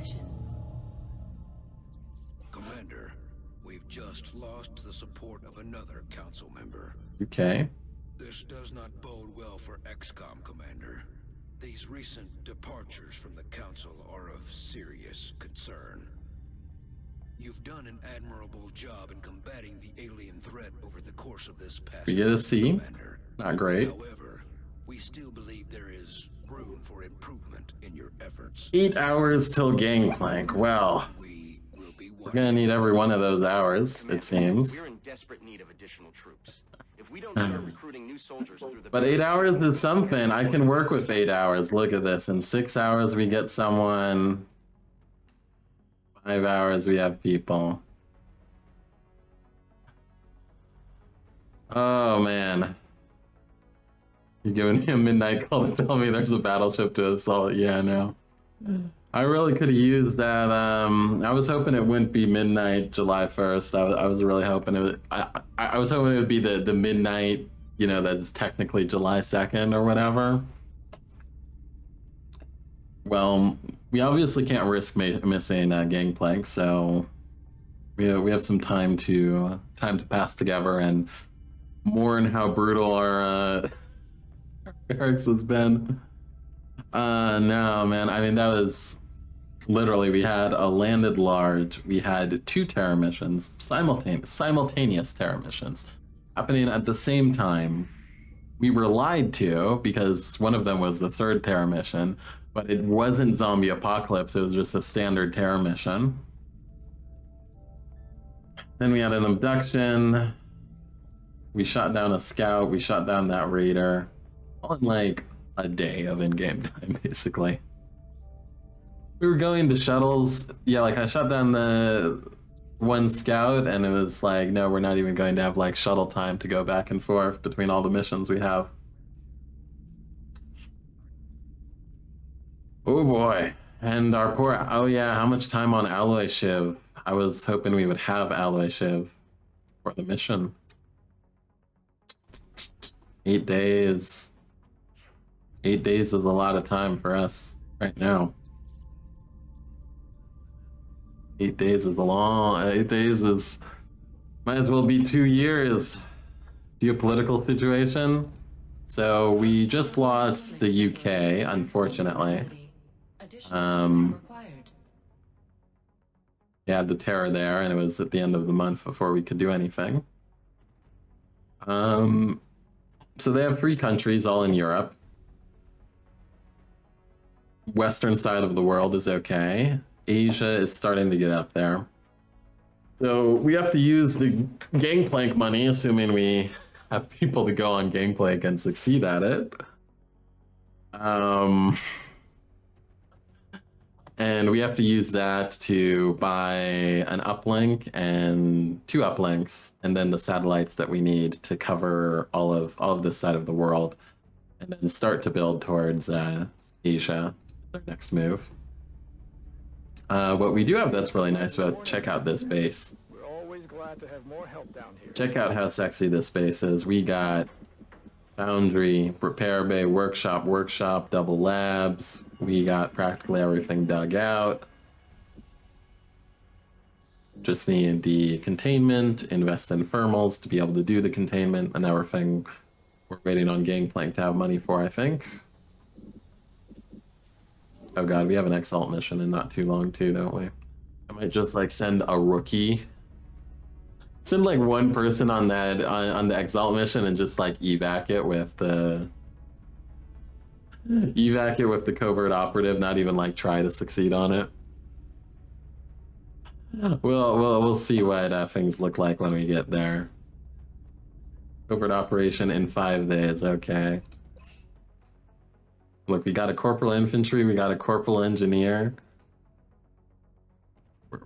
mission? Commander, we've just lost the support of another council member. Okay. This does not bode well for XCOM, Commander. These recent departures from the council are of serious concern. You've done an admirable job in combating the alien threat over the course of this past We get a C. Commander. Not great. However, we still believe there is room for improvement in your efforts. 8 hours till Gangplank. Well, We will be we're gonna need every one of those hours, it seems. We're in desperate need of additional troops. If we don't start recruiting new soldiers through the But 8 hours is something. I can work with 8 hours. Look at this. In 6 hours, we get someone. 5 hours, we have people. Oh, man. You're giving me a midnight call to tell me there's a battleship to assault. Yeah, no. I really could have used that. I was hoping it wouldn't be midnight July 1st. I was really hoping it would. I was hoping it would be the midnight, you know, that's technically July 2nd or whatever. Well, we obviously can't risk missing Gangplank, so we have some time to pass together and mourn how brutal our barracks has been. No, man. I mean, that was literally, we had a landed large. We had 2 terror missions, simultaneous terror missions happening at the same time. We were lied to because one of them was the 3rd terror mission, but it wasn't zombie apocalypse. It was just a standard terror mission. Then we had an abduction. We shot down a scout. We shot down that raider. All in like a day of in-game time, basically. We were going to shuttles. Yeah, like I shot down the 1 scout and it was like, no, we're not even going to have like shuttle time to go back and forth between all the missions we have. Oh boy. And our poor, oh yeah, how much time on Alloy Shiv? I was hoping we would have Alloy Shiv for the mission. 8 days. 8 days is a lot of time for us right now. 8 days is a long, 8 days is, might as well be 2 years. Geopolitical situation. So we just lost the UK, unfortunately. We had the terror there, and it was at the end of the month before we could do anything. So they have 3 countries, all in Europe. Western side of the world is okay. Asia is starting to get up there. So we have to use the Gangplank money, assuming we have people to go on Gangplank and succeed at it. And we have to use that to buy an uplink and 2 uplinks, and then the satellites that we need to cover all of this side of the world, and then start to build towards Asia, their next move. What we do have that's really nice about, check out this base. We're always glad to have more help down here. Check out how sexy this base is. We got foundry, repair bay, workshop, double labs. We got practically everything dug out. Just need the containment, invest in thermals to be able to do the containment, and everything we're waiting on Gangplank to have money for, I think. Oh god, we have an Exalt mission in not too long too, don't we? I might just like send a rookie. Send like 1 person on that on the Exalt mission and just like evac it with the covert operative, not even like try to succeed on it. We'll see what things look like when we get there. Covert operation in 5 days, okay. Look, we got a corporal infantry, we got a corporal engineer.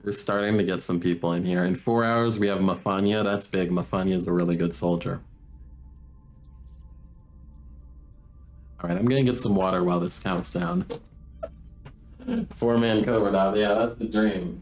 We're starting to get some people in here. In 4 hours, we have Mafania. That's big. Mafania's a really good soldier. All right, I'm gonna get some water while this counts down. 4-man covert op. Yeah, that's the dream.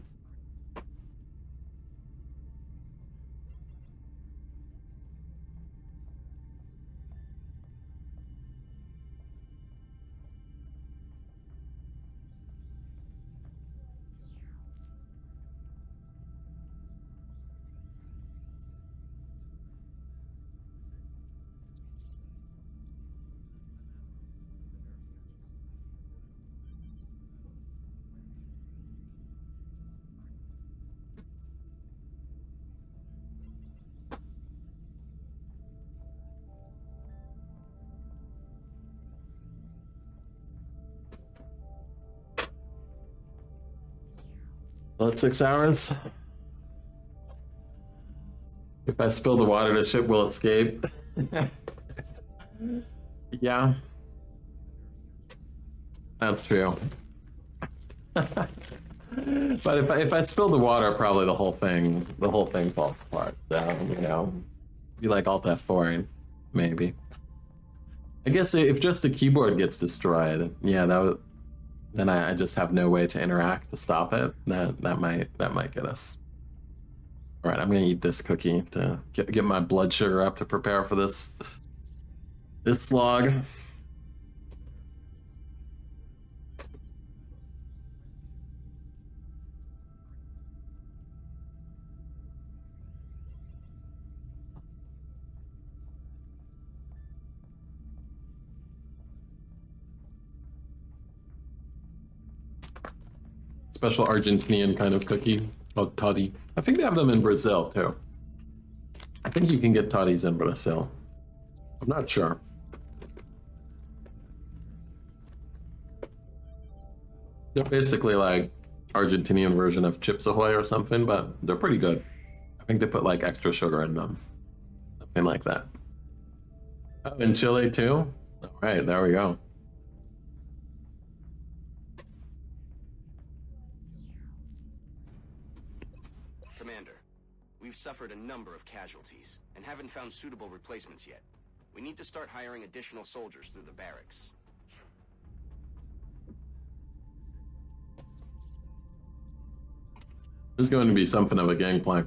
About 6 hours. If I spill the water, the ship will escape. Yeah. That's true. But if I spill the water, probably the whole thing falls apart. So, you know, be like Alt F4, maybe. I guess if just the keyboard gets destroyed, yeah, then I just have no way to interact to stop it. That might get us. All right, I'm gonna eat this cookie to get my blood sugar up to prepare for this slog. Special Argentinian kind of cookie called toddy. I think they have them in Brazil too. I think you can get toddies in Brazil. I'm not sure. They're basically like Argentinian version of Chips Ahoy or something, but they're pretty good. I think they put like extra sugar in them. Something like that. Oh, in Chile too? All right, there we go. Commander, we've suffered a number of casualties and haven't found suitable replacements yet. We need to start hiring additional soldiers through the barracks. There's going to be something of a gangplank.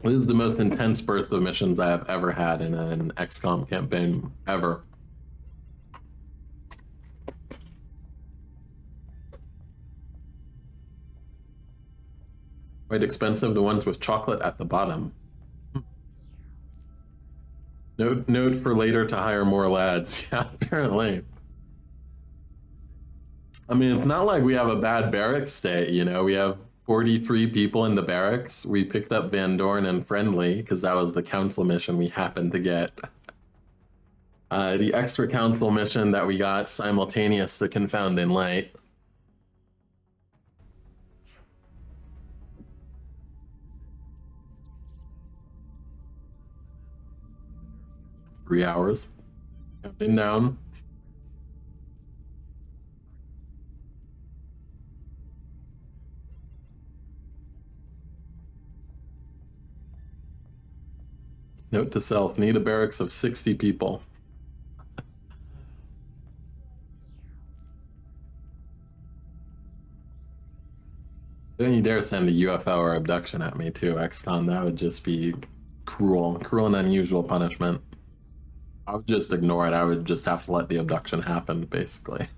This is the most intense burst of missions I have ever had in an XCOM campaign, ever. Quite expensive, the ones with chocolate at the bottom. Note for later to hire more lads. Yeah, apparently. I mean, it's not like we have a bad barracks state, you know, we have 43 people in the barracks. We picked up Van Dorn and Friendly because that was the council mission we happened to get. The extra council mission that we got simultaneous to Confound in Light. Three hours. Counting down. Note to self, need a barracks of 60 people. Don't you dare send a UFO or abduction at me too, XCOM. That would just be cruel and unusual punishment. I would just ignore it. I would just have to let the abduction happen, basically.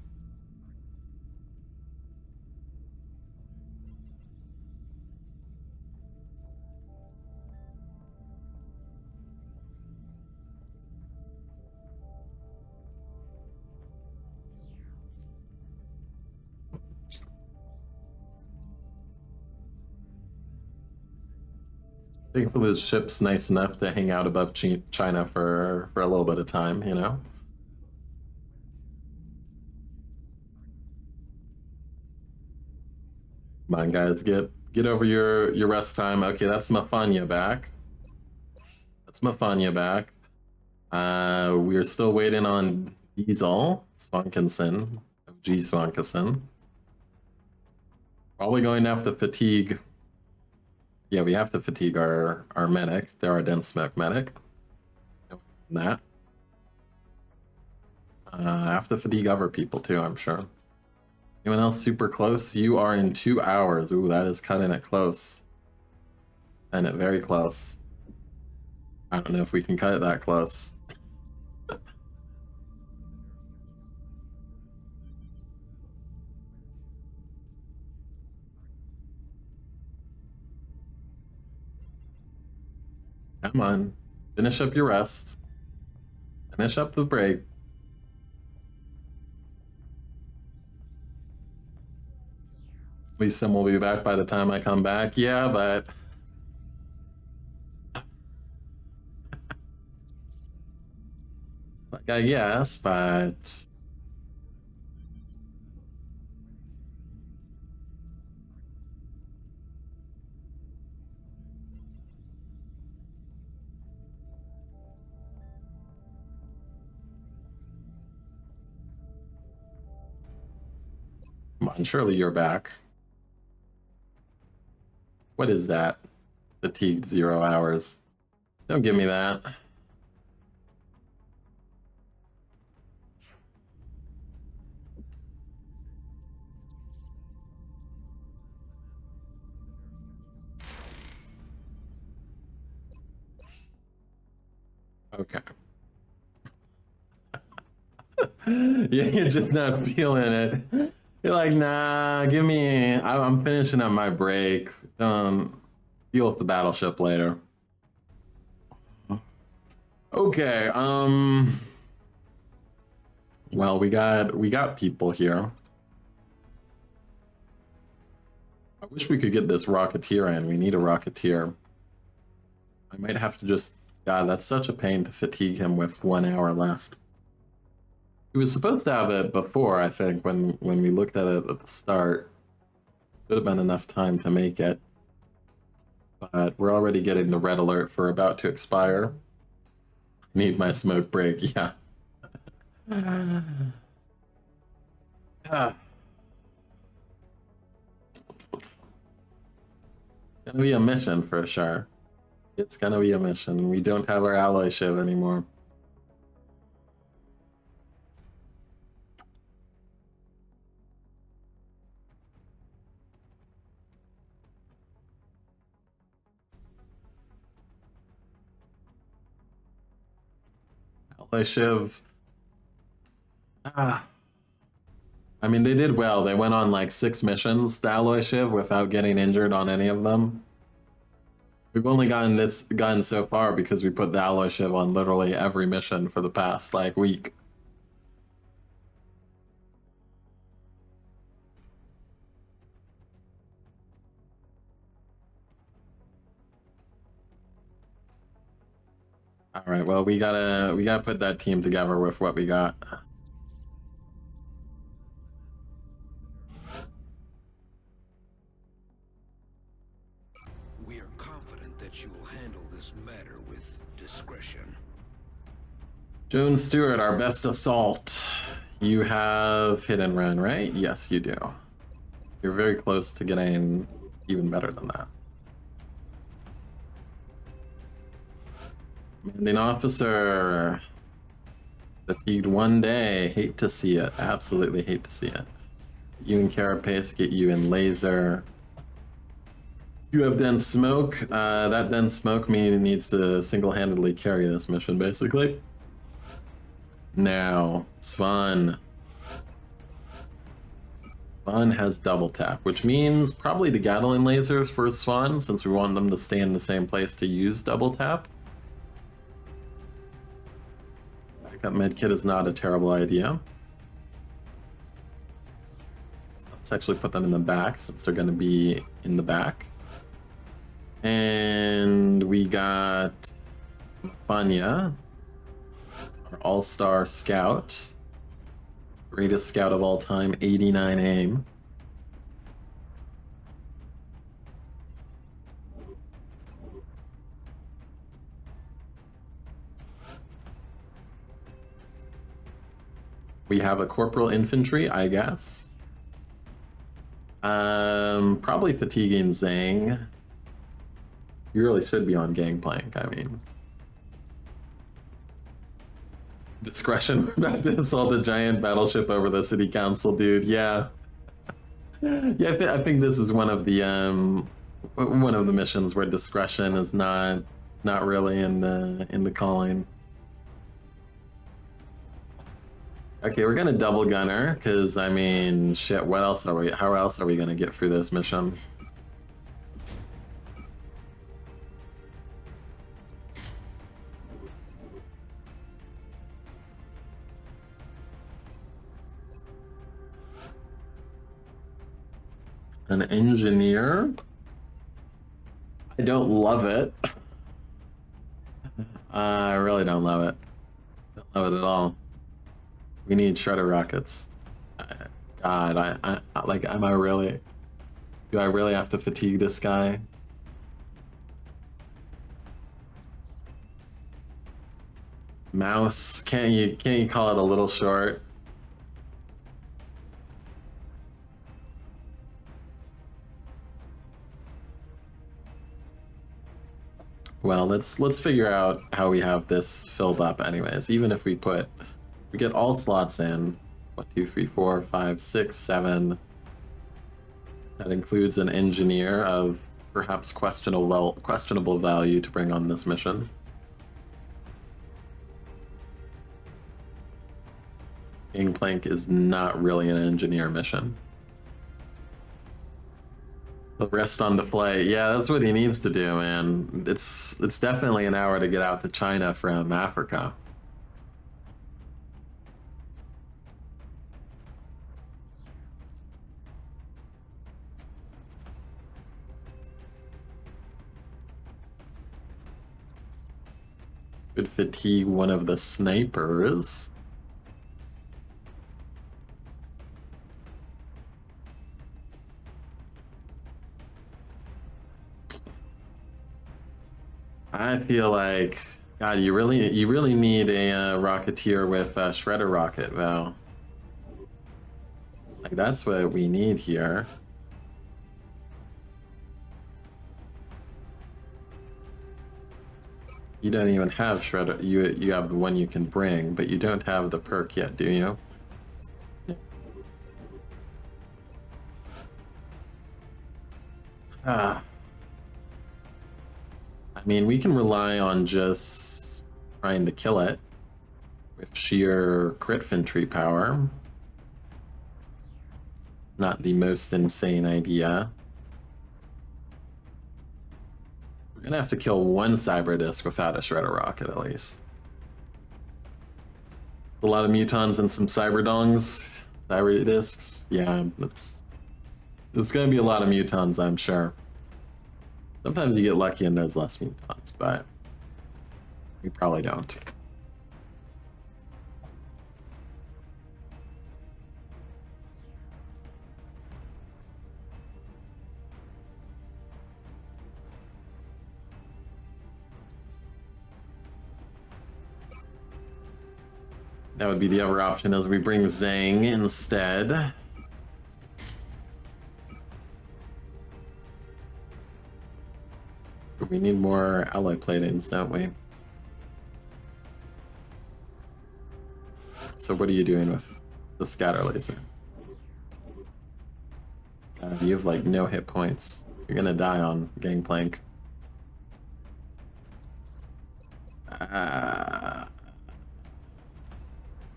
Thankfully, the ship's nice enough to hang out above China for a little bit of time, you know? Come on, guys, get over your rest time. Okay, that's Mafanya back. That's Mafanya back. We're still waiting on Diesel Swankinson, G. Swankinson. Probably going to have to fatigue. Yeah, we have to fatigue our medic. They're our dense smoke medic. That. I have to fatigue other people too, I'm sure. Anyone else super close? You are in 2 hours. Ooh, that is cutting it close. And it very close. I don't know if we can cut it that close. Come on. Finish up your rest. Finish up the break. At least then we'll be back by the time I come back. Yeah, but... like, I guess, but... Come on, surely you're back. What is that? Fatigued 0 hours. Don't give me that. Okay. Yeah, you're just not feeling it. You're like, nah, give me. I'm finishing up my break. Deal with the battleship later. Okay. Well, we got people here. I wish we could get this Rocketeer in. We need a Rocketeer. I might have to just... God, that's such a pain to fatigue him with 1 hour left. He was supposed to have it before, I think, when we looked at it at the start. Should have been enough time to make it. But we're already getting the red alert for about to expire. Need my smoke break, yeah. Gonna be a mission for sure. It's gonna be a mission. We don't have our alloy shiv anymore. Alloy shiv. I mean, they did well. They went on like 6 missions to alloy shiv without getting injured on any of them. We've only gotten so far because we put the alloy shiv on literally every mission for the past like week. All right, well, we gotta put that team together with what we got. We are confident that you will handle this matter with discretion. Joan Stewart, our best assault. You have hit and run, right? Yes, you do. You're very close to getting even better than that. Commanding officer. Fatigued 1 day. Hate to see it. Absolutely hate to see it. You and Carapace get you in laser. You have dense smoke. That dense smoke needs to single-handedly carry this mission, basically. Now, Svan. Svan has double tap, which means probably the Gatling lasers for Svan, since we want them to stay in the same place to use double tap. Backup medkit is not a terrible idea. Let's actually put them in the back, since they're going to be in the back. And we got Fanya, our all-star scout. Greatest scout of all time, 89 aim. We have a corporal infantry, I guess. Probably fatiguing Zhang. You really should be on Gangplank, I mean. Discretion, we're about to assault a giant battleship over the city council, dude. Yeah. Yeah, I think this is one of the missions where discretion is not really in the calling. Okay, we're gonna double gunner, because I mean, shit, how else are we gonna get through this mission? An engineer. I don't love it. I really don't love it. Don't love it at all. We need shredder rockets. God, I like, do I really have to fatigue this guy? Mouse, can't you call it a little short? Well, let's figure out how we have this filled up anyways. Even if we get all slots in. 1, 2, 3, 4, 5, 6, 7. That includes an engineer of perhaps questionable value to bring on this mission. Gangplank is not really an engineer mission. The rest on the flight. Yeah, that's what he needs to do, man. It's definitely an hour to get out to China from Africa. Could fatigue one of the snipers. I feel like, God, you really need a Rocketeer with a Shredder rocket, Val. Like, that's what we need here. You don't even have Shredder. You have the one you can bring, but you don't have the perk yet, do you? Ah. I mean, we can rely on just trying to kill it with sheer crit infantry power. Not the most insane idea. We're gonna have to kill one cyber disc without a shredder rocket at least. A lot of mutons and some cyber dongs, cyber discs. Yeah, there's gonna be a lot of mutons, I'm sure. Sometimes you get lucky and there's less mutons, but we probably don't. That would be the other option, as we bring Zhang instead. We need more alloy platings, don't we? So what are you doing with the scatter laser? God, you have like no hit points. You're gonna die on Gangplank.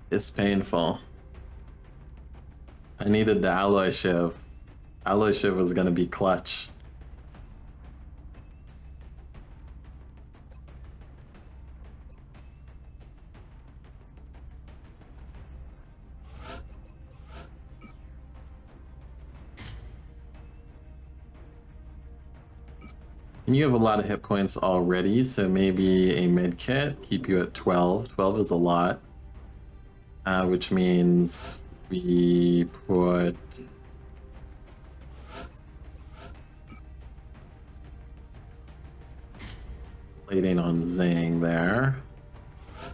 It's painful. I needed the alloy shiv. Alloy shiv was gonna be clutch. And you have a lot of hit points already, so maybe a mid kit, keep you at 12. 12 is a lot. Which means we put plating on Zhang there. I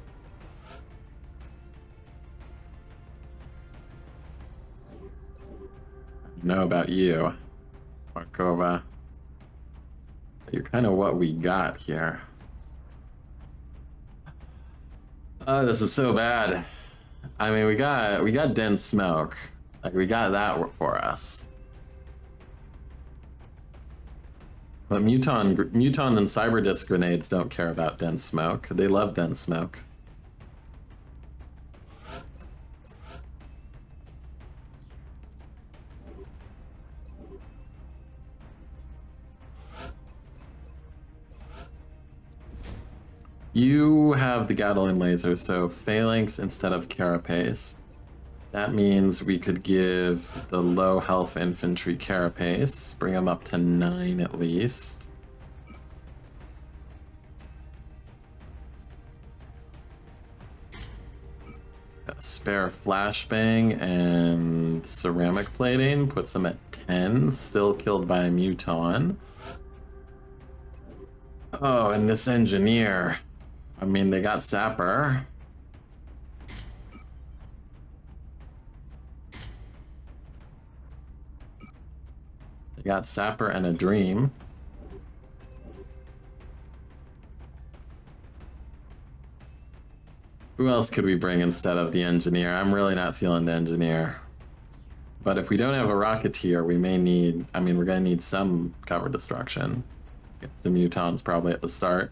don't know about you, Markova. You're kind of what we got here. Oh, this is so bad. I mean, we got dense smoke. Like, we got that for us. But Muton and Cyber Disc grenades don't care about dense smoke. They love dense smoke. You have the Gatling laser, so phalanx instead of carapace. That means we could give the low health infantry carapace, bring them up to 9 at least. A spare flashbang and ceramic plating puts them at 10, still killed by a muton. Oh, and this engineer. I mean, they got Sapper. They got Sapper and a Dream. Who else could we bring instead of the engineer? I'm really not feeling the engineer. But if we don't have a rocketeer, we may need... I mean, we're going to need some cover destruction. It's the mutons probably at the start.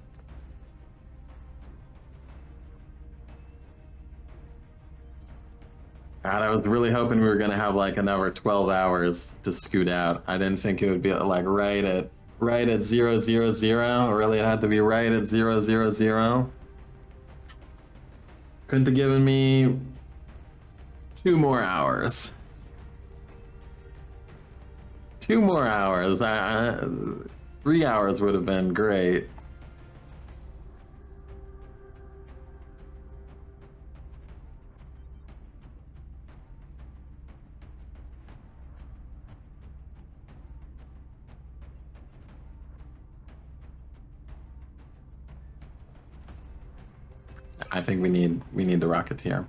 God, I was really hoping we were going to have like another 12 hours to scoot out. I didn't think it would be like right at 000. Really, it had to be right at 000. Couldn't have given me 2 more hours. 2 more hours. 3 hours would have been great. I think we need the rocketeer.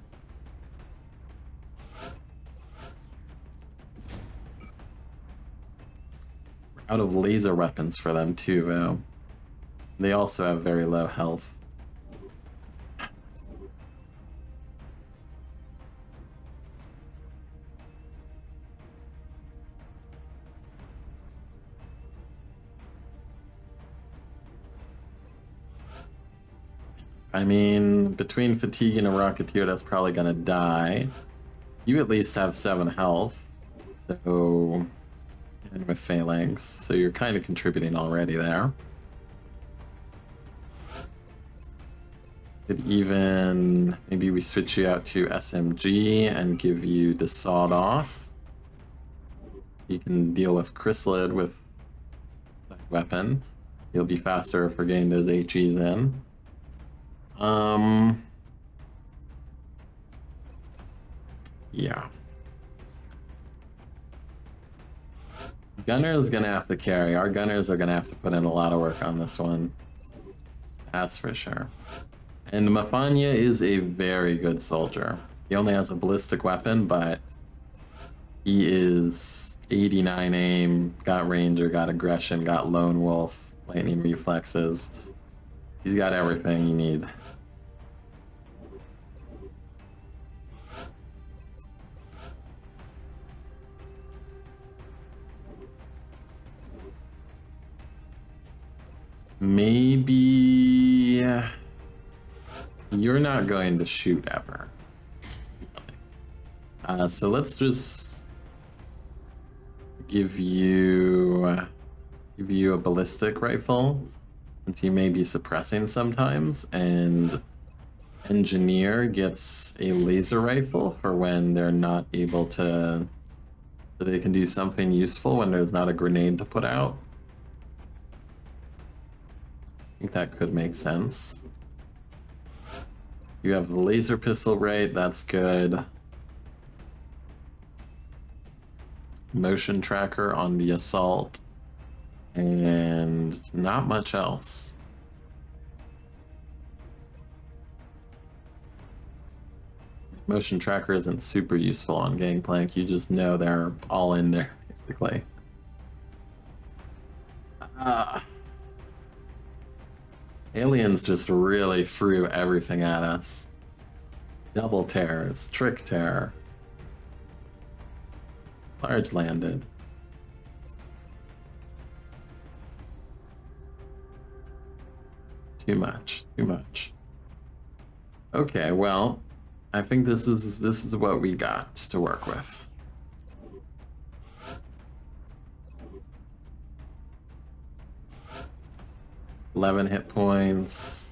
Out of laser weapons for them too, though. They also have very low health. I mean, between fatigue and a rocketeer, that's probably gonna die. You at least have 7 health, so... and with phalanx, so you're kind of contributing already there. Could even... maybe we switch you out to SMG and give you the sawed off. You can deal with Chrysalid with that weapon. You'll be faster if we're getting those HEs in. Yeah. Gunner is gonna have to carry. Our gunners are gonna have to put in a lot of work on this one. That's for sure. And Mafanya is a very good soldier. He only has a ballistic weapon, but he is 89 aim, got ranger, got aggression, got lone wolf, lightning reflexes. He's got everything you need. Maybe you're not going to shoot ever. So let's just give you a ballistic rifle, since you may be suppressing sometimes, and engineer gets a laser rifle for when they're not able to, so they can do something useful when there's not a grenade to put out. I think that could make sense. You have the laser pistol, right? That's good. Motion tracker on the assault. And not much else. Motion tracker isn't super useful on Gangplank. You just know they're all in there, basically. Aliens just really threw everything at us. Double terrors, trick terror. Large landed. Too much, too much. Okay, well, I think this is what we got to work with. $11 hit points.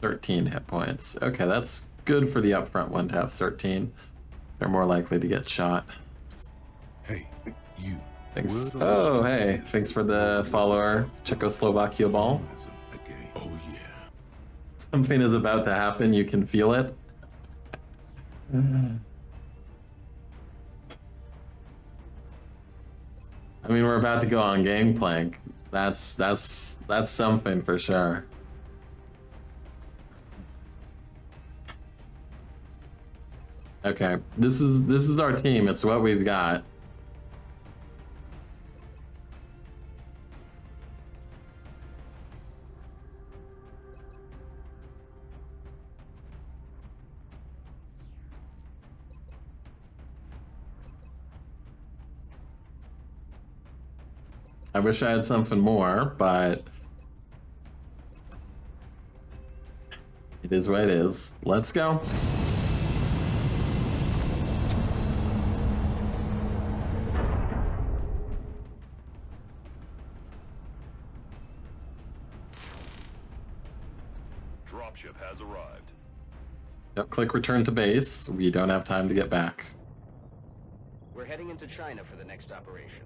13 hit points. Okay, that's good for the upfront one to have 13. They're more likely to get shot. Hey, you. Thanks. Oh, hey. Thanks for the follower, Czechoslovakia ball. Oh, yeah. Something is about to happen. You can feel it. I mean, we're about to go on Gangplank. That's something for sure. Okay, this is our team. It's what we've got. I wish I had something more, but it is what it is. Let's go. Dropship has arrived. Yep, click return to base. We don't have time to get back. We're heading into China for the next operation.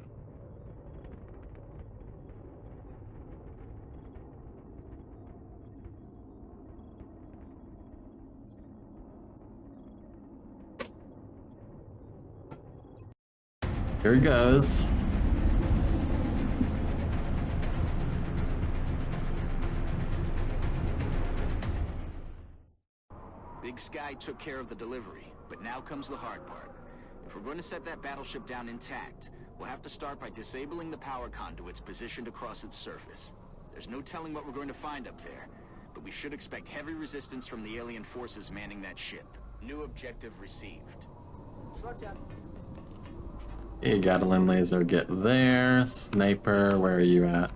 Here he goes. Big Sky took care of the delivery, but now comes the hard part. If we're going to set that battleship down intact, we'll have to start by disabling the power conduits positioned across its surface. There's no telling what we're going to find up there, but we should expect heavy resistance from the alien forces manning that ship. New objective received. Hey, Gatling laser, get there. Sniper, where are you at?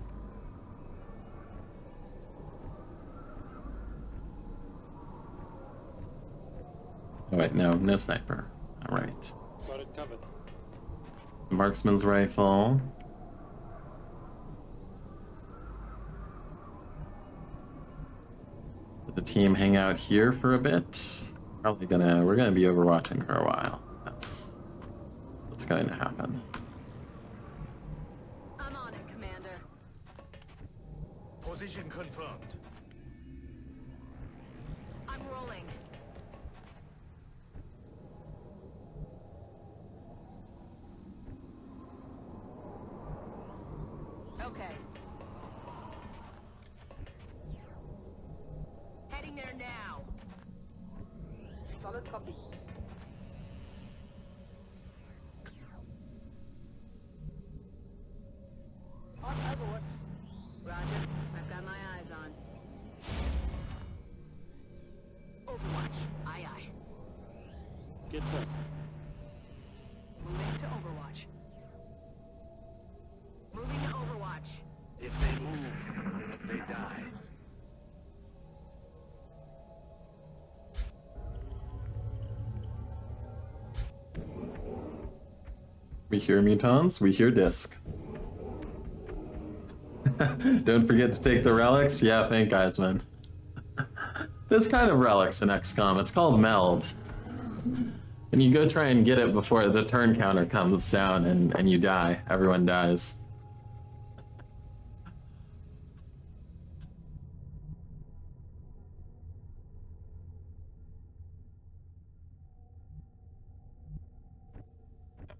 Oh wait, no sniper. Alright. Got it covered. Marksman's rifle. Let the team hang out here for a bit. We're gonna be overwatching for a while. That's what's going to happen. I'm on it, Commander. Position confirmed. I'm rolling. Okay. Heading there now. Solid copy. On Overwatch. Roger. I've got my eyes on. Overwatch. Aye, aye. Get set. Moving to Overwatch. Moving to Overwatch. If they move, they die. We hear mutons, we hear disc. Don't forget to take the relics. Yeah, thank guys, man. There's kind of relics in XCOM. It's called Meld. And you go try and get it before the turn counter comes down and you die. Everyone dies.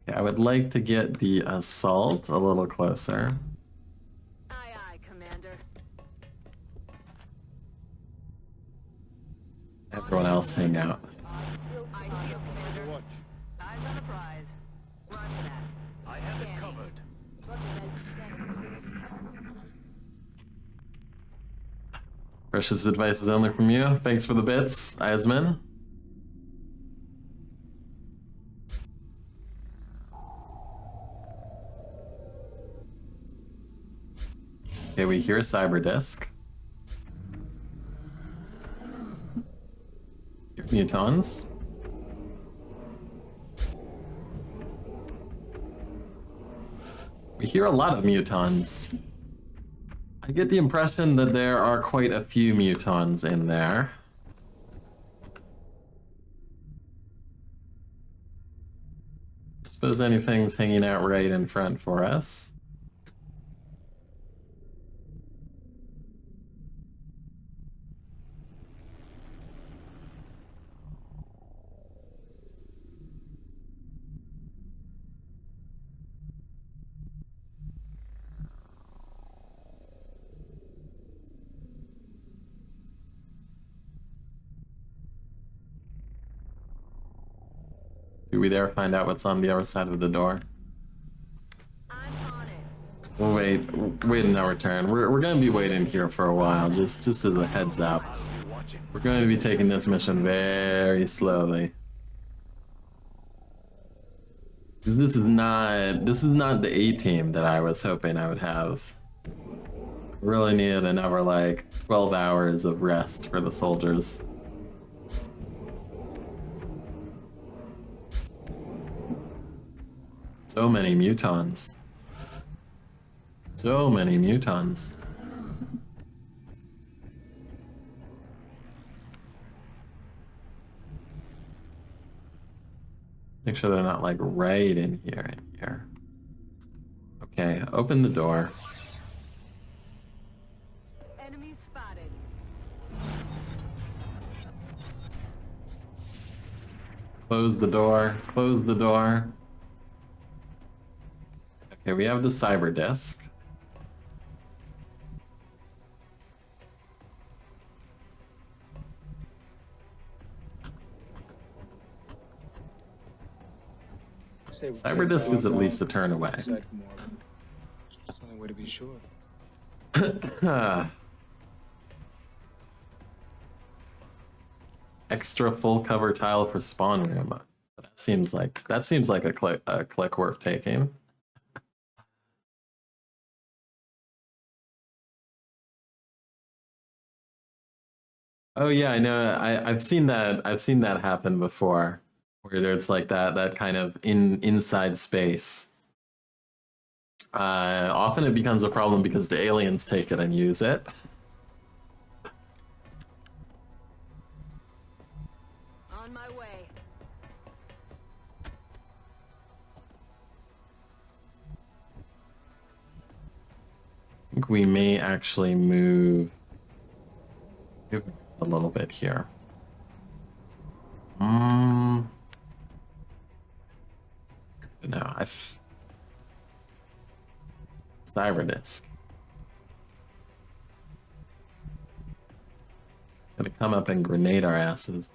Okay, I would like to get the assault a little closer. Aye, aye, Commander. Everyone else hang out. I feel, Commander. Watch. Eyes on the prize. Roger that. I have it Scanning. covered. Roger that. Scanning. Precious advice is only from you. Thanks for the bits, Eisman. Okay, we hear a cyber disc. Hear mutons. We hear a lot of mutons. I get the impression that there are quite a few mutons in there. I suppose anything's hanging out right in front for us. Do we dare find out what's on the other side of the door? I'm on it. We'll wait in our turn. We're gonna be waiting here for a while, just as a heads up. We're going to be taking this mission very slowly. Because this is not the A team that I was hoping I would have. Really needed another like 12 hours of rest for the soldiers. So many mutons. So many mutons. Make sure they're not like right in here. Okay, open the door. Enemy spotted. Close the door. Close the door. Okay, we have the cyber disk. Cyber disk is at least a turn away. It's the only way to be sure. Extra full cover tile for spawn room. That seems like a click worth taking. Oh yeah, I know. I've seen that. I've seen that happen before, where there's like that kind of inside space. Often it becomes a problem because the aliens take it and use it. On my way. I think we may actually move a little bit here. No, cyber disk. Gonna come up and grenade our asses.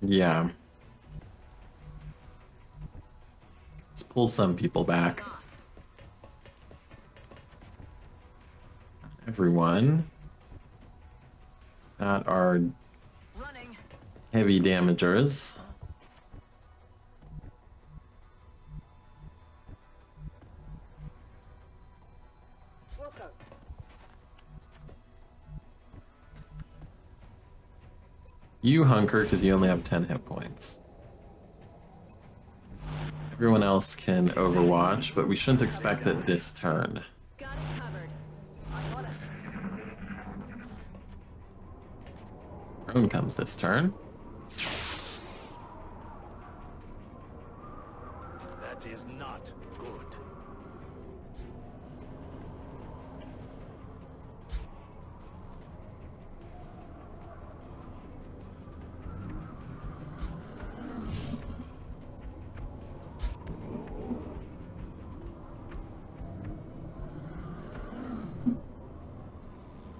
Yeah. Let's pull some people back. Everyone. That are Running. heavy damagers. Welcome. You hunker because you only have 10 hit points. Everyone else can overwatch, but we shouldn't expect it this turn. Got it covered. I'm on it. Drone comes this turn. That is not good.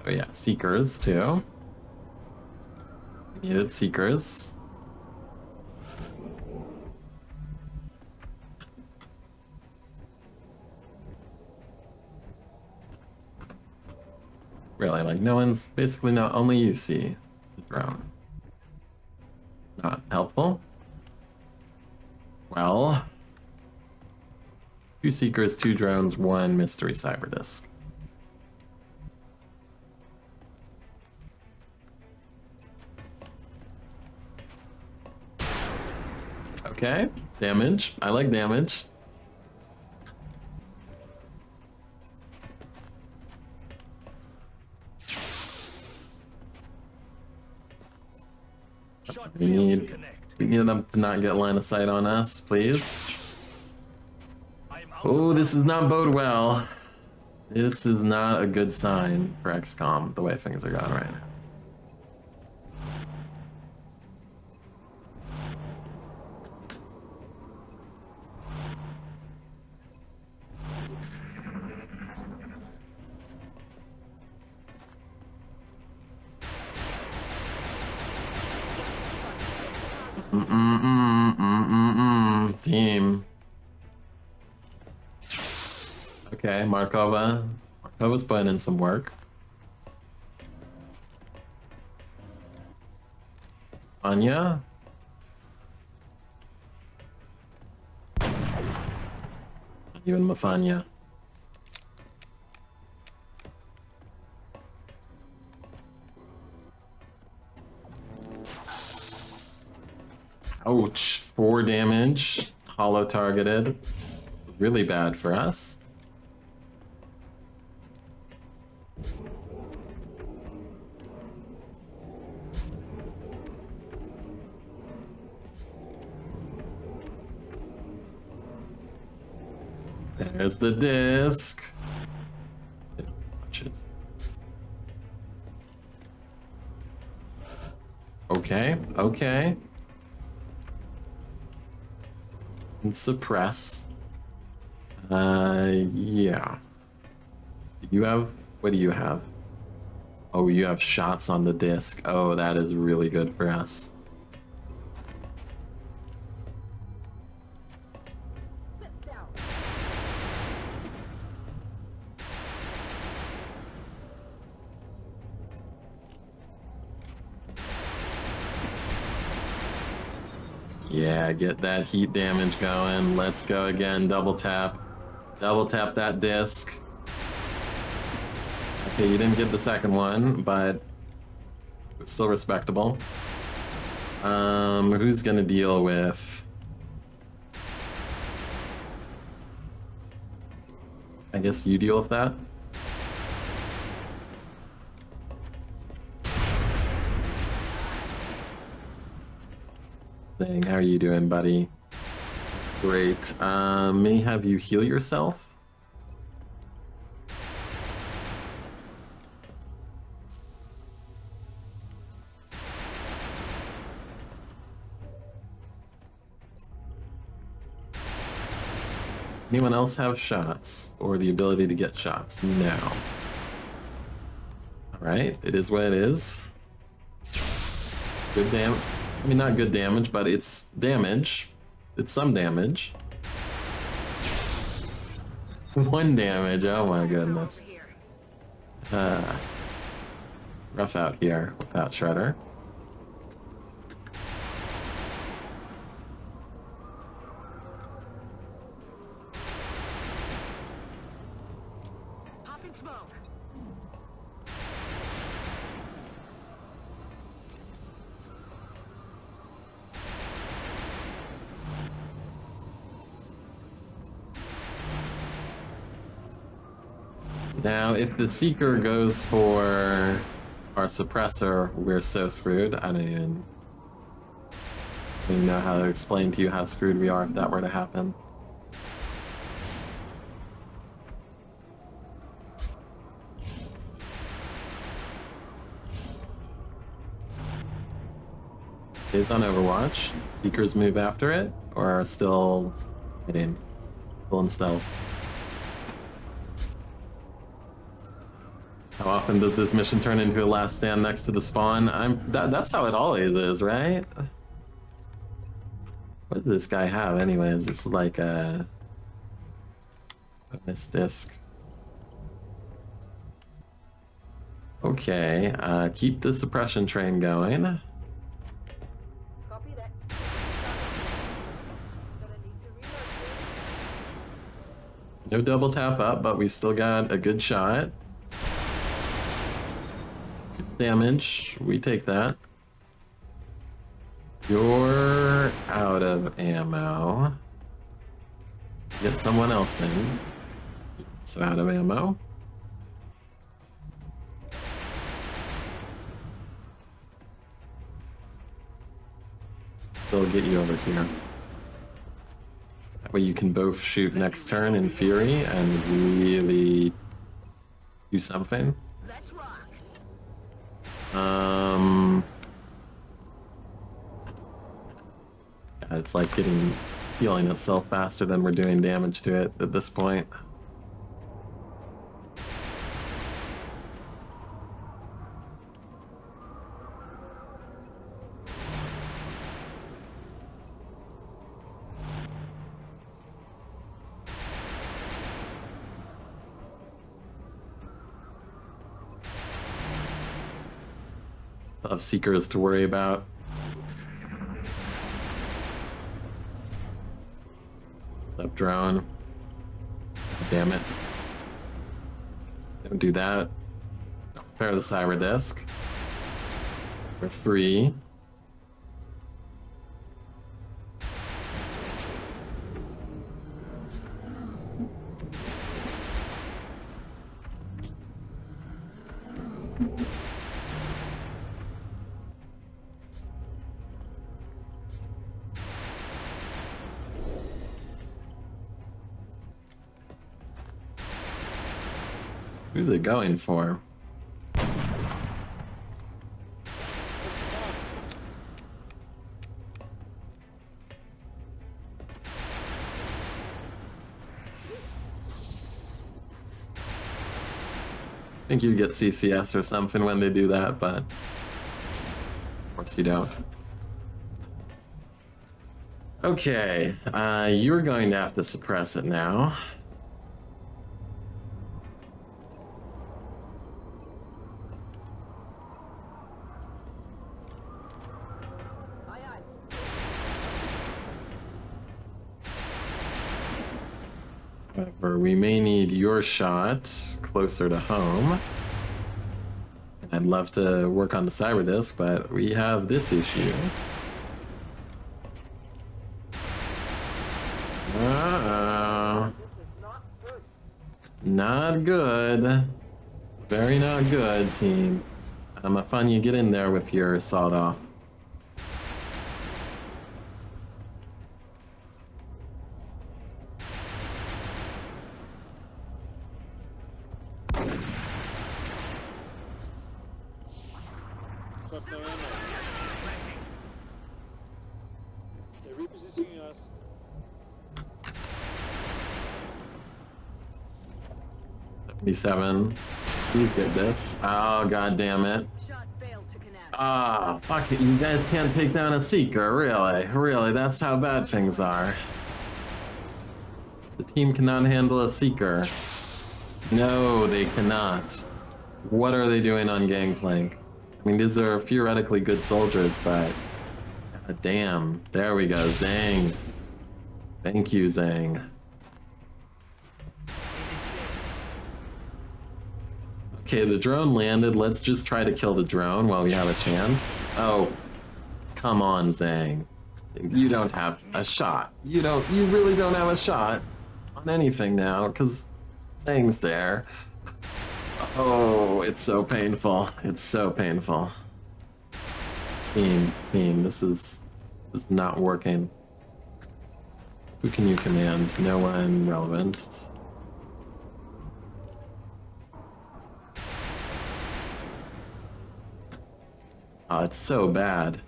Oh yeah, Seekers too. We needed Seekers. Really, like no one's basically only you see the drone. Not helpful. Well, 2 Seekers, 2 drones, 1 mystery cyber disk. Okay, damage. I like damage. We need them to not get line of sight on us, please. Oh, this does not bode well. This is not a good sign for XCOM, the way things are going right now. Team. Okay, Markova. Markova's putting in some work. Anya. You and Mafanya. Ouch, 4 damage, hollow targeted. Really bad for us. There's the disc. Okay, okay. And suppress. Yeah. You have, what do you have? Oh, you have shots on the disc. Oh, that is really good for us. Sit down. Yeah, get that heat damage going. Let's go again. Double tap. Double tap that disc. Okay, you didn't get the second one, but it's still respectable. Who's gonna deal with... I guess you deal with that? Thing, how are you doing, buddy? Great. May have you heal yourself? Anyone else have shots or the ability to get shots? No. Alright, it is what it is. Good damage. I mean, not good damage, but it's damage. It's some damage. 1 damage, oh my goodness. Rough out here without Shredder. Popping smoke. Now, if the Seeker goes for our suppressor, we're so screwed. I don't even know how to explain to you how screwed we are if that were to happen. Is on Overwatch. Seekers move after it, or are still hitting, full in stealth. How often does this mission turn into a last stand next to the spawn? That's how it always is, right? What does this guy have anyways? It's like a bonus disc. Okay, keep the suppression train going. Copy that. Gonna need to reload soon. No double tap up, but we still got a good shot. It's damage. We take that. You're out of ammo. Get someone else in. It's out of ammo. They'll get you over here. That way you can both shoot next turn in Fury and really do something. Let's rock. Yeah, it's like it's healing itself faster than we're doing damage to it at this point. Of Seekers to worry about. Up drone. damn it. Don't do that. Repair the cyber disk. For 3. Who's it going for? I think you'd get CCS or something when they do that, but of course you don't. Okay, you're going to have to suppress it now. However, we may need your shot closer to home. I'd love to work on the cyber disk, but we have this issue. Uh-oh. This is not good. Not good. Very not good, team. Have fun you get in there with your sawed off. Stop no ammo. They're repositioning us. $77. Please get this. Oh, god damn it. Shot failed to connect. Ah, fuck it. You guys can't take down a seeker, really? Really, that's how bad things are. The team cannot handle a seeker. No, they cannot. What are they doing on Gangplank? I mean, these are theoretically good soldiers, but... God damn. There we go, Zhang. Thank you, Zhang. Okay, the drone landed. Let's just try to kill the drone while we have a chance. Oh, come on, Zhang. You don't have a shot. You really don't have a shot on anything now, because Zhang's there. Oh, it's so painful. It's so painful. Team, this is not working. Who can you command? No one relevant. Oh, it's so bad.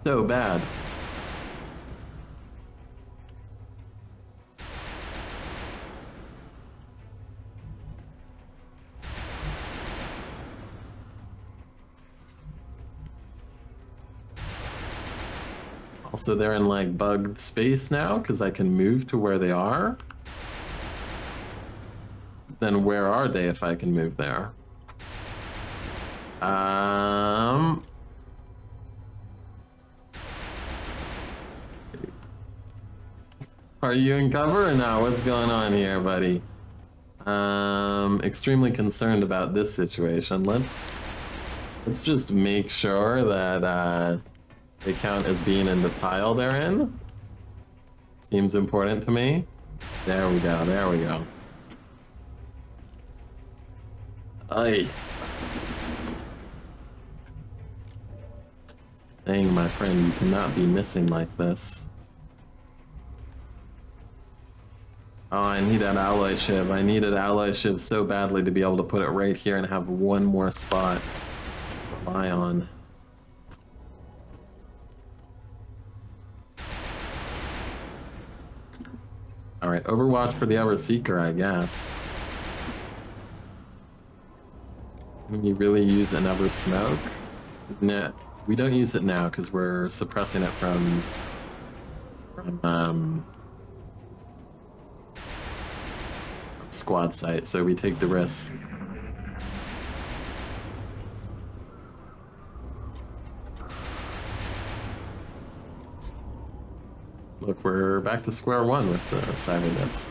So bad. Also, they're in like bugged space now because I can move to where they are. Then where are they if I can move there? Are you in cover or not? What's going on here, buddy? Extremely concerned about this situation. Let's just make sure that they count as being in the pile they're in. Seems important to me. There we go, there we go. Aye. Dang, my friend, you cannot be missing like this. Oh, I need that alloy shiv. I needed alloy shiv so badly to be able to put it right here and have one more spot to rely on. Alright, Overwatch for the other Seeker, I guess. Can we really use another smoke? No, we don't use it now because we're suppressing it from squad site, so we take the risk. Look, we're back to square one with the cyber disc.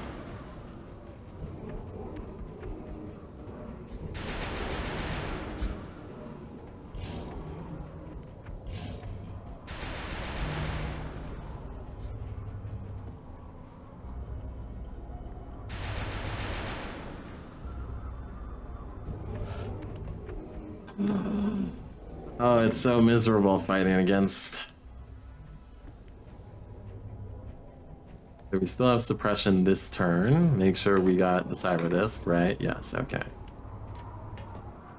Oh, it's so miserable fighting against. So we still have suppression this turn. Make sure we got the cyber disc, right? Yes, okay.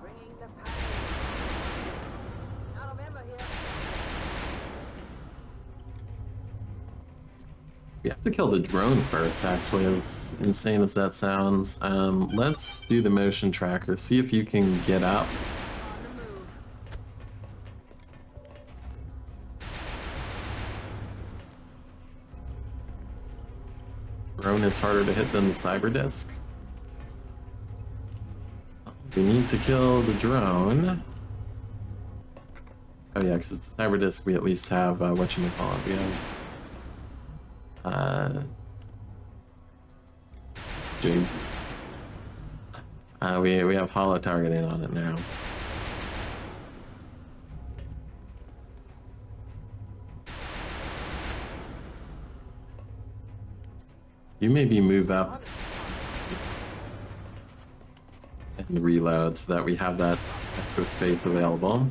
Bringing the power. Out of ammo here. We have to kill the drone first, actually, as insane as that sounds. Let's do the motion tracker, see if you can get up. On the move. Drone is harder to hit than the cyber disc. We need to kill the drone. Oh yeah, because it's the cyber disc, we at least have, whatchamacallit, we have... Jade. We have holo targeting on it now. You maybe move up and reload so that we have that extra space available.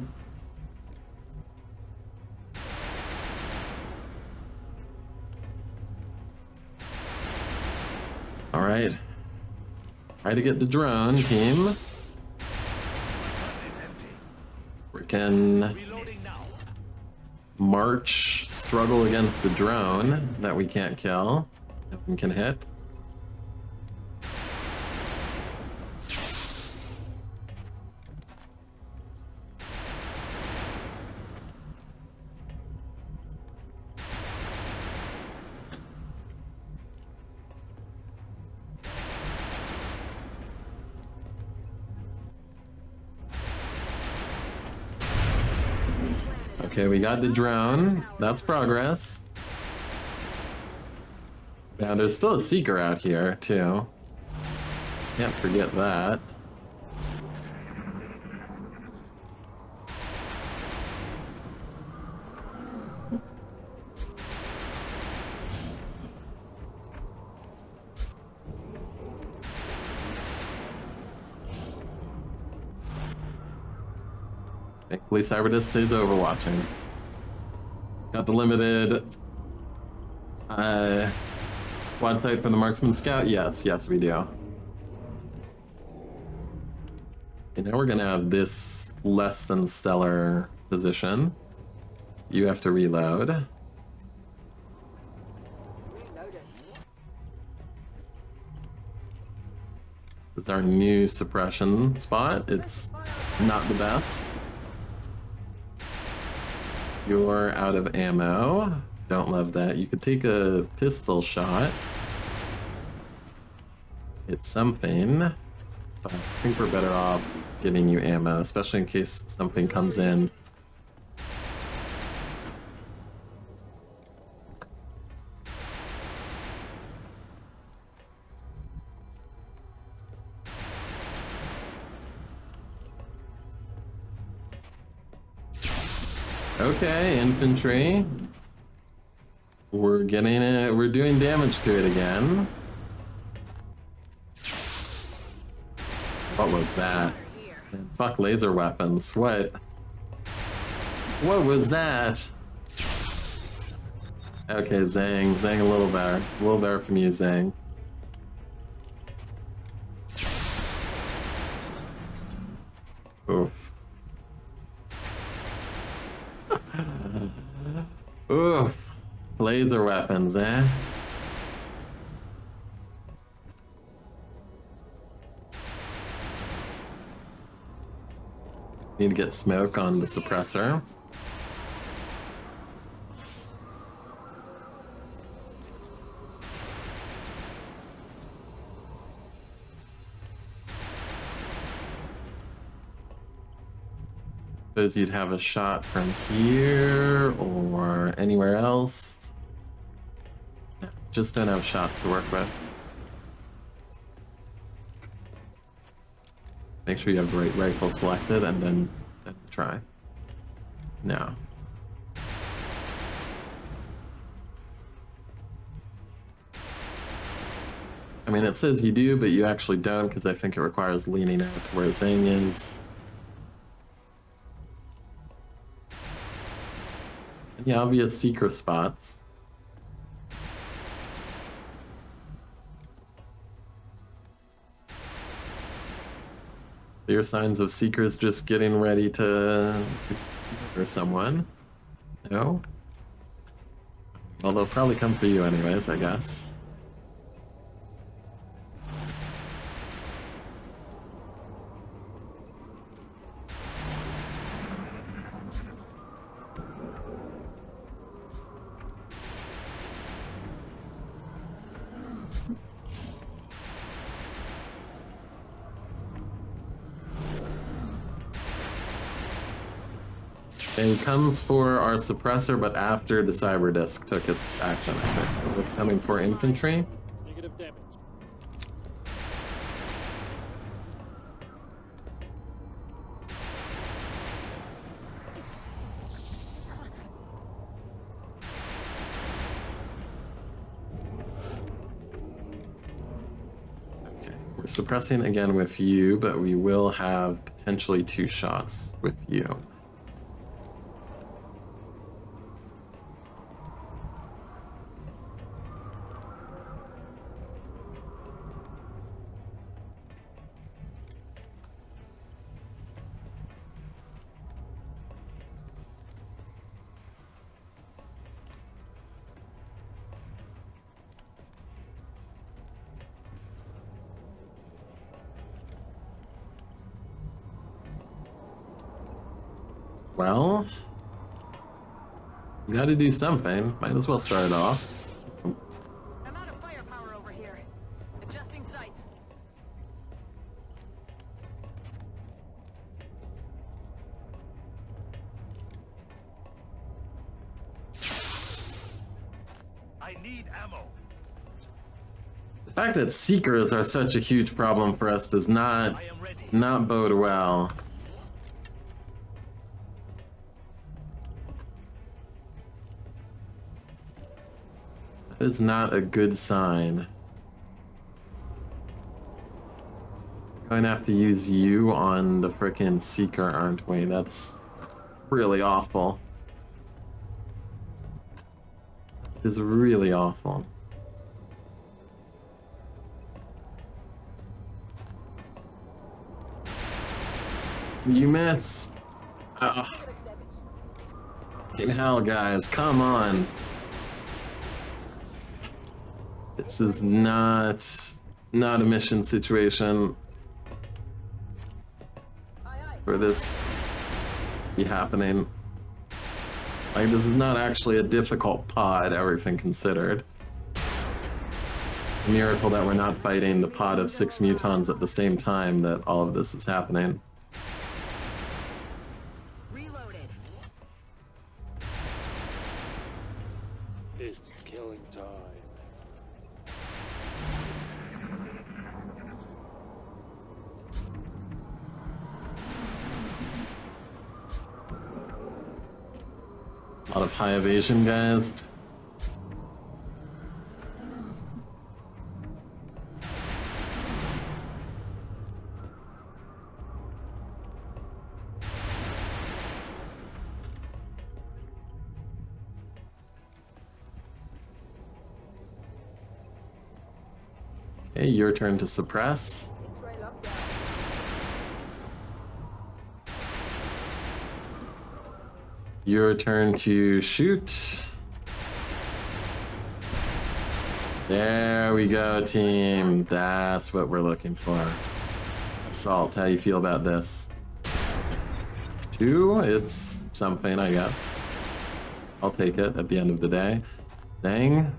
All right. Try to get the drone, team. We can Reloading now. march, struggle against the drone that we can't kill. No one can hit. Okay, we got the drone. That's progress. Now, there's still a seeker out here, too. Can't forget that. Thankfully, Cyberdisc stays overwatching. Got the limited quad sight for the Marksman Scout? Yes, yes, we do. And now we're gonna have this less than stellar position. You have to reload. Reloaded. This is our new suppression spot. It's not the best. You're out of ammo. Don't love that. You could take a pistol shot. It's something. But I think we're better off getting you ammo, especially in case something comes in. Okay, infantry. We're getting it. We're doing damage to it again. What was that? Man, fuck laser weapons. What? What was that? Okay, Zhang. Zhang a little better. A little better from you, Zhang. Oof. Oof. Laser weapons, eh? Need to get smoke on the suppressor. Suppose you'd have a shot from here or anywhere else. Just don't have shots to work with. Make sure you have the right rifle selected and then try. No. I mean, it says you do, but you actually don't because I think it requires leaning out to where Zhang is. the obvious secret spots. Clear signs of seekers just getting ready to or someone. No? Well, they'll probably come for you anyways, I guess. And he comes for our suppressor, but after the cyber disc took its action, I think. It's coming for infantry. Negative damage. Okay, we're suppressing again with you, but we will have potentially 2 shots with you. Well, we gotta do something. Might as well start it off. I'm out of firepower over here. Adjusting sights. I need ammo. The fact that seekers are such a huge problem for us does not bode well. That is not a good sign. Going to have to use you on the frickin' seeker, aren't we? That's really awful. It is really awful. You miss. Ugh. Fucking hell, guys, come on. This is not a mission situation for this to be happening. Like, this is not actually a difficult pod, everything considered. It's a miracle that we're not fighting the pod of 6 mutons at the same time that all of this is happening. Reloaded. It's killing time. A lot of high evasion, guys. Okay, your turn to suppress. X-ray lockdown. Your turn to shoot. There we go, team. That's what we're looking for. Assault, how you feel about this? 2, it's something, I guess. I'll take it at the end of the day. Zang.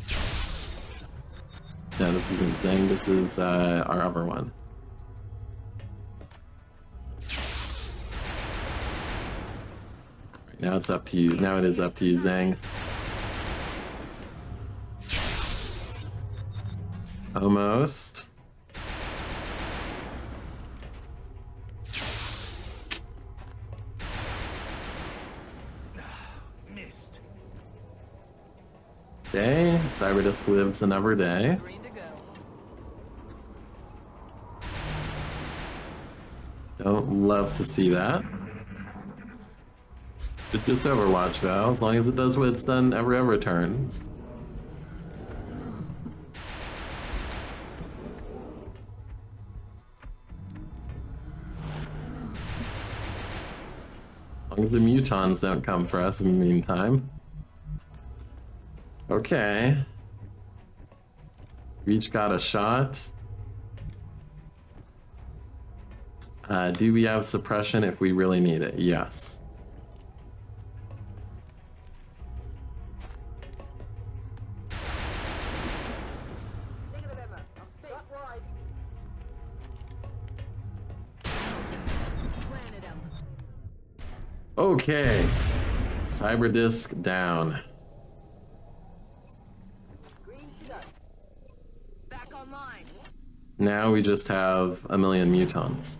No, this isn't Zang, this is our other one. Now it's up to you. Now it is up to you, Zang. Almost. Missed. Okay, Cyberdisc lives another day. Green to go. Don't love to see that. Just Overwatch, Val, as long as it does what it's done every other turn. As long as the mutons don't come for us in the meantime. Okay. We each got a shot. Do we have suppression if we really need it? Yes. Negative ammo. I'm staked wide. Planted him. Okay. Cyber disk down. Green to go. Back online. Now we just have a million mutons.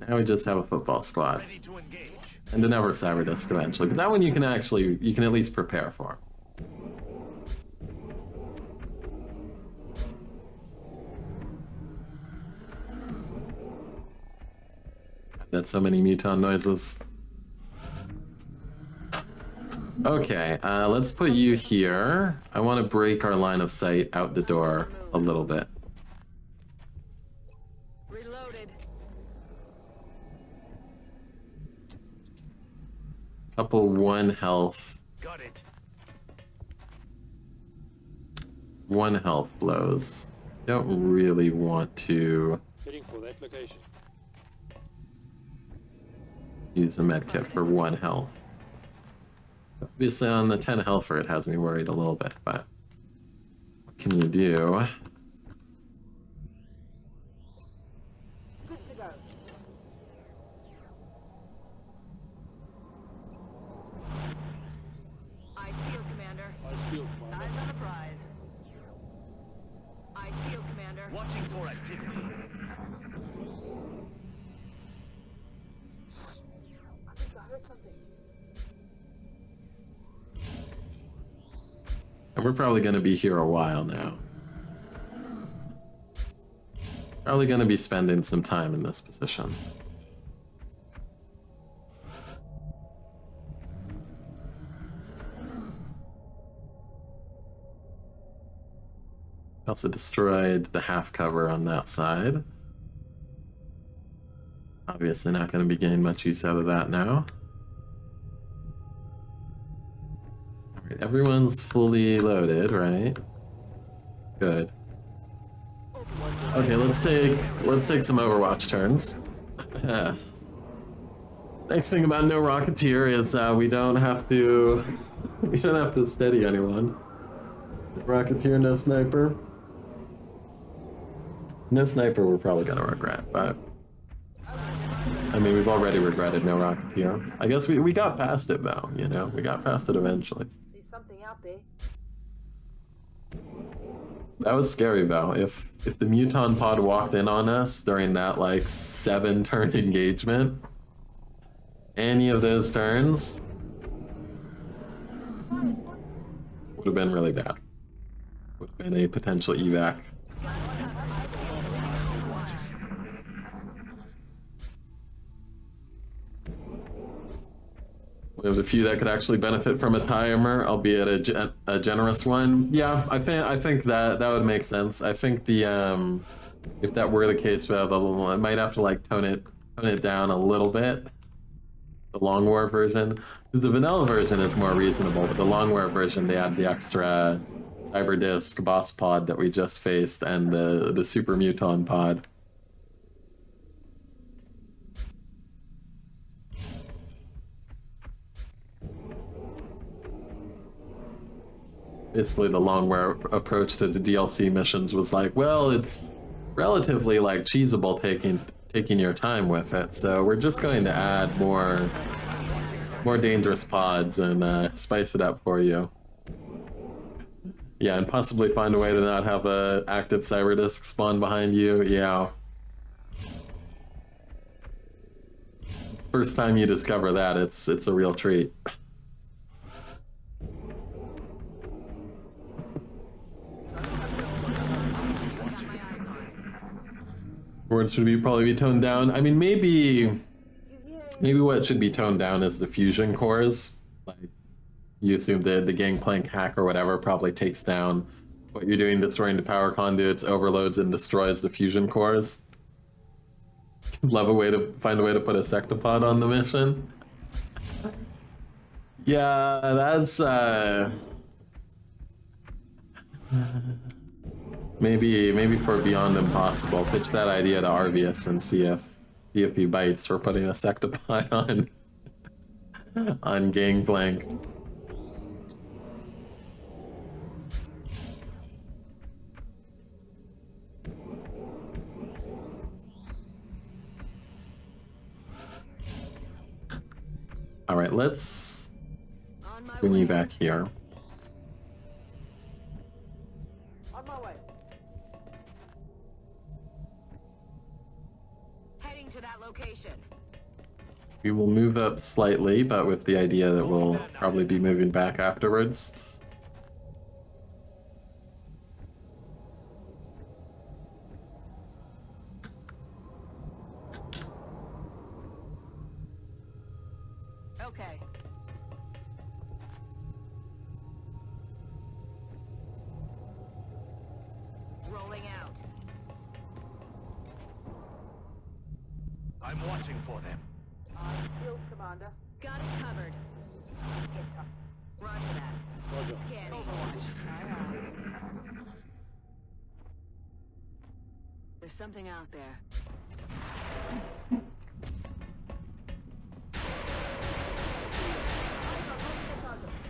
Now we just have a football squad. Ready to engage. And another cyber disk eventually. But that one you can at least prepare for. That's so many muton noises. Okay, let's put you here. I want to break our line of sight out the door a little bit. Reloaded. Couple 1 health. Got it. 1 health blows. Don't really want to Heading for that location. use a medkit for 1 health. Obviously on the 10 healther it has me worried a little bit, but what can you do? Good to go. I feel, Commander. Nice field, Commander. Eyes on the prize. I feel, Commander. Watching for activity. I think I heard something. And we're probably going to be here a while now. Probably going to be spending some time in this position. Also destroyed the half cover on that side. Obviously not going to be getting much use out of that now. Alright, everyone's fully loaded, right? Good. Okay, let's take some Overwatch turns. Nice thing about no Rocketeer is we don't have to steady anyone. Rocketeer, no sniper. No sniper we're probably gonna regret, but I mean we've already regretted no Rocketeer. I guess we got past it though, you know? We got past it eventually. There's something out there. That was scary though. If the Muton pod walked in on us during that like 7-turn engagement, any of those turns would have been really bad. Would have been a potential evac. We have a few that could actually benefit from a timer, albeit a generous one. Yeah, I think that would make sense. I think the if that were the case, I might have to like tone it down a little bit. The long war version, because the vanilla version is more reasonable, but the long war version they add the extra cyber disk boss pod that we just faced and the super muton pod. Basically, the longwear approach to the DLC missions was like, well, it's relatively like cheesable taking your time with it, so we're just going to add more dangerous pods and spice it up for you. Yeah, and possibly find a way to not have a active cyber disk spawn behind you. Yeah. First time you discover that, it's a real treat. Words should probably be toned down. I mean, maybe what should be toned down is the fusion cores. Like, you assume the Gangplank hack or whatever probably takes down what you're doing, destroying the power conduits, overloads, and destroys the fusion cores. Love a way to find a way to put a sectopod on the mission. Yeah, that's maybe for Beyond Impossible, pitch that idea to Arvius and see if he bites for putting a sectopod on Gangplank. All right, let's bring you back here. On my way. Heading to that location. We will move up slightly, but with the idea that we'll probably be moving back afterwards. Okay. Rolling out. I'm watching for them. Eyes peeled, Commander. Got it covered. Get some. Roger that. Roger. Scanning. Overwatch. Aye, aye. There's something out there. Eyes on multiple targets.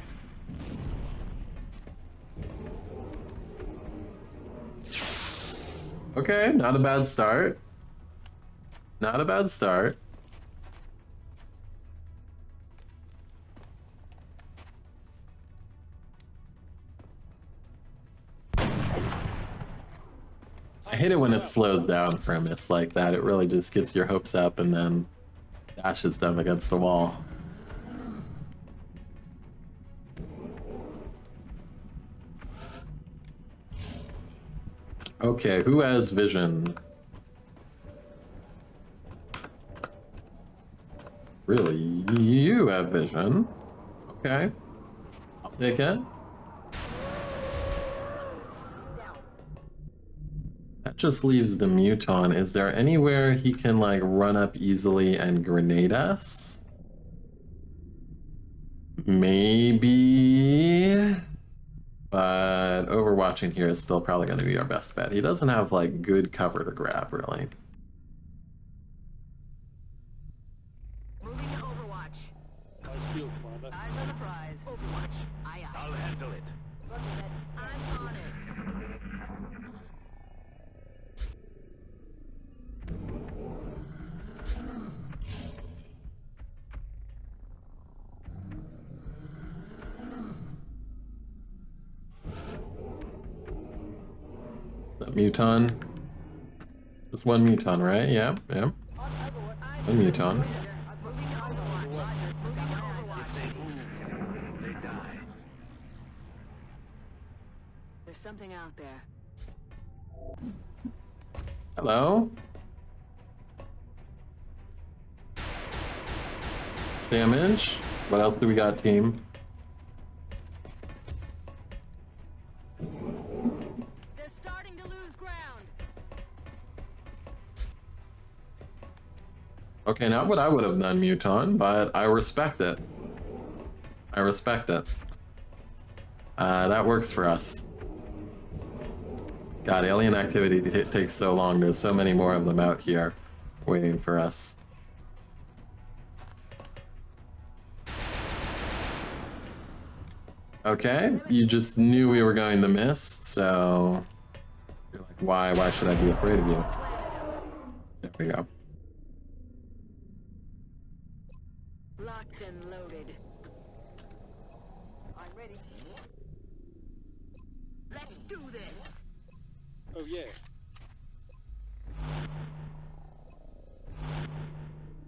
Okay, not a bad start. Not a bad start. I hate it when it slows down for a miss like that. It really just gets your hopes up and then dashes them against the wall. Okay, who has vision? Really? You have vision? Okay. I'll take it. He's down. That just leaves the Muton. Is there anywhere he can, like, run up easily and grenade us? Maybe. But overwatching here is still probably going to be our best bet. He doesn't have, like, good cover to grab, really. Moving to Overwatch. Eyes peeled, Commander. Eyes on the prize. Overwatch. Aye, aye. I'll handle it. Roger that. I'm on it. That Muton. Just one Muton, right? Yeah, yeah. On Overwatch. One Muton. Moving to Overwatch. Roger. Moving to Overwatch. They move, they die. There's something out there. Hello? Damage. What else do we got, team? They're starting to lose ground. Okay, not what I would have done, Muton, but I respect it. I respect it. That works for us. God, alien activity takes so long. There's so many more of them out here waiting for us. Okay, you just knew we were going to miss, so you're like, why should I be afraid of you? There we go. Locked and loaded. I'm ready. Let's do this. Oh yeah.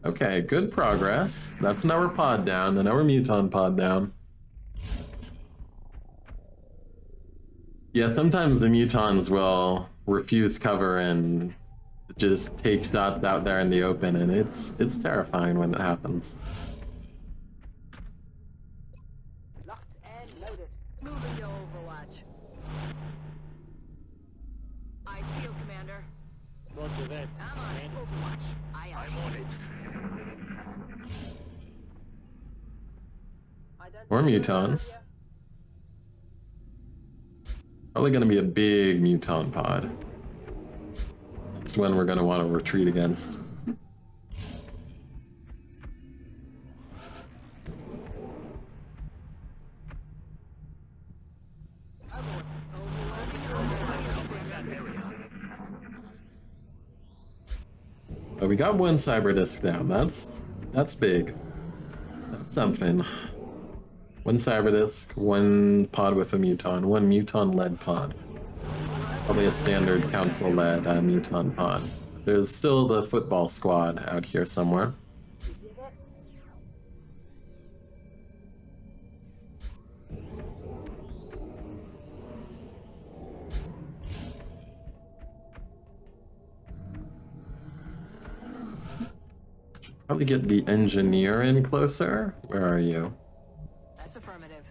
Okay, good progress. That's another pod down, another Muton pod down. Yeah, sometimes the Mutons will refuse cover and just take shots out there in the open, and it's terrifying when it happens. Locked and loaded. Moving to Overwatch. Eyes peeled, Commander. Roger that. I'm on it. Overwatch. Aye, aye. I'm on it. I don't Or think we're mutons. here. Probably going to be a big muton pod. That's when we're going to want to retreat against. Oh, we got one cyber disk down. That's big. That's something. One cyber disk, one pod with a muton, one muton-led pod. Probably a standard council-led muton pod. There's still the football squad out here somewhere. You hear that? Probably get the engineer in closer. Where are you? That's affirmative.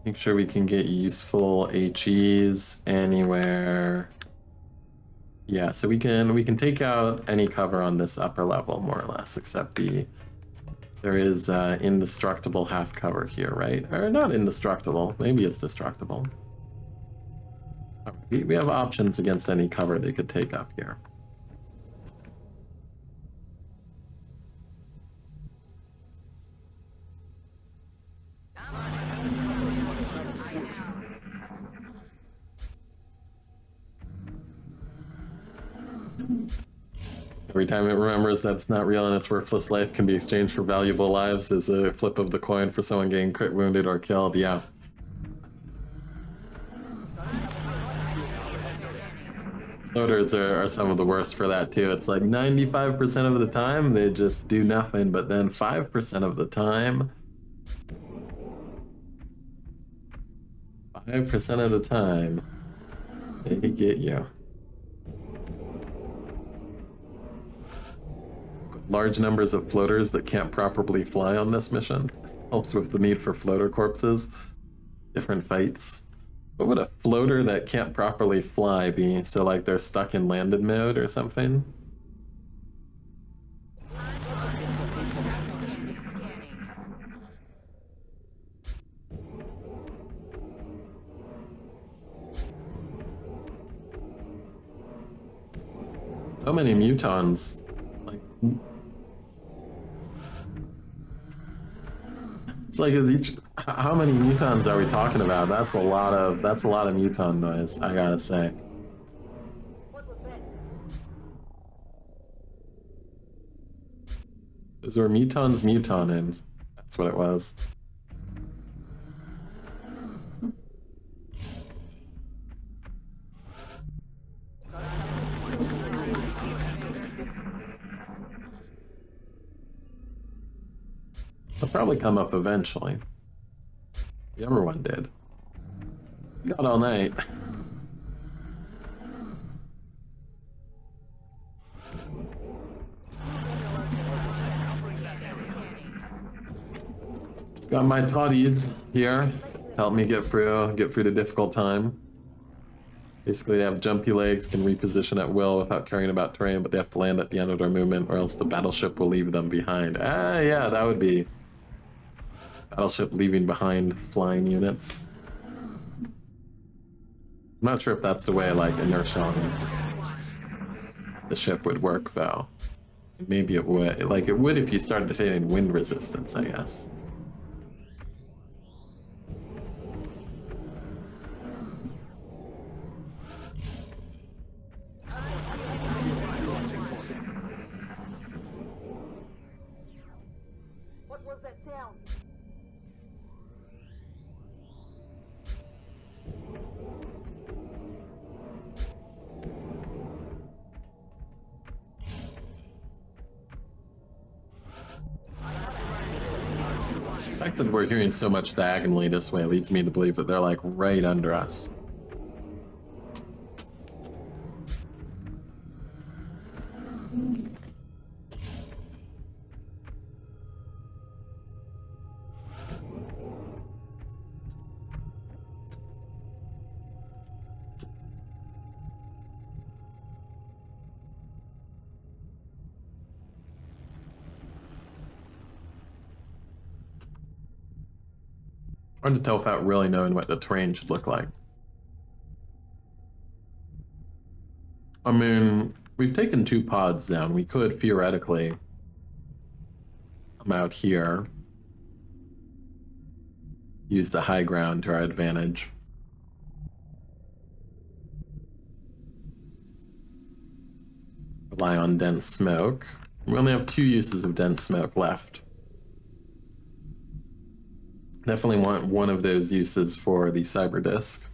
Make sure we can get useful HEs anywhere. Yeah, so we can take out any cover on this upper level, more or less, except there is indestructible half cover here, right? Or not indestructible, maybe it's destructible. We have options against any cover they could take up here. Every time it remembers that it's not real and its worthless life can be exchanged for valuable lives is a flip of the coin for someone getting crit wounded or killed, yeah. Floaters are some of the worst for that too. It's like 95% of the time they just do nothing, but then 5% of the time... 5% of the time, they get you. Large numbers of floaters that can't properly fly on this mission. Helps with the need for floater corpses. Different fights. What would a floater that can't properly fly be? So like they're stuck in landed mode or something? So many mutons. Like, it's like how many mutons are we talking about? That's a lot of muton noise, I gotta say. What was that? Those were mutons mutoning. That's what it was. They'll probably come up eventually. Everyone did. Not all night. Got my toddies here. Help me get through the difficult time. Basically, they have jumpy legs, can reposition at will without caring about terrain, but they have to land at the end of their movement, or else the battleship will leave them behind. Ah, yeah, that would be battleship leaving behind flying units. I'm not sure if that's the way, like, inertia on the ship would work, though. Maybe it would. Like, it would if you started hitting wind resistance, I guess. What was that sound? The fact that we're hearing so much diagonally this way leads me to believe that they're, like, right under us. Hard to tell without really knowing what the terrain should look like. I mean, we've taken 2 pods down. We could theoretically come out here, use the high ground to our advantage. Rely on dense smoke. We only have 2 uses of dense smoke left. Definitely want one of those uses for the cyber disk.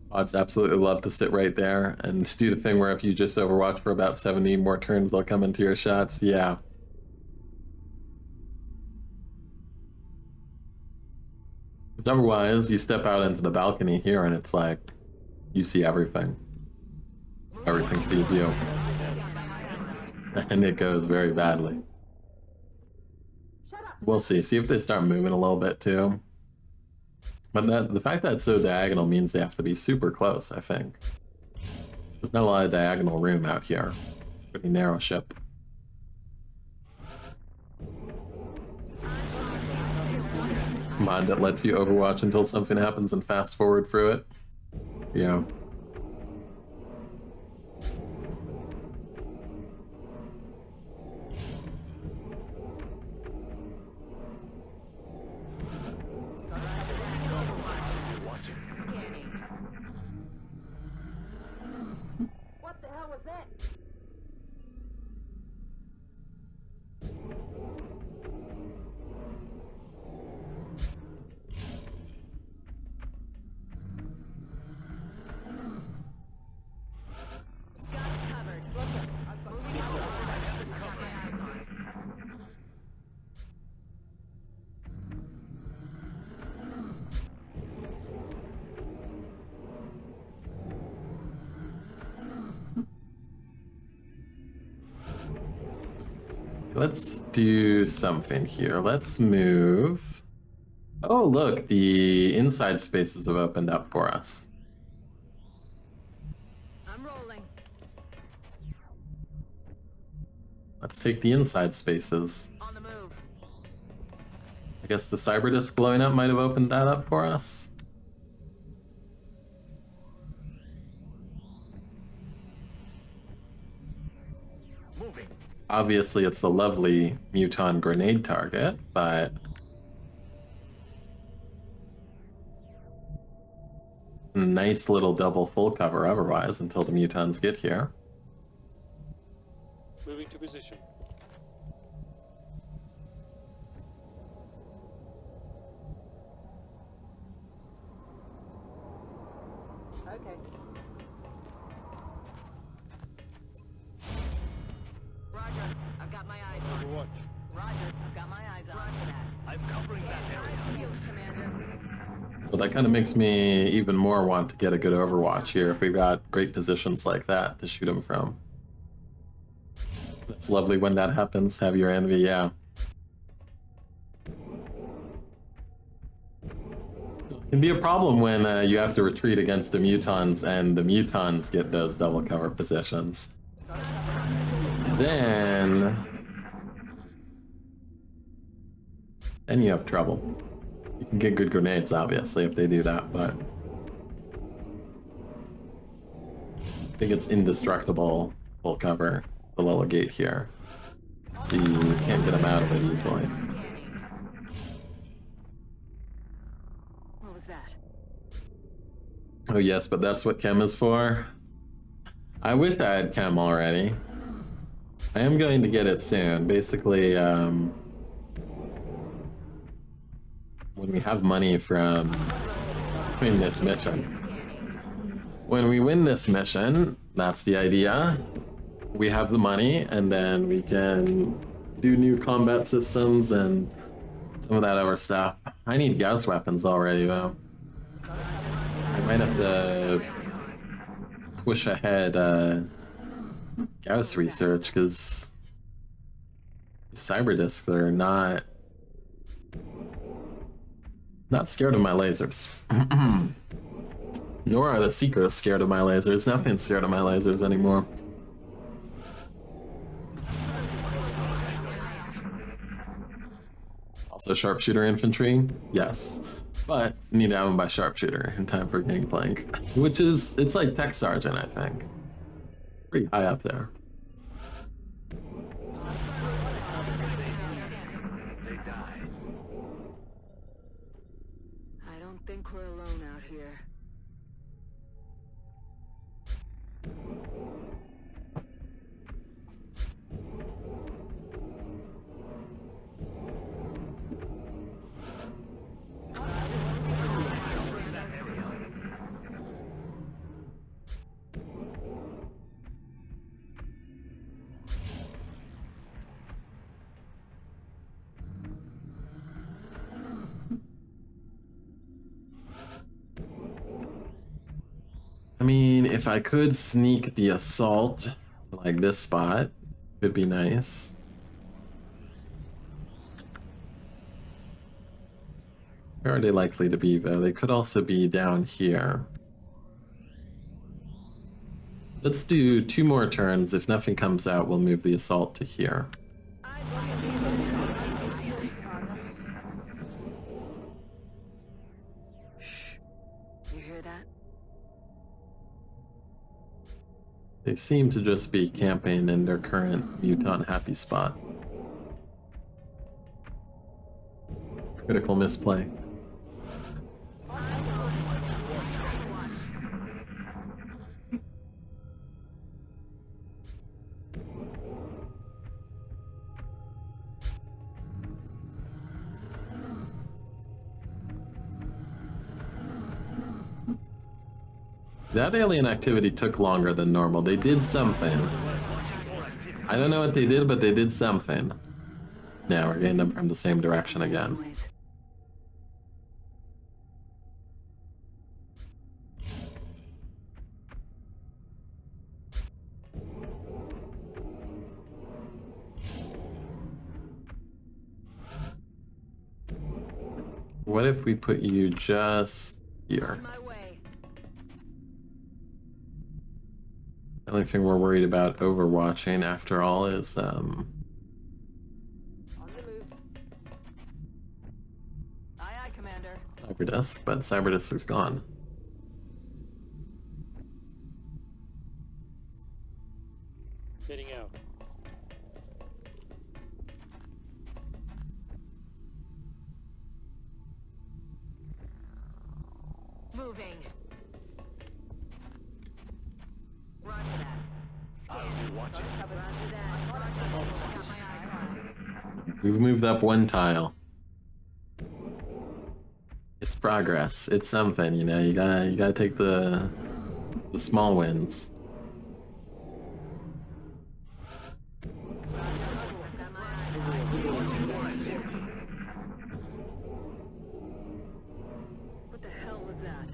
Pods absolutely love to sit right there and do the thing where if you just overwatch for about 70 more turns, they'll come into your shots. Yeah. Because otherwise, you step out into the balcony here and it's like, you see everything. Everything sees you. And it goes very badly. We'll see. See if they start moving a little bit too. But the fact that it's so diagonal means they have to be super close, I think. There's not a lot of diagonal room out here. Pretty narrow ship. Mod that lets you overwatch until something happens and fast forward through it. Yeah. What the hell was that? Let's do something here. Let's move. Oh, look, the inside spaces have opened up for us. I'm rolling. Let's take the inside spaces. On the move. I guess the cyber disk blowing up might have opened that up for us. Moving. Obviously, it's the lovely Muton grenade target, but nice little double full cover otherwise until the Mutons get here. Moving to position. Okay. Roger. I've got my eyes on. Overwatch. Roger. I've got my eyes on. Roger that. I'm covering that area. I see you, Commander. So that kind of makes me even more want to get a good Overwatch here if we've got great positions like that to shoot them from. It's lovely when that happens. Have your envy, yeah. It can be a problem when you have to retreat against the Mutons and the Mutons get those double cover positions. Then you have trouble. You can get good grenades, obviously, if they do that, but I think it's indestructible full cover, the little gate here. So you can't get them out of it easily. What was that? Oh yes, but that's what chem is for. I wish I had chem already. I am going to get it soon. Basically, when we have money from winning this mission. When we win this mission, that's the idea. We have the money, and then we can do new combat systems and some of that other stuff. I need Gauss weapons already, though. I might have to push ahead Gauss research, because cyber disks are not scared of my lasers. Nor are the Seekers scared of my lasers. Nothing's scared of my lasers anymore. Also sharpshooter infantry, yes. But you need to have them by sharpshooter in time for Gangplank. Which is, it's like tech sergeant, I think. Pretty high up there. They die. I don't think we're alone out here. I mean, if I could sneak the assault to like this spot, it'd be nice. Where are they likely to be though? They could also be down here. Let's do 2 more turns. If nothing comes out, we'll move the assault to here. Shh. You hear that? They seem to just be camping in their current mutant happy spot. Critical misplay. That alien activity took longer than normal. They did something. I don't know what they did, but they did something. Yeah, we're getting them from the same direction again. Noise. What if we put you just here? My way. The only thing we're worried about overwatching after all is On the move. Aye, aye, Commander. Cyberdisk, but Cyberdisk is gone. Getting out. Moving. Roger that. I'll be watching. Roger that. Got my eyes on. We've moved up 1 tile. It's progress. It's something, you know. You gotta take the small wins. Got my eyes on. What the hell was that?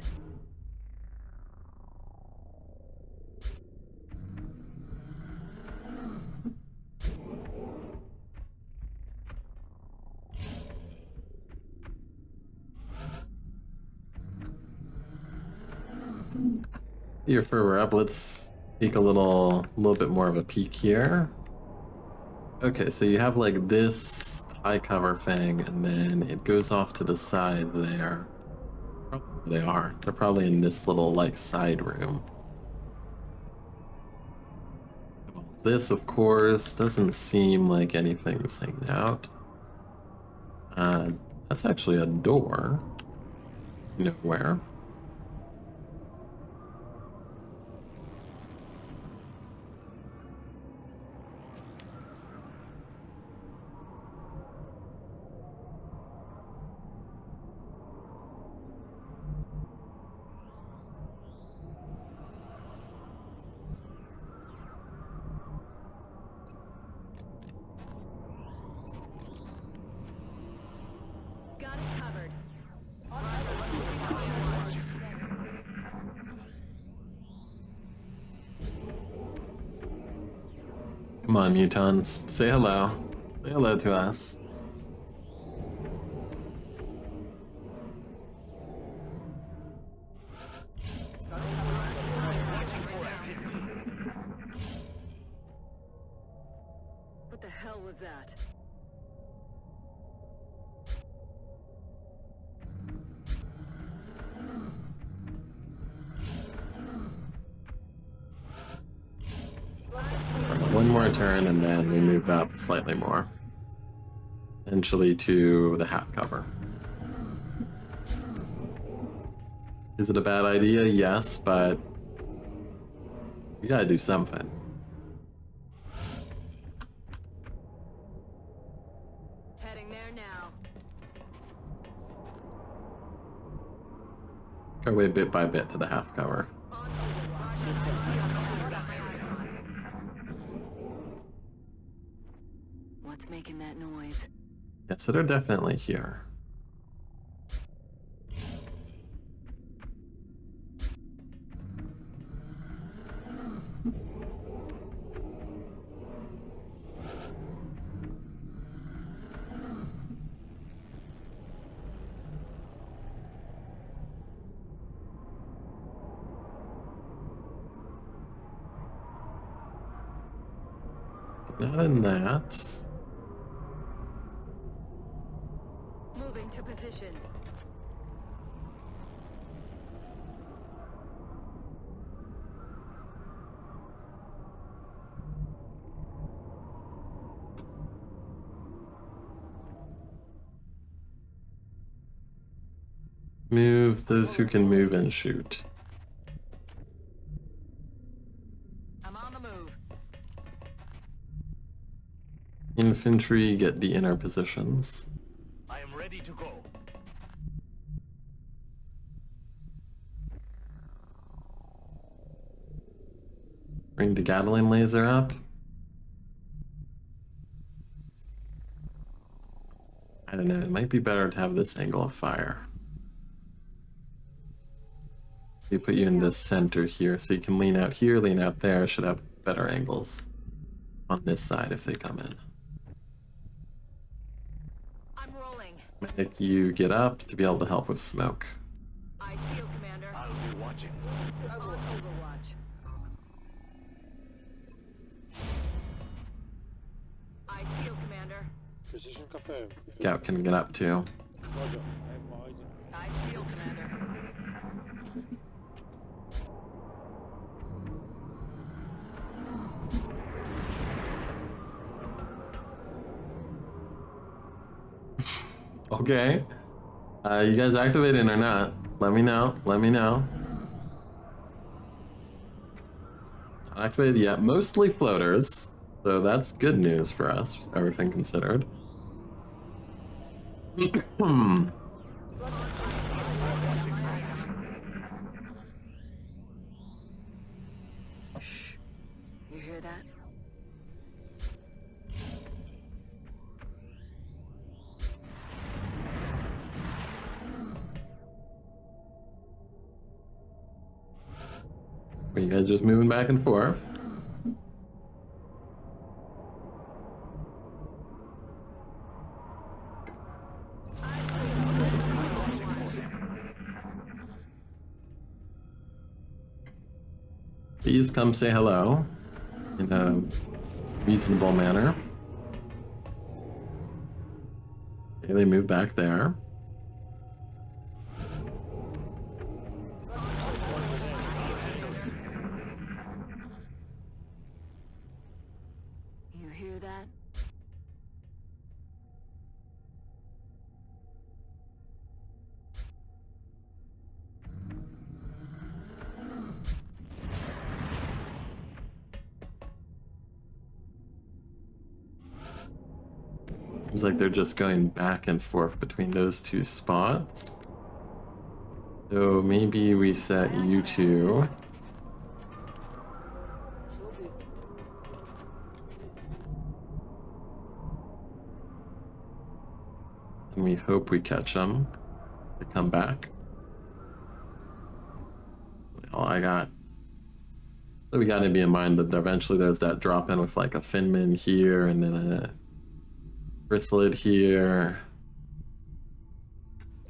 Here further up, let's take a little bit more of a peek here. Okay, so you have like this high cover thing, and then it goes off to the side there. They are. They're probably in this little like side room. This, of course, doesn't seem like anything's hanging out. That's actually a door. Nowhere. Got it covered. Come on, mutants. Say hello. Say hello to us. What the hell was that? turn, and then we move up slightly more. Eventually to the half cover. Is it a bad idea? Yes, but you gotta do something. Heading there now. Our way bit by bit to the half cover. What's making that noise? Yeah, so they're definitely here. Not in that. Moving to position. Move those who can move and shoot. I'm on the move. Infantry get the inner positions. I am ready to go. Bring the Gatling laser up. I don't know, it might be better to have this angle of fire. We put you in the center here, so you can lean out here, lean out there, should have better angles on this side if they come in. I'm rolling. Make you get up to be able to help with smoke. I feel, Commander. I'll be watching. On Overwatch. I feel, Commander. Position confirmed. Scout can get up too. Roger. I have my eyes on. I feel, Commander. Okay. You guys activating or not? Let me know. Let me know. Not activated yet. Mostly floaters. So that's good news for us, everything considered. Shh. You hear that? Are you guys just moving back and forth? Please come say hello in a reasonable manner. Okay, they move back there. You hear that? Seems like they're just going back and forth between those two spots. So maybe we set you two. And we hope we catch them to come back. All I got. So we got to be in mind that eventually there's that drop in with like a Finman here and then a Bristlet here.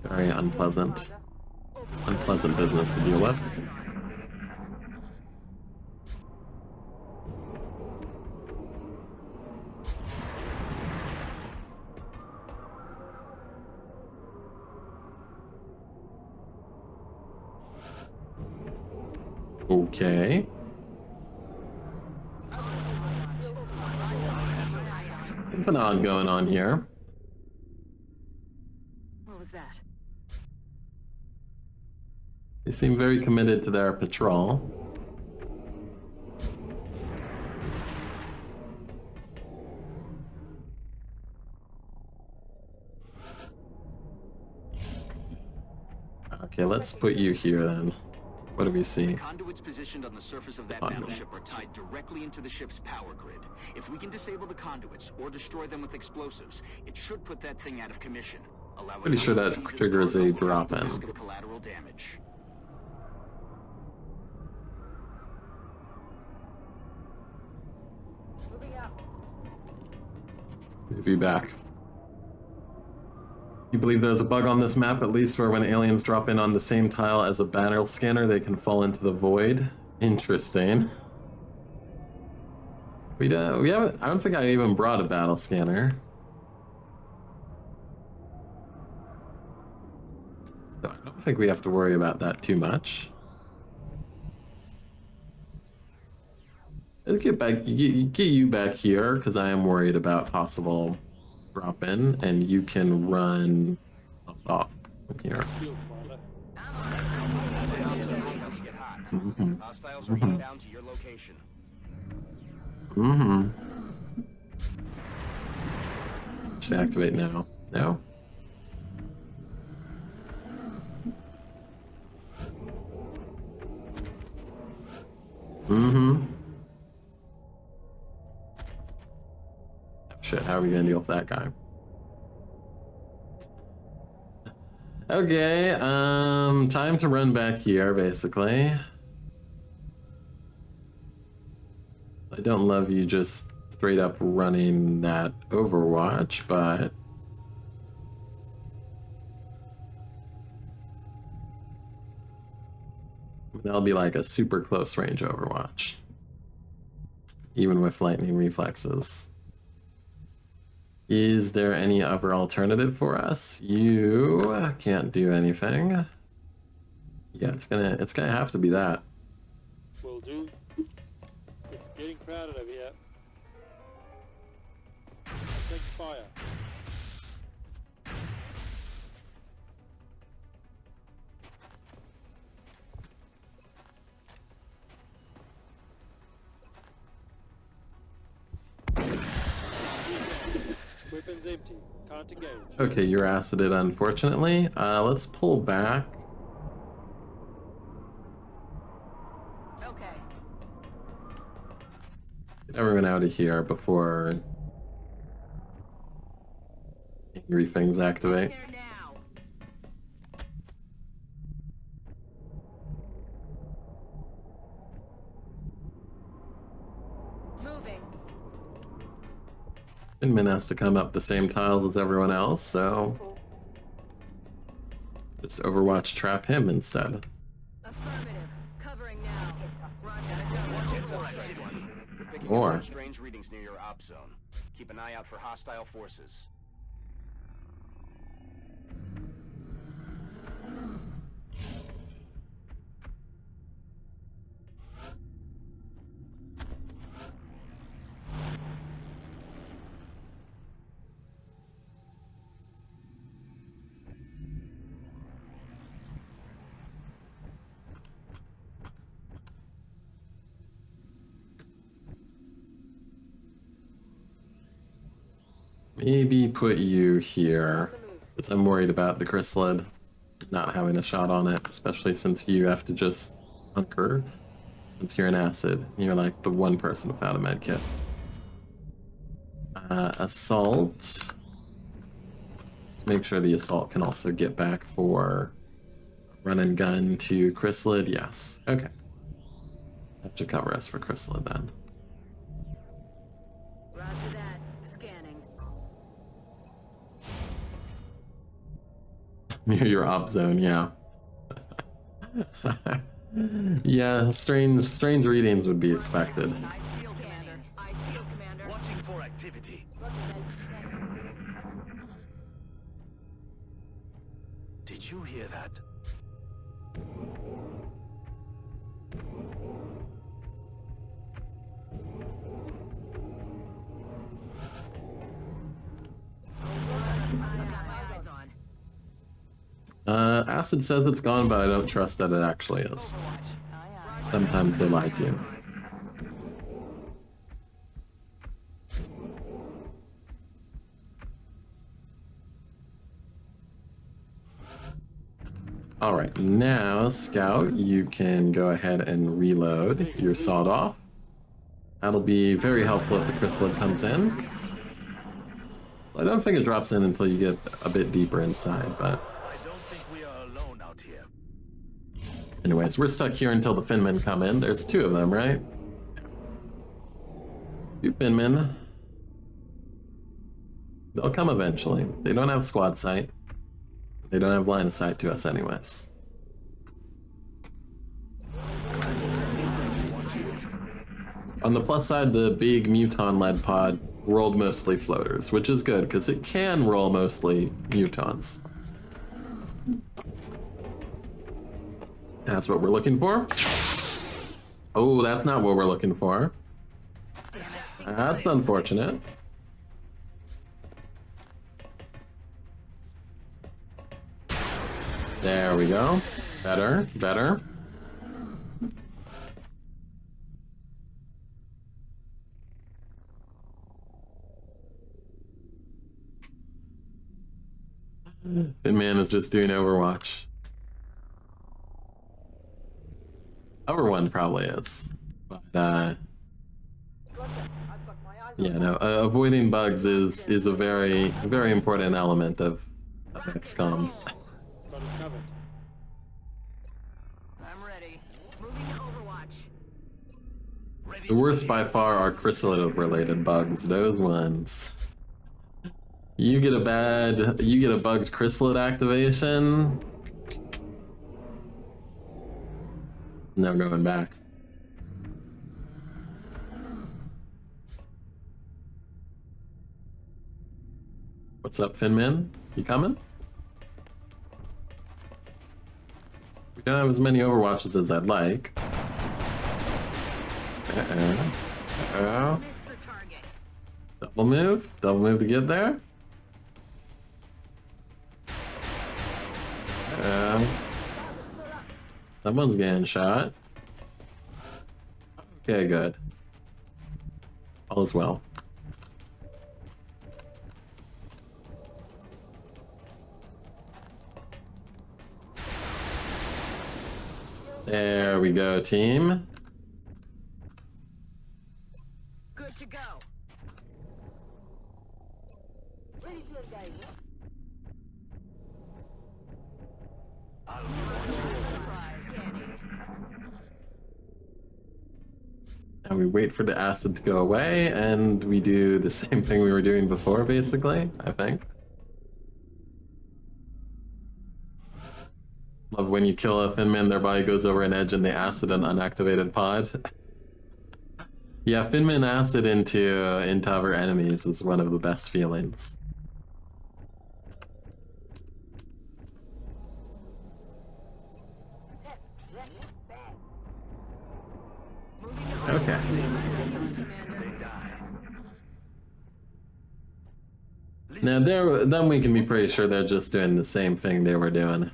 Very unpleasant business to deal with. Okay. tamponade going on here. What was that? They seem very committed to their patrol. Okay, let's put you here then. What do we see? Conduits positioned on the surface of that battleship are tied directly into the ship's power grid. If we can disable the conduits or destroy them with explosives, it should put that thing out of commission. Pretty sure that triggers a drop-in. Risk of collateral damage. Moving up. Move you back. You believe there's a bug on this map, at least where when aliens drop in on the same tile as a battle scanner, they can fall into the void? Interesting. We haven't, I don't think I even brought a battle scanner. So I don't think we have to worry about that too much. Let's get back, get you back here, because I am worried about possible drop in, and you can run off from here. Hostiles are inbound to your location. Just activate now. No? Shit, how are we gonna deal with that guy? Okay, time to run back here, basically. I don't love you just straight up running that Overwatch, but... that'll be like a super close range Overwatch. Even with lightning reflexes. Is there any other alternative for us? You can't do anything. Yeah, it's gonna have to be that. Will do. It's getting crowded over here. Take fire. Weapons empty. Can't engage. Okay, you're acided, unfortunately. Let's pull back. Okay. Get everyone out of here before angry things activate. There now. Moving. Inman has to come up the same tiles as everyone else, so just Overwatch trap him instead. Affirmative. Covering now. We're picking More. up some strange readings near your op zone. Keep an eye out for hostile forces. Maybe put you here, because I'm worried about the chrysalid not having a shot on it, especially since you have to just hunker. Since you're an acid, you're like the one person without a med kit. Assault. Let's make sure the assault can also get back for run and gun to chrysalid. Yes. Okay. That should cover us for chrysalid then. Roger that. Scanning. Near your op zone, yeah. Yeah, strange readings would be expected. I feel Commander. I feel Commander. Watching for activity. Did you hear that? Acid says it's gone, but I don't trust that it actually is. Sometimes they lie to you. Alright, now, Scout, you can go ahead and reload your sawed-off. That'll be very helpful if the chrysalid comes in. I don't think it drops in until you get a bit deeper inside, but... I don't think we are alone out here. Anyways, we're stuck here until the Finmen come in. There's 2 of them, right? 2 Finmen. They'll come eventually. They don't have squad sight. They don't have line of sight to us anyways. On the plus side, the big Muton-led pod rolled mostly floaters, which is good, because it can roll mostly Mutons. That's what we're looking for. Oh, that's not what we're looking for. That's unfortunate. There we go. Better, better. Finman is just doing Overwatch. Everyone probably is. But, yeah, no, avoiding bugs is a very important element of XCOM. I'm ready. Moving to Overwatch. The worst by far are chrysalid-related bugs. Those ones. You get a bugged chrysalid activation. No going back. What's up, Finman? You coming? We don't have as many Overwatches as I'd like. Uh-oh. Uh-oh. Double move? Double move to get there? Someone's getting shot. Okay, good. All is well. There we go, team. Good to go. Ready to engage. And we wait for the acid to go away, and we do the same thing we were doing before, basically, I think. Love when you kill a Finman, their body goes over an edge and they acid an unactivated pod. Yeah, Finman acid into other enemies is one of the best feelings. Okay. Now then we can be pretty sure they're just doing the same thing they were doing.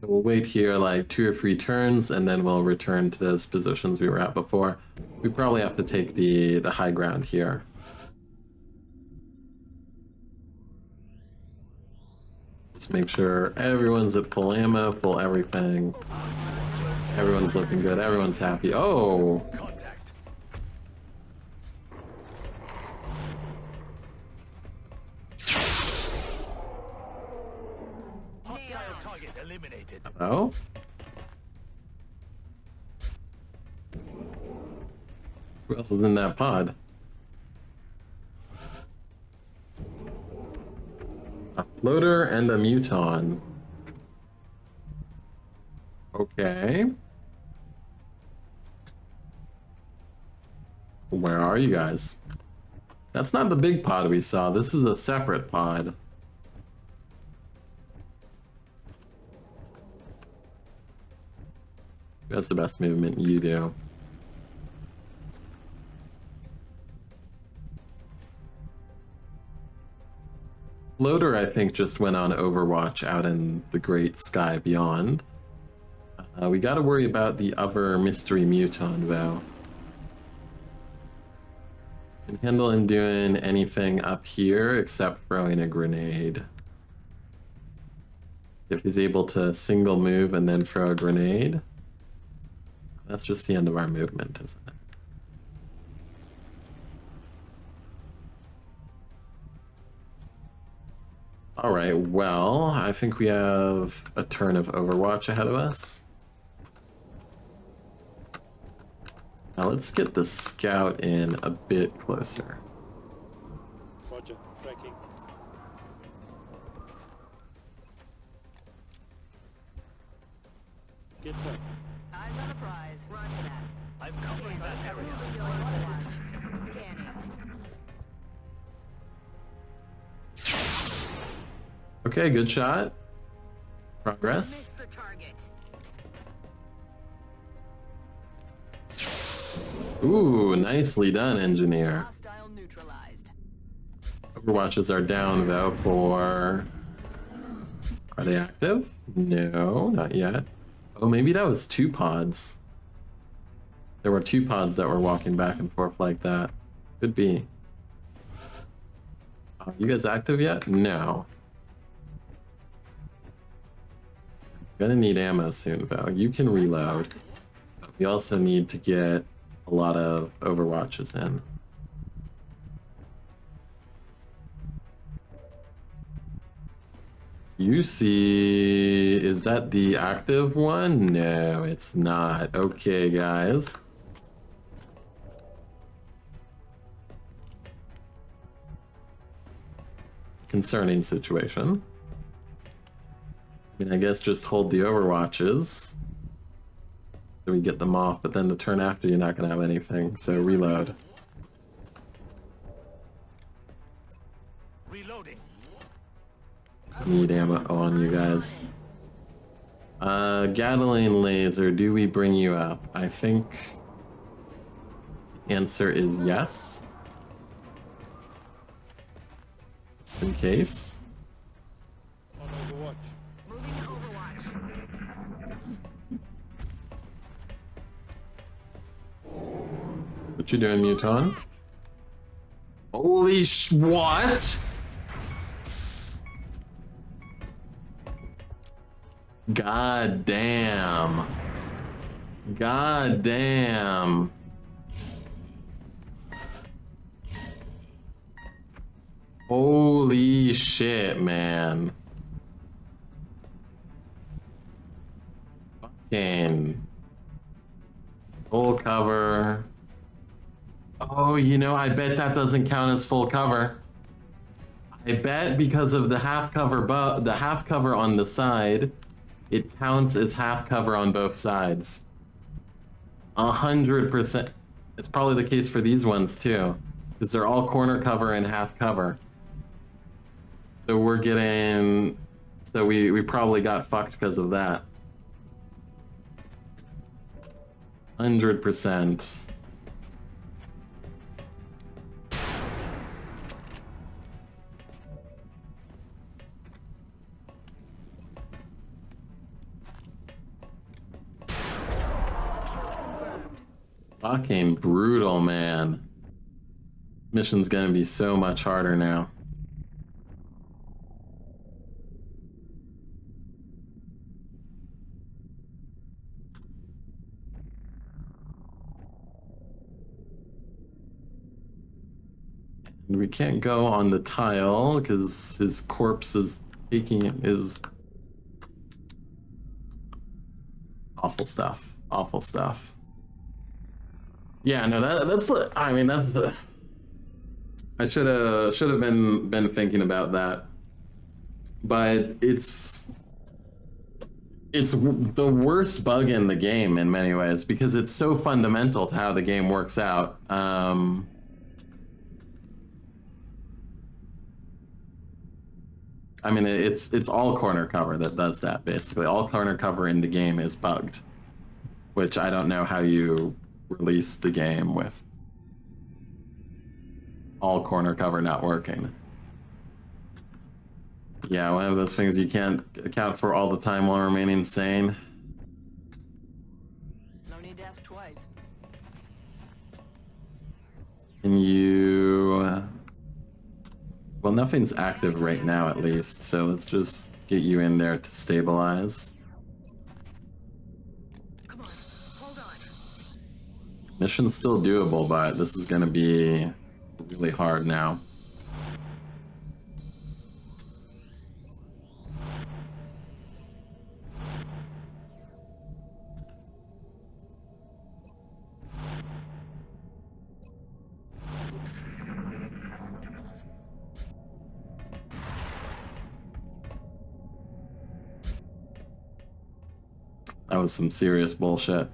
We'll wait here like 2 or 3 turns, and then we'll return to those positions we were at before. We probably have to take the high ground here. Just make sure everyone's at full ammo, full everything. Everyone's looking good, everyone's happy. Oh! Contact. Hostile target eliminated. Oh? Who else is in that pod? A floater and a muton. Okay. Where are you guys? That's not the big pod we saw. This is a separate pod. Who has the best movement? You do. Floater, I think, just went on Overwatch out in the great sky beyond. We gotta worry about the other mystery muton, though. Can handle him doing anything up here except throwing a grenade. If he's able to single move and then throw a grenade, that's just the end of our movement, isn't it? All right, well, I think we have a turn of Overwatch ahead of us. Now let's get the scout in a bit closer. Roger, tracking. Get set. Eyes on the prize. Roger that. I'm covering that area. Moving your Overwatch. Scanning. Okay, good shot. Progress. Missed the target. Ooh, nicely done, engineer. Hostile neutralized. Overwatches are down, though, for... Are they active? No, not yet. Oh, maybe that was 2 pods. There were 2 pods that were walking back and forth like that. Could be. Are you guys active yet? No. Gonna need ammo soon, though. You can reload. We also need to get a lot of Overwatches in. You see... Is that the active one? No, it's not. Okay, guys. Concerning situation. I mean, I guess just hold the Overwatches. So we get them off, but then the turn after you're not gonna have anything, so reload. Reloading. Need ammo on you guys. Gatling laser, do we bring you up? I think answer is yes. Just in case. On Overwatch. Moving to Overwatch. What you doing, Muton? Holy what? God damn. God damn. Holy shit, man. Fucking full cover. Oh, you know, I bet that doesn't count as full cover. I bet because of the half cover on the side, it counts as half cover on both sides. 100%. It's probably the case for these ones too, because they're all corner cover and half cover. So we're getting, so we probably got fucked because of that. 100%. Fucking brutal, man. Mission's gonna be so much harder now. We can't go on the tile because his corpse is taking his awful stuff. Awful stuff. Yeah, no, that's. I mean, that's. I should have been thinking about that, but it's the worst bug in the game in many ways because it's so fundamental to how the game works out. I mean, it's all corner cover that does that, basically. All corner cover in the game is bugged, which I don't know how you release the game with all corner cover not working. Yeah, one of those things you can't account for all the time while remaining sane. No need to ask twice. Can you... Well, nothing's active right now, at least, so let's just get you in there to stabilize. Come on, hold on. Mission's still doable, but this is gonna be really hard now. That was some serious bullshit.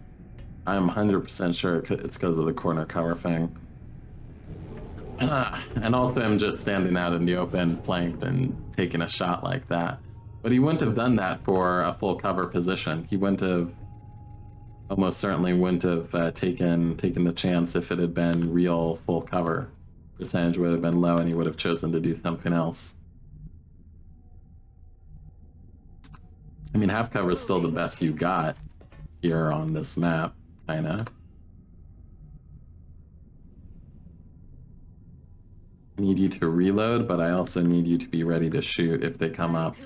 I'm 100% sure it's because of the corner cover thing. And also I'm just standing out in the open, flanked, and taking a shot like that. But he wouldn't have done that for a full cover position. He wouldn't have, almost certainly wouldn't have taken the chance if it had been real full cover. Percentage would have been low and he would have chosen to do something else. I mean, half cover is still the best you got here on this map, kinda. I need you to reload, but I also need you to be ready to shoot if they come up.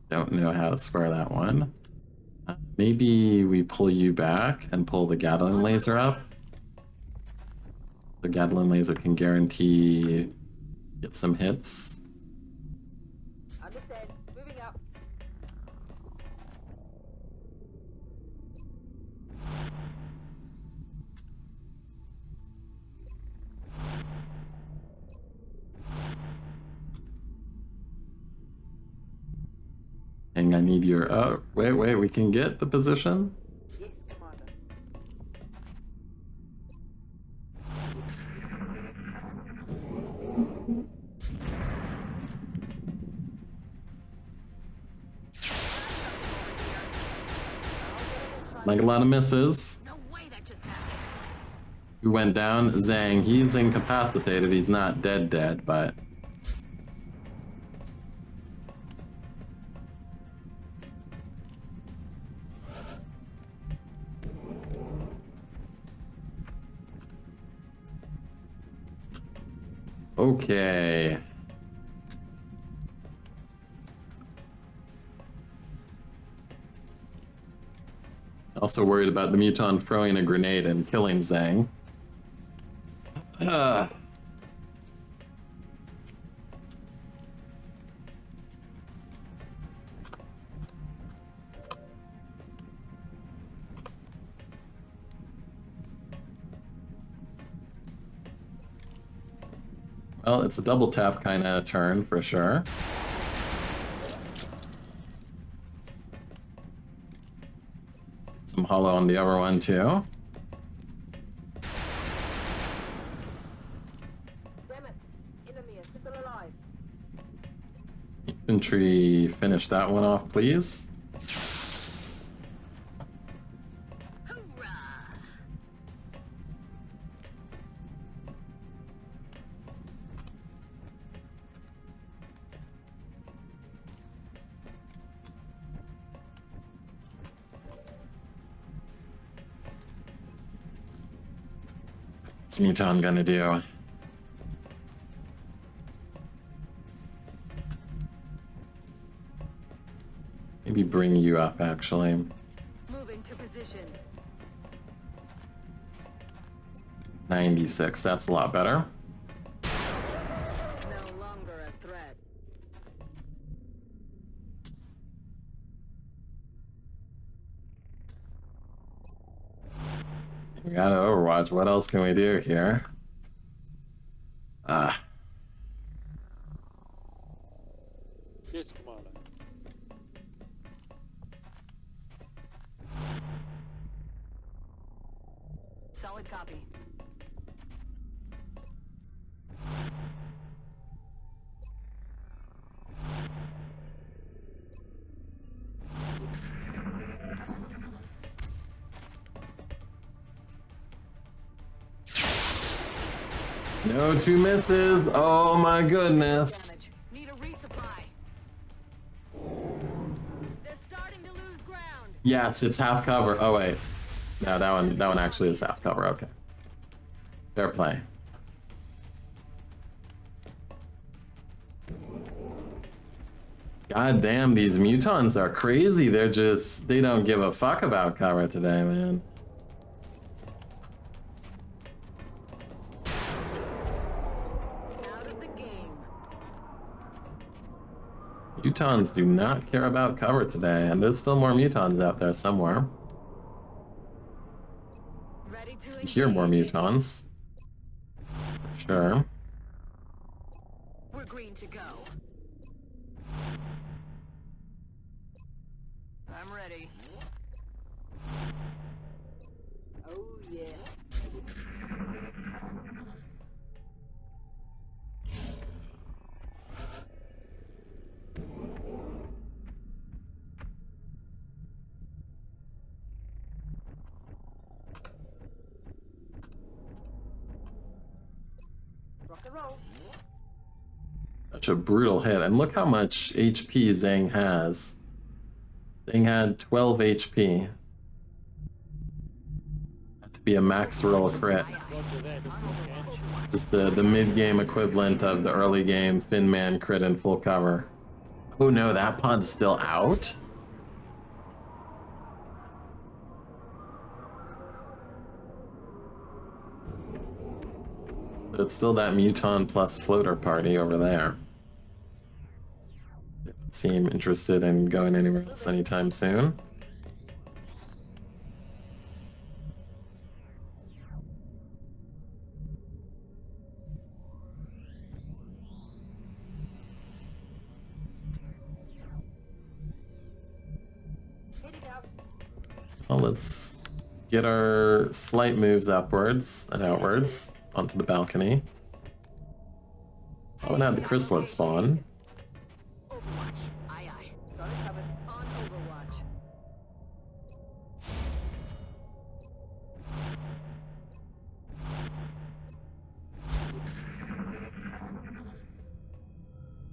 Don't know how to spur that one. Maybe we pull you back and pull the Gatling laser up. The Gatling laser can guarantee get some hits. Understand. Moving up. And I need your... Oh, wait, we can get the position? Yes, Commander. Like a lot of misses. No way that just happened. Who went down? Zhang. He's incapacitated. He's not dead, but... Okay. Also worried about the Muton throwing a grenade and killing Zhang. Well, it's a double tap kind of turn for sure. Some hollow on the other one too. Damn it. Enemy is still alive. Infantry, finish that one off, please. What's Muton gonna do? Maybe bring you up, actually. Moving to position. 96, that's a lot better. No longer a threat. We got Overwatch. What else can we do here? Yes, Commander. Solid copy. No two misses. Oh my goodness. Damage. Need a resupply. Yes, it's half cover. Oh wait, no, that one actually is half cover. Okay, fair play. God damn, these mutons are crazy. They don't give a fuck about cover today, man. Out of the game. Mutons do not care about cover today, and there's still more mutons out there somewhere. Ready to You engage. hear more mutons. Sure. We're green to go. I'm ready. Oh yeah. Rock and roll. Such a brutal hit, and look how much HP Zhang has. Zhang had 12 HP. Had to be a max roll crit. Roger that. Okay. Just the mid-game equivalent of the early game Thin Man crit in full cover. Oh no, that pod's still out? So it's still that Muton plus floater party over there. They don't seem interested in going anywhere else anytime soon. Heading out. Well, let's get our slight moves upwards and outwards onto the balcony. Oh, and add the chrysalid spawn. Overwatch. Aye aye. Got it covered. On Overwatch.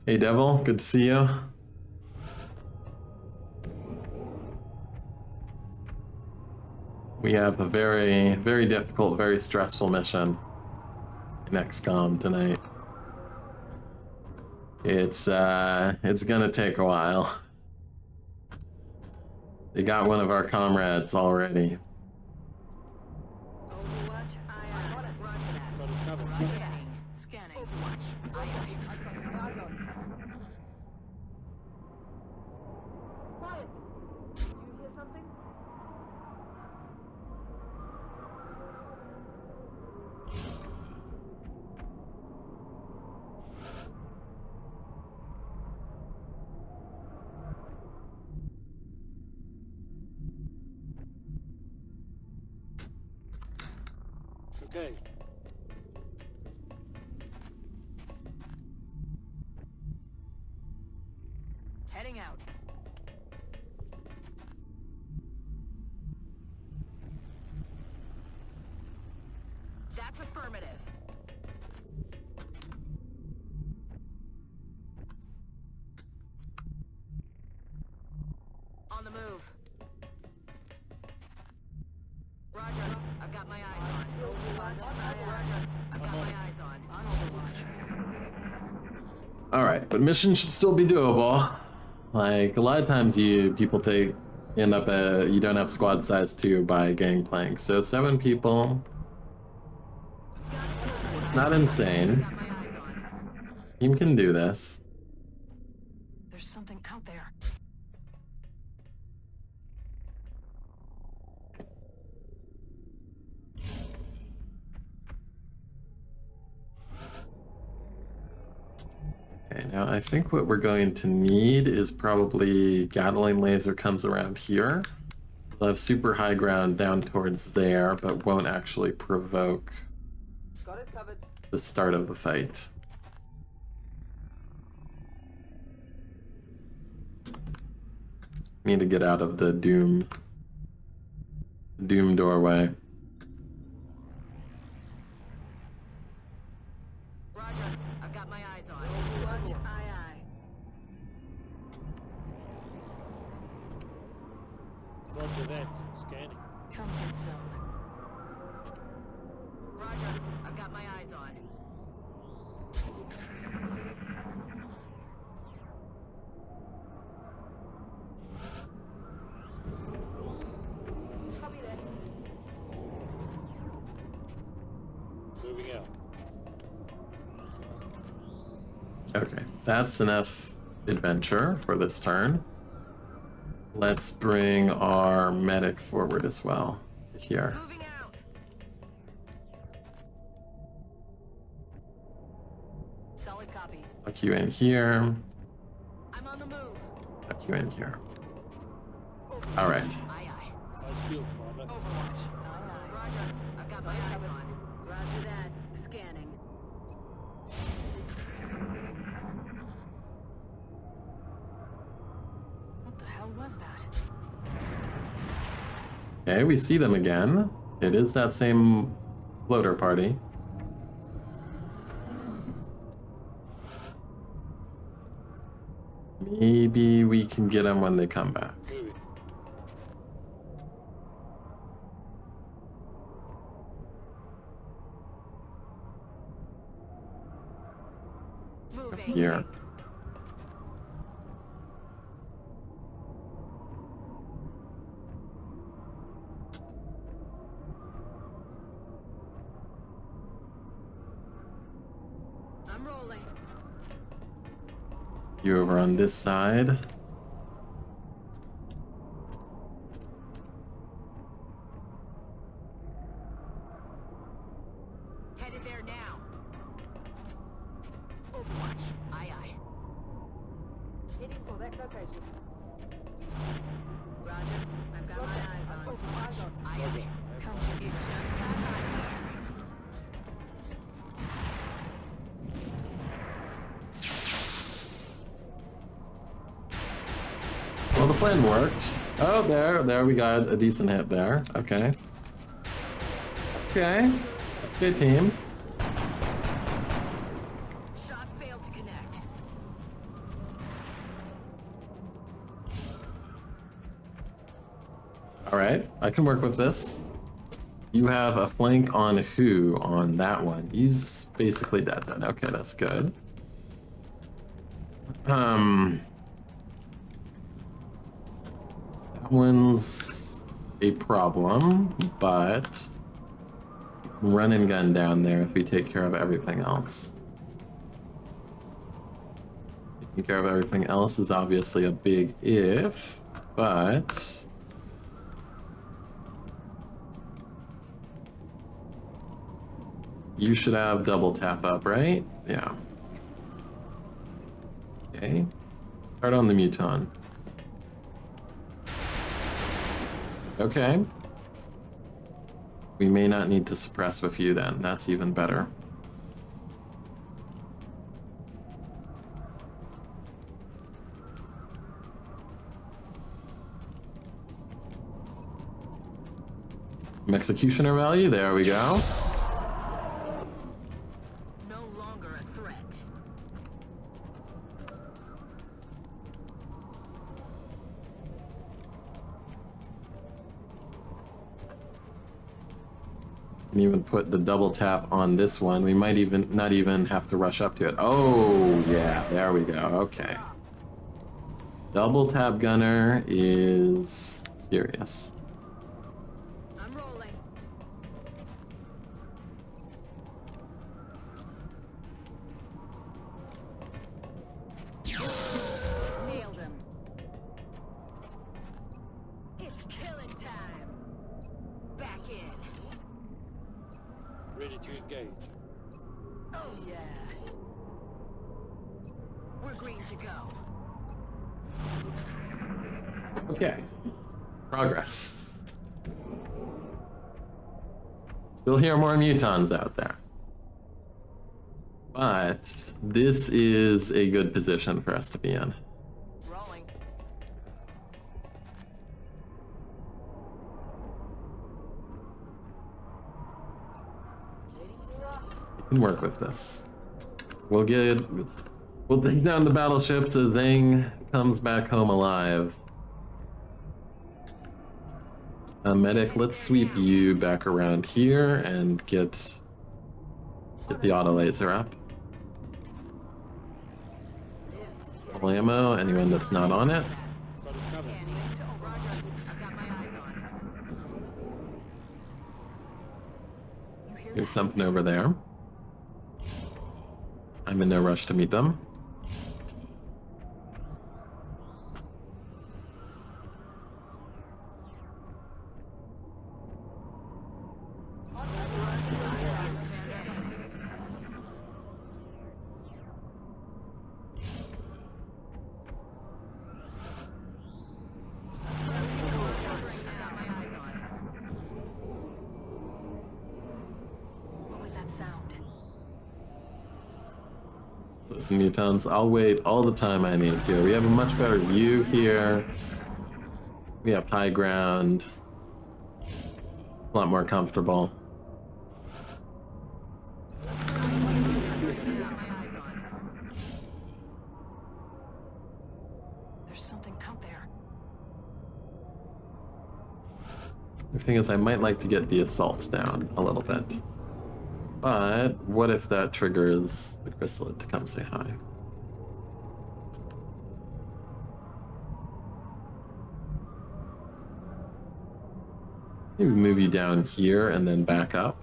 Hey Devil, good to see you. We have a very, very difficult, very stressful mission in XCOM tonight. It's gonna take a while. They got one of our comrades already. Overwatch. Aye aye. Roger that. Got it covered. Scanning. Scanning. Overwatch. Aye aye. I've got my eyes on. Quiet. Do you hear something? Okay. Heading out. That's affirmative. On the move. Roger. I've got my eyes on. Overwatch. Aye, aye. I've got my eyes on. On Overwatch. Alright, but mission should still be doable. Like, a lot of times you don't have squad size 2 by Gangplank. So 7 people, it's not insane. Got my eyes on. Team can do this. There's something out there. Okay, now I think what we're going to need is probably Gatling Laser comes around here. They'll have super high ground down towards there, but won't actually provoke Got it covered. the start of the fight. Need to get out of the doom doorway. Roger. I've got my eyes on. Overwatch. Aye, aye. Roger that. Scanning. Come get some. Roger, I've got my eyes on. Copy that. Moving out. Okay, that's enough adventure for this turn. Let's bring our medic forward as well. Here. Moving out. Solid copy. Tuck you in here. I'm on the move. Tuck you in here. Overwatch. All right. Aye, aye. Nice field, Commander. Overwatch. Aye, aye. Roger, I've got my eyes on. Roger that. Scanning. What the hell was that? Okay, we see them again. It is that same floater party. Maybe we can get them when they come back. Moving. Moving. Here. I'm rolling. You over on this side. Headed there now. Overwatch. Aye, aye. Heading for that location. Roger, I've got my eyes on. Overwatch. Aye, Roger. aye. Come get me. Just got on here. Well, the plan worked. Oh, there we got a decent hit there. Okay. Okay. Good team. Shot failed to connect. All right, I can work with this. You have a flank on who on that one? He's basically dead then. Okay, that's good. That one's a problem, but run and gun down there if we take care of everything else. Taking care of everything else is obviously a big if, but you should have double tap up, right? Yeah. Okay. Start on the Muton. Okay. We may not need to suppress with you then. That's even better. Executioner value, there we go. No longer a threat. Can even put the double tap on this one. We might even not even have to rush up to it. Oh, yeah, there we go. Okay. Double tap gunner is serious. I'm rolling. Nailed him. It's killing time. Back in. Ready to engage. Oh yeah. We're green to go. Okay. Progress. Still hear more mutons out there. But this is a good position for us to be in. Rolling. Heading to rock. We can work with this. We'll take down the battleship so Zhang comes back home alive. Medic, let's sweep you back around here and get the auto laser up. It's Full ammo, anyone that's not on it. But it's coming. Roger. I've got my eyes on. You hear There's something over there. I'm in no rush to meet them. What was that sound? Listen, mutants, I'll wait all the time I need to. We have a much better view here. We have high ground. A lot more comfortable. There's something out there. The thing is, I might like to get the assault down a little bit. But what if that triggers the chrysalid to come say hi? Maybe move you down here and then back up.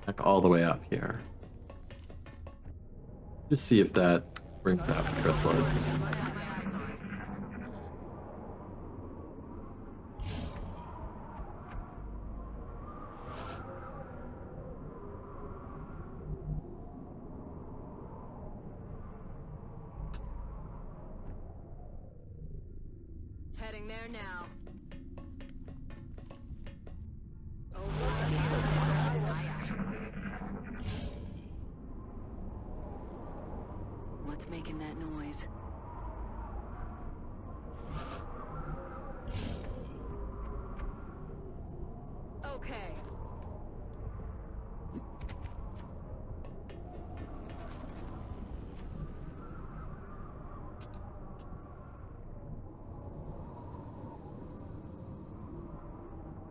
Back all the way up here. Just see if that brings out the chrysalid. Heading there now. What's making that noise? Okay.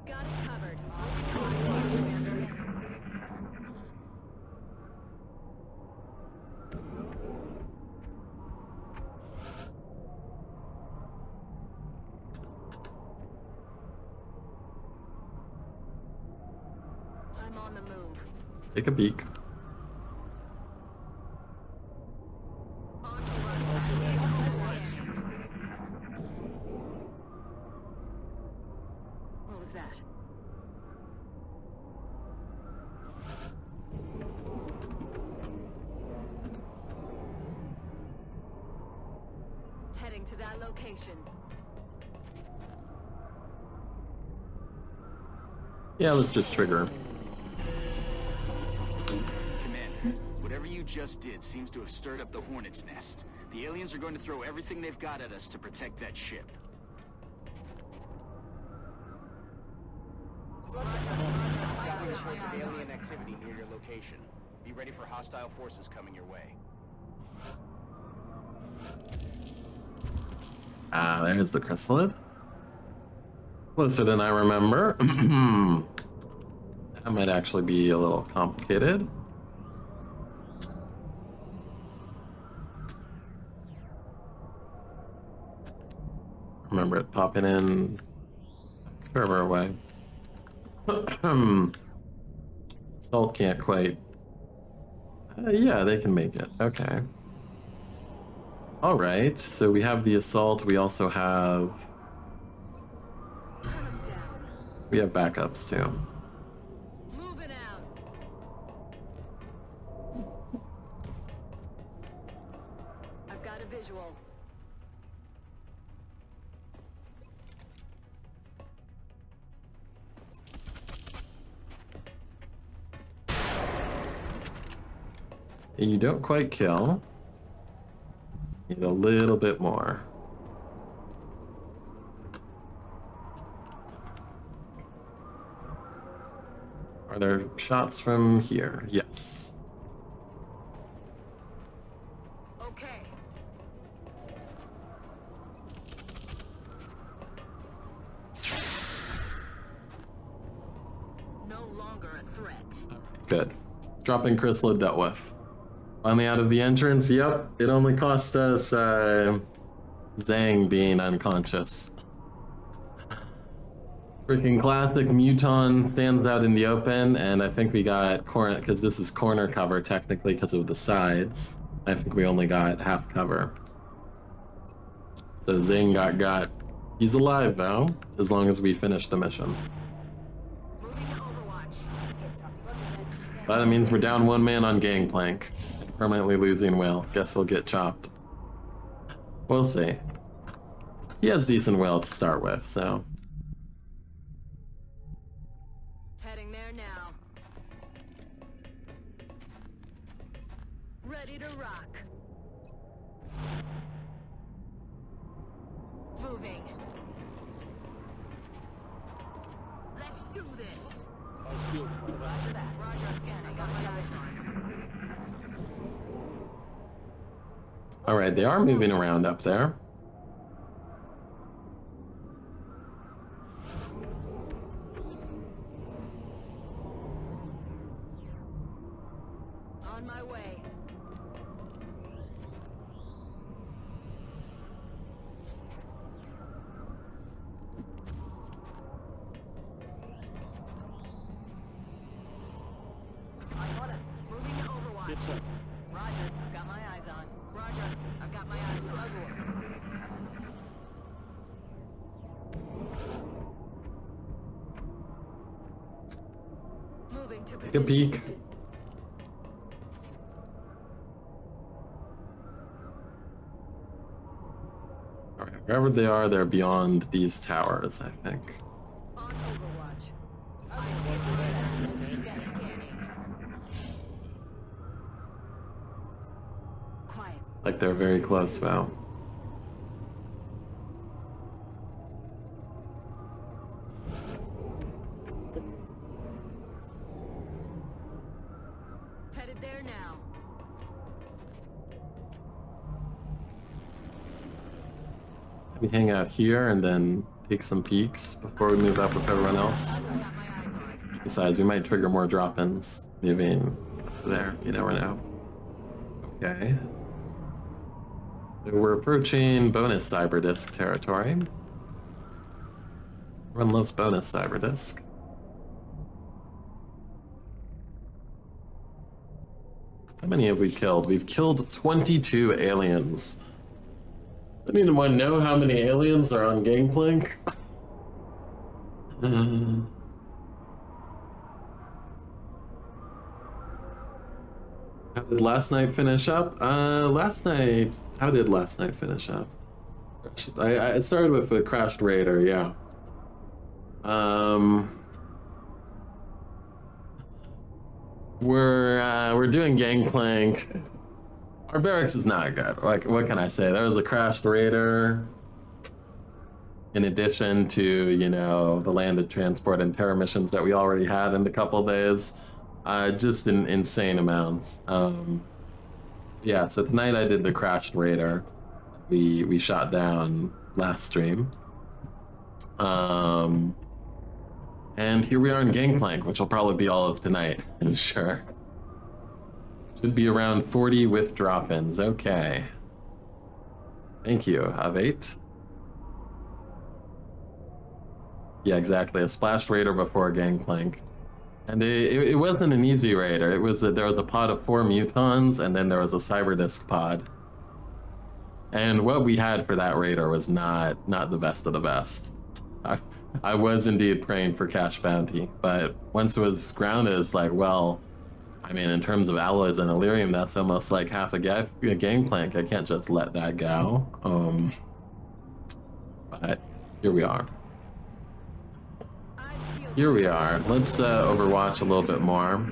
Got it covered. I'm on the move. Take a peek. On the run. What was that? Heading to that location. Yeah, let's just trigger. Commander, whatever you just did seems to have stirred up the Hornet's nest. The aliens are going to throw everything they've got at us to protect that ship. Got reports of alien activity near your location. Be ready for hostile forces coming your way. Ah, there's the chrysalid. Closer than I remember. That might actually be a little complicated. Remember it popping in further away. Salt can't quite. Yeah, they can make it. Okay. All right. So we have the assault. We also have. We have backups too. Moving out. I've got a visual. You don't quite kill. Need a little bit more. Are there shots from here? Yes. Okay. no longer a threat. Good. Dropping chrysalid dealt with. Finally out of the entrance. Yep, it only cost us Zhang being unconscious. Freaking classic Muton stands out in the open, and I think we got corner, because this is corner cover technically because of the sides. I think we only got half cover. So Zing got. He's alive though, as long as we finish the mission. That means we're down one man on Gangplank. Permanently losing Will. Guess he'll get chopped. We'll see. He has decent will to start with, so. Heading there now. Ready to rock. Moving. Let's do this. Nice field. Roger that. Roger again. I got my eyes on. Alright, they are moving around up there. On my way. I'm on it. Moving to Overwatch. Get some. Roger. I've got my eyes on. Roger. I've got my eyes on. Moving to Take a peek. Alright, wherever they are, they're beyond these towers, I think. On Overwatch. Quiet. Like they're very close now. Headed there now. We hang out here and then take some peeks before we move up with everyone else. I've got my eyes on. Besides, we might trigger more drop-ins moving up there. You never know. Okay. So we're approaching bonus cyber disc territory. Everyone loves bonus cyber disc. How many have we killed? We've killed 22 aliens. Does anyone know how many aliens are on Gangplank? How did last night finish up? How did last night finish up? I started with a crashed raider, yeah. We're doing Gangplank. Our barracks is not good. Like, what can I say? There was a crashed raider. In addition to, you know, the landed transport and terror missions that we already had in a couple days. Just in insane amounts. Yeah, so tonight I did the crashed raider. We shot down last stream. And here we are in Gangplank, which will probably be all of tonight, I'm sure. Should be around 40 with drop-ins. Okay. Thank you, Have8. Yeah, exactly. A splashed raider before Gangplank. And it wasn't an easy raider. It was there was a pod of 4 mutons, and then there was a cyberdisc pod. And what we had for that raider was not the best of the best. I was indeed praying for cash bounty, but once it was grounded, it's like, well, I mean, in terms of alloys and Illyrium, that's almost like half a Gangplank. I can't just let that go. But here we are. Here we are. Let's Overwatch a little bit more.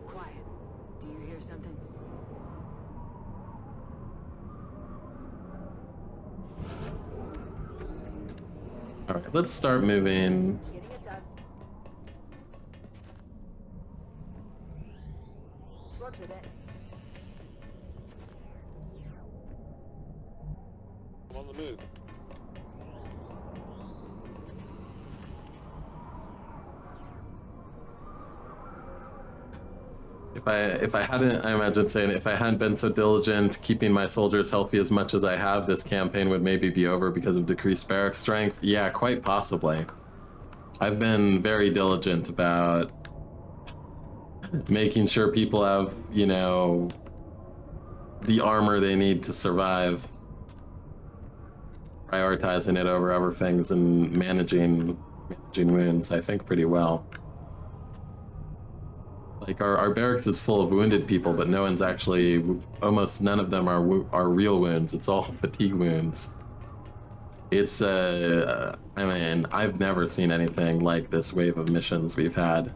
Quiet. Do you hear something? All right, let's start moving. Getting it done. Roger that. I'm on the move. If I hadn't, I imagine saying, if I hadn't been so diligent keeping my soldiers healthy as much as I have, this campaign would maybe be over because of decreased barrack strength. Yeah, quite possibly. I've been very diligent about making sure people have, you know, the armor they need to survive. Prioritizing it over other things and managing wounds, I think, pretty well. Like, our barracks is full of wounded people, but no one's actually, almost none of them are real wounds. It's all fatigue wounds. It's, I mean, I've never seen anything like this wave of missions we've had.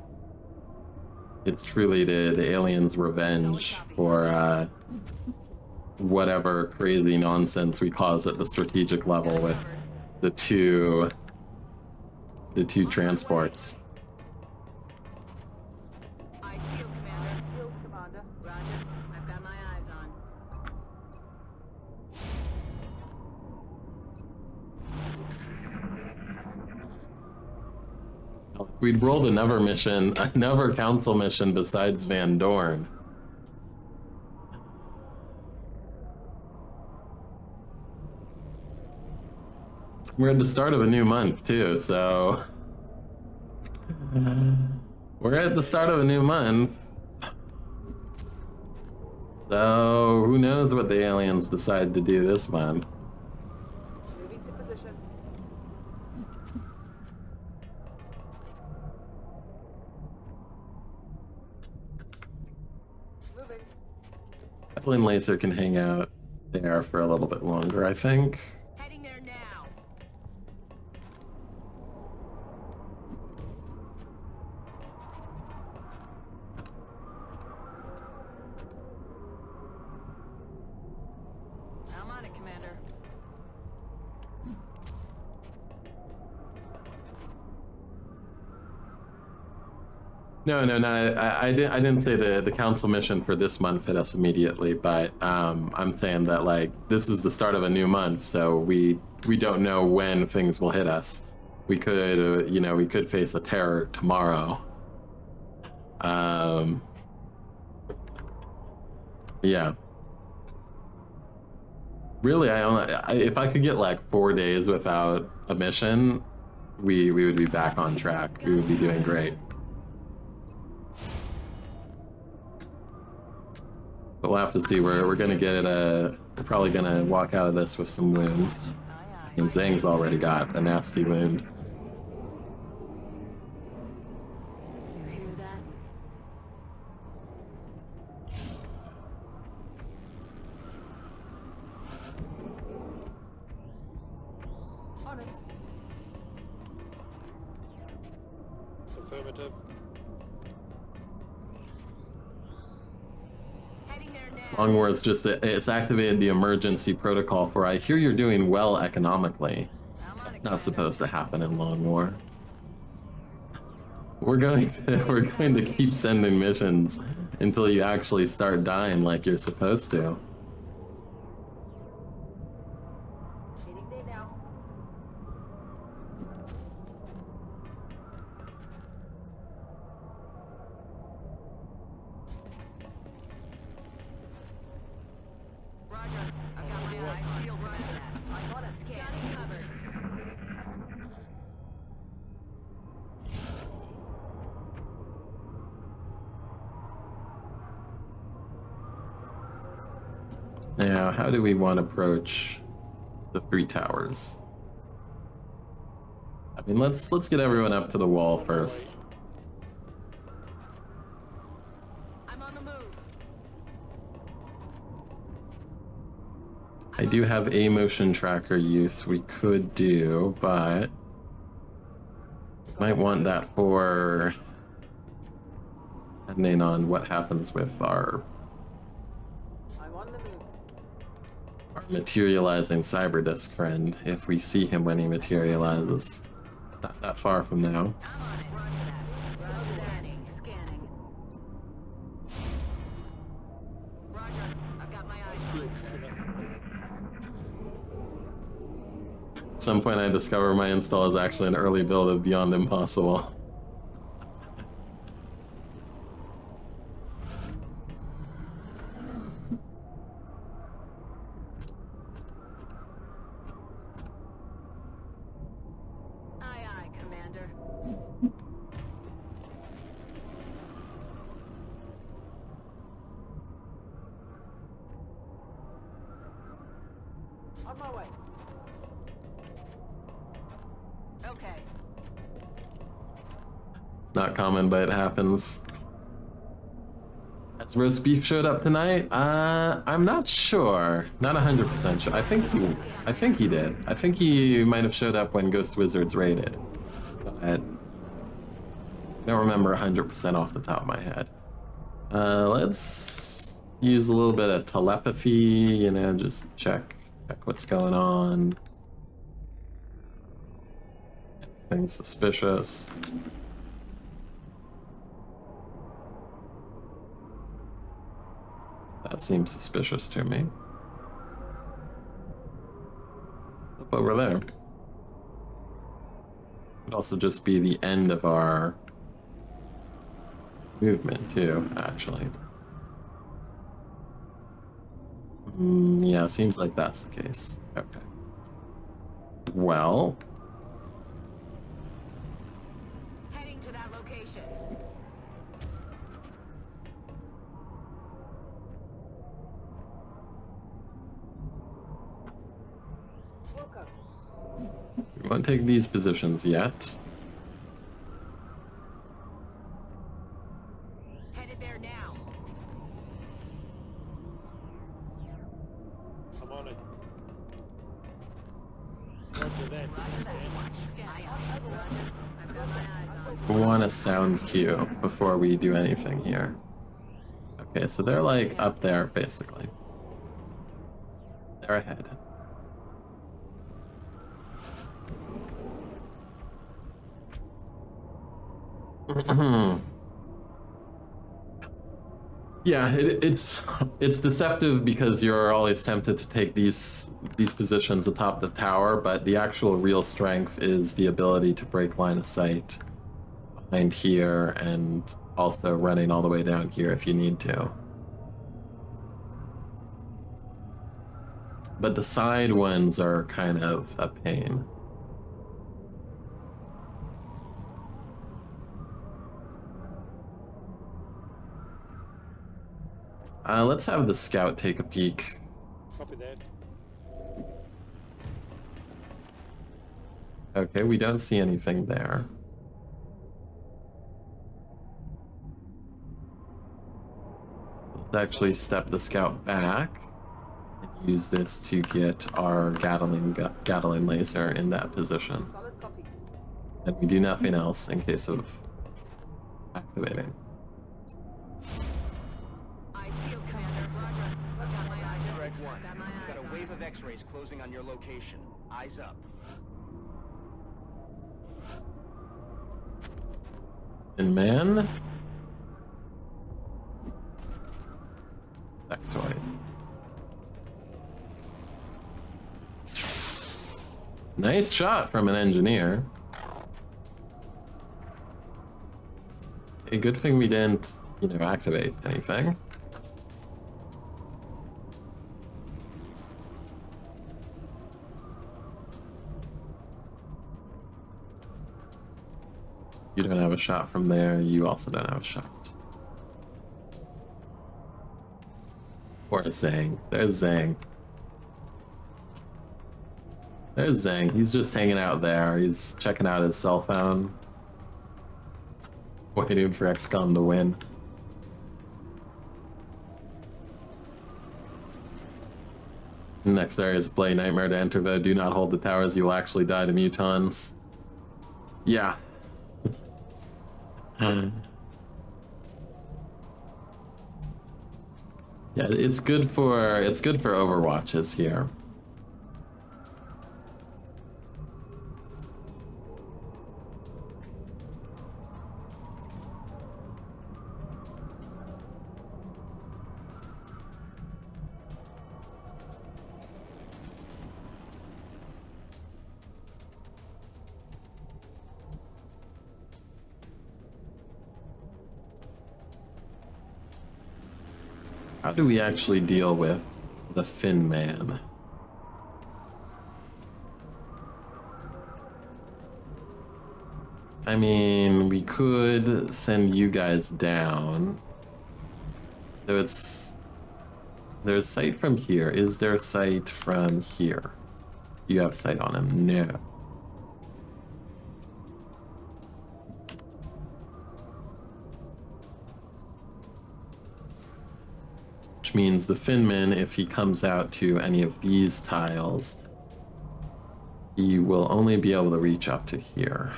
It's truly the aliens' revenge for, whatever crazy nonsense we cause at the strategic level with the two transports. We'd rolled another mission, another council mission besides Van Dorn. We're at the start of a new month too, so we're at the start of a new month. So who knows what the aliens decide to do this month? Moving to position. Moving. Evelyn Laser can hang out there for a little bit longer, I think. Heading there now. I'm on it, Commander. No, I didn't say the council mission for this month hit us immediately, but I'm saying that, like, this is the start of a new month, so we don't know when things will hit us. We could, you know, we could face a terror tomorrow. Yeah. Really, if I could get like 4 days without a mission, we would be back on track. We would be doing great. But we'll have to see. We're gonna get it. We're probably gonna walk out of this with some wounds. And Zhang's already got a nasty wound. You hear that? On it. Affirmative. Heading there now. Long War is just it's activated the emergency protocol for I hear you're doing well economically. I'm on it, Not Commander. supposed to happen in Long War. We're going to keep sending missions until you actually start dying like you're supposed to. Hitting day now. Roger. I've got my eyes peeled right for that. I'm on it. Scanning covered. Now, how do we want to approach the 3 towers? I mean, let's get everyone up to the wall first. I'm on the move. I do have a motion tracker use we could do, but might want that for depending on what happens with our I'm on the move. materializing cyber disk friend if we see him when he materializes. Not that far from now. I'm on it. Roger that. Roger scanning. Scanning. Roger. I've got my eyes on. At some point I discover my install is actually an early build of Beyond Impossible. Commander. On my way. Okay. It's not common, but it happens. Has roast beef showed up tonight? I'm not sure. Not 100% sure. I think he did. I think he might have showed up when Ghost Wizards raided. But I don't remember 100% off the top of my head. Let's use a little bit of telepathy, you know, just check what's going on. Anything suspicious. That seems suspicious to me. Up over there. Could also just be the end of our movement too, actually. Yeah, seems like that's the case. Okay. Well. Heading to that location. Welcome. We won't take these positions yet. Headed there now. I'm on it. Roger that. Roger that. Aye, aye. Roger. I've got my eyes on. We want a sound cue before we do anything here. Okay, so they're like up there basically. They're ahead. Yeah, it's deceptive because you're always tempted to take these positions atop the tower, but the actual real strength is the ability to break line of sight behind here and also running all the way down here if you need to. But the side ones are kind of a pain. Let's have the scout take a peek. Copy that. Okay, we don't see anything there. Let's actually step the scout back and use this to get our Gatling laser in that position. Solid copy. And we do nothing else in case of activating. Got a wave of X-rays closing on your location. Eyes up. And man. Factoid. Nice shot from an engineer. A good thing we didn't, activate anything. You don't have a shot from there, you also don't have a shot. Poor Zhang. There's Zhang. There's Zhang. He's just hanging out there. He's checking out his cell phone. Waiting for XCOM to win. Next area is play Nightmare to enter, though. Do not hold the towers. You will actually die to mutons. Yeah. Yeah, it's good for overwatches here. How do we actually deal with the Fin Man? I mean, we could send you guys down. So it's... There's sight from here. Is there sight from here? You have sight on him? No. Which means the Finman, if he comes out to any of these tiles, he will only be able to reach up to here.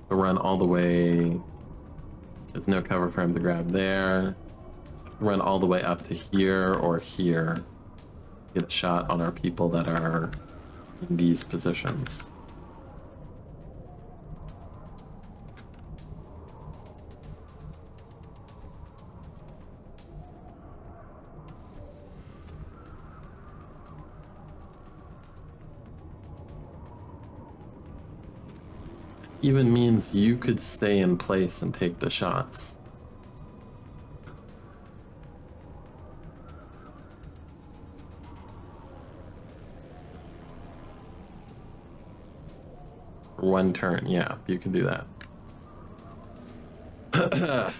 To run all the way. There's no cover for him to grab there. Run all the way up to here or here. Get a shot on our people that are in these positions. Even means you could stay in place and take the shots. For one turn, yeah, you can do that.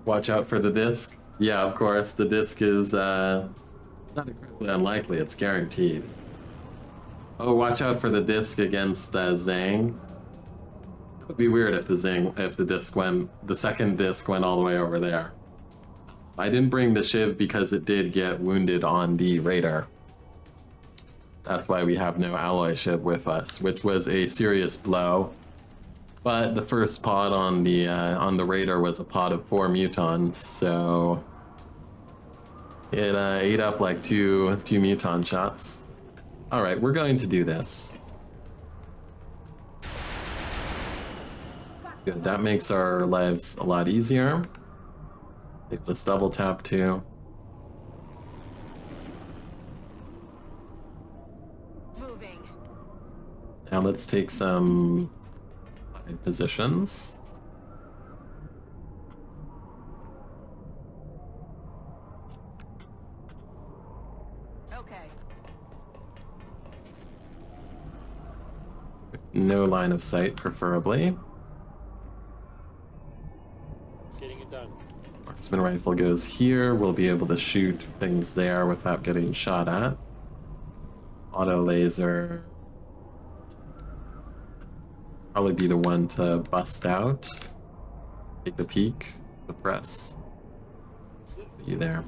Watch out for the disc. Yeah, of course, the disc is not incredibly unlikely, it's guaranteed. Oh, watch out for the disc against Zhang. It would be weird if the second disc went all the way over there. I didn't bring the Shiv because it did get wounded on the Raider. That's why we have no alloy Shiv with us, which was a serious blow. But the first pod on the Raider was a pod of 4 mutons, so it ate up like two muton shots. All right, we're going to do this. Good, that makes our lives a lot easier. Gives us double tap too. Moving. Now let's take some positions. Okay. No line of sight, preferably. Getting it done. Marksman rifle goes here. We'll be able to shoot things there without getting shot at. Auto laser. Probably be the one to bust out. Take a peek. Suppress. See you there.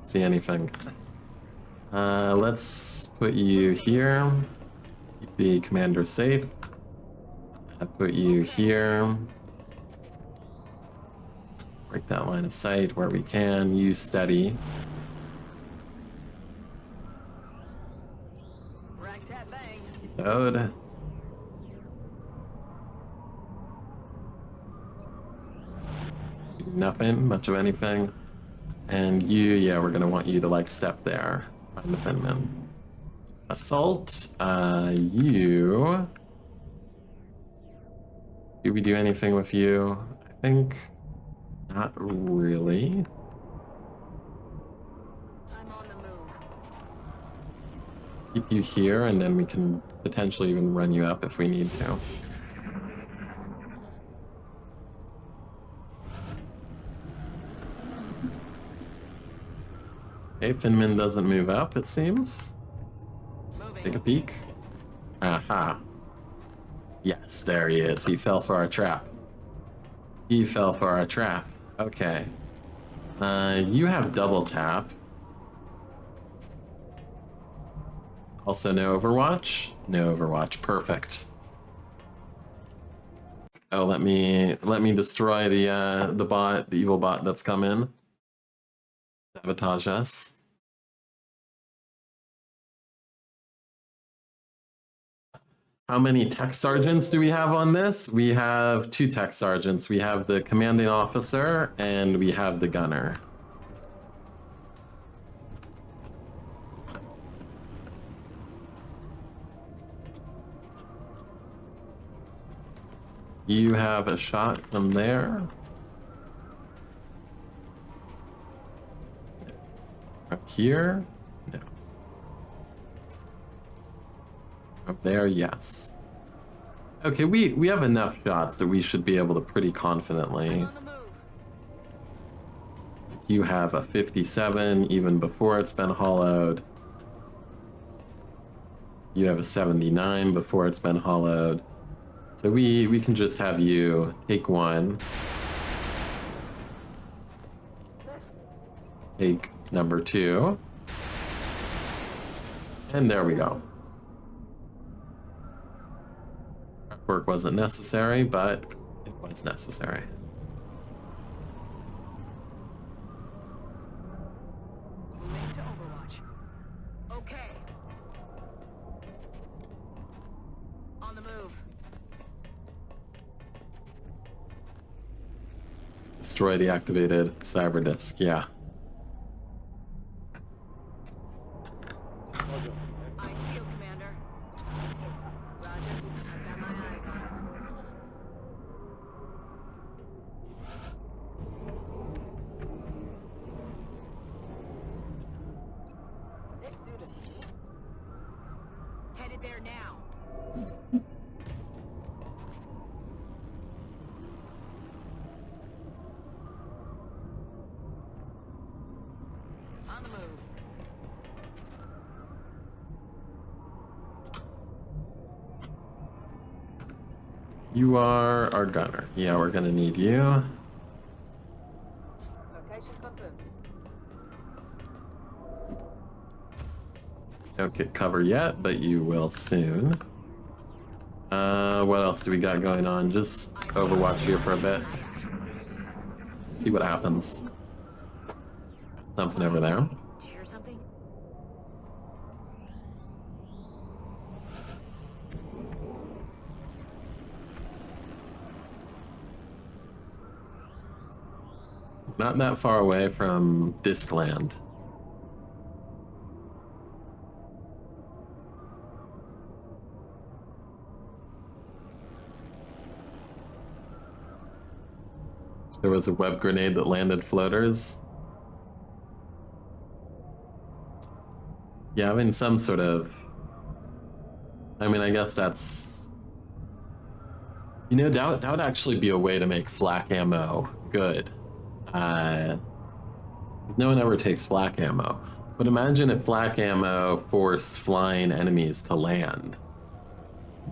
See anything. Let's put you here. Keep the commander safe. Put you here. Break that line of sight where we can. Use steady. Load. Nothing, much of anything. And you, yeah, we're gonna want you to like step there. Find the Finman. Assault, you. Do we do anything with you? I think not really. I'm on the move. Keep you here, and then we can potentially even run you up if we need to. Okay, Finman doesn't move up, it seems. Take a peek. Aha. Yes, there he is. He fell for our trap. He fell for our trap. Okay. You have double tap. Also no Overwatch? No Overwatch. Perfect. Oh, let me destroy the bot, the evil bot that's come in. Sabotage us. How many tech sergeants do we have on this? We have 2 tech sergeants. We have the commanding officer and we have the gunner. You have a shot from there. Up here? No. Up there, yes. Okay, we have enough shots that we should be able to pretty confidently. On the move. You have a 57 even before it's been hollowed. You have a 79 before it's been hollowed. So we can just have you take one. Missed. Take number 2. And there we go. Prep work wasn't necessary, but it was necessary. Moving to Overwatch. Okay. On the move. Destroy the activated cyber disk, yeah. Roger. I feel, Commander. Roger. I've got my eyes on. Let's do this. Headed there now. On the move. You are our gunner. Yeah, we're gonna need you. Location confirmed. Don't get cover yet, but you will soon. What else do we got going on? Just Overwatch here for a bit. See what happens. Something over there. Do you hear something? Not that far away from Discland. There was a web grenade that landed floaters. Yeah, I mean, some sort of... I mean, I guess that's... You know, that would actually be a way to make flak ammo good. No one ever takes flak ammo. But imagine if flak ammo forced flying enemies to land.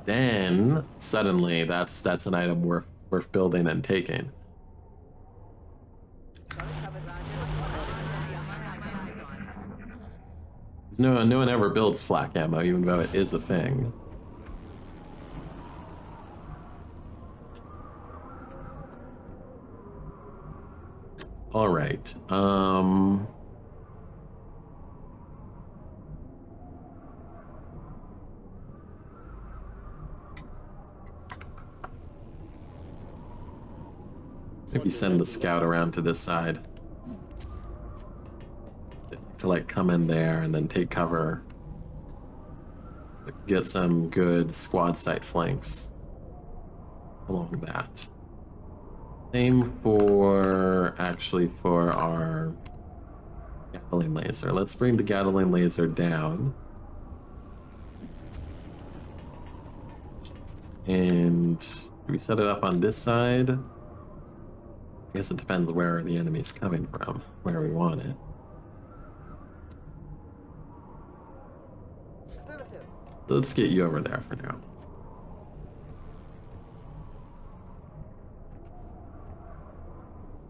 Then, suddenly, that's an item worth building and taking. No one ever builds flak ammo, even though it is a thing. All right. Maybe send the scout around to this side. To like come in there and then take cover. Get some good squad site flanks along that. Same for our Gatling laser. Let's bring the Gatling laser down. And do we set it up on this side? I guess it depends where the enemy's coming from, where we want it. Affirmative. Let's get you over there for now.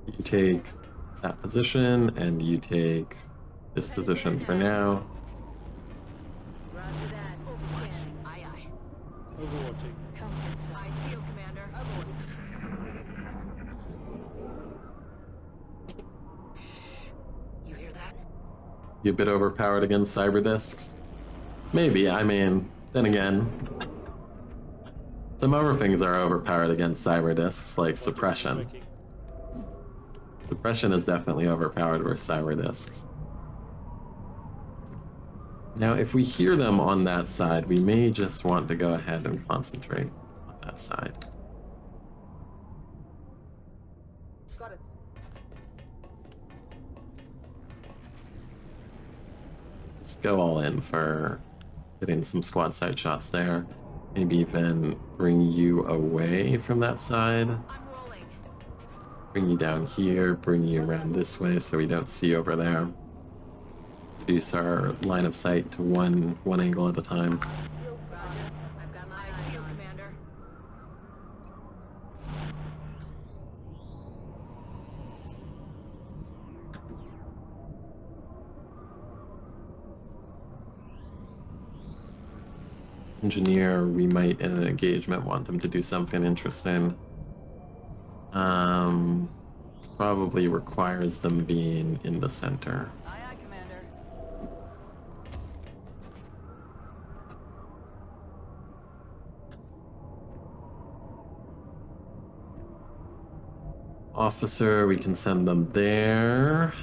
You take that position, and you take this position for now. Roger that. Scanning. Aye, aye. Overwatching. I feel, Commander. You hear that? You a bit overpowered against cyber disks? Maybe, I mean, then again, some other things are overpowered against cyber disks, like suppression. Suppression is definitely overpowered versus cyber disks. Now, if we hear them on that side, we may just want to go ahead and concentrate on that side. go all in for getting some squad side shots there. Maybe even bring you away from that side. I'm rolling. Bring you down here, bring you around this way so we don't see over there. Reduce our line of sight to one angle at a time. Roger. I've got my eyes on, Commander. Engineer, we might in an engagement want them to do something interesting. Probably requires them being in the center. Aye, aye, Commander. Officer, we can send them there.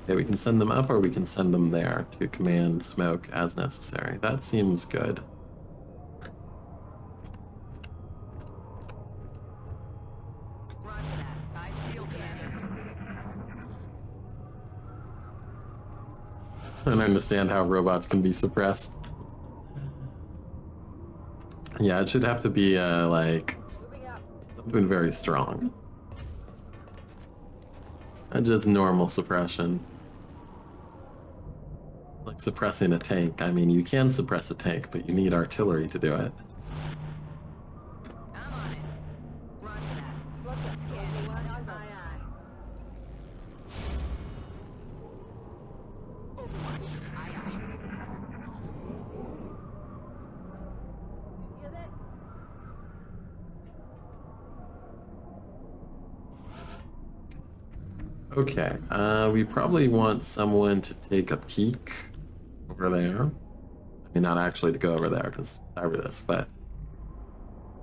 Okay, we can send them up or we can send them there to command smoke as necessary. That seems good. Roger that. Eyes peeled, Commander. I don't understand how robots can be suppressed. Yeah, it should have to be like Moving up. something very strong. Not just normal suppression. Like suppressing a tank. I mean, you can suppress a tank, but you need artillery to do it. I'm on it. Roger that. Roger. Scanning. Eyes on. Aye, aye. Overwatch. Aye, aye. You hear that? Okay, we probably want someone to take a peek over there. I mean, not actually to go over there, because over this, but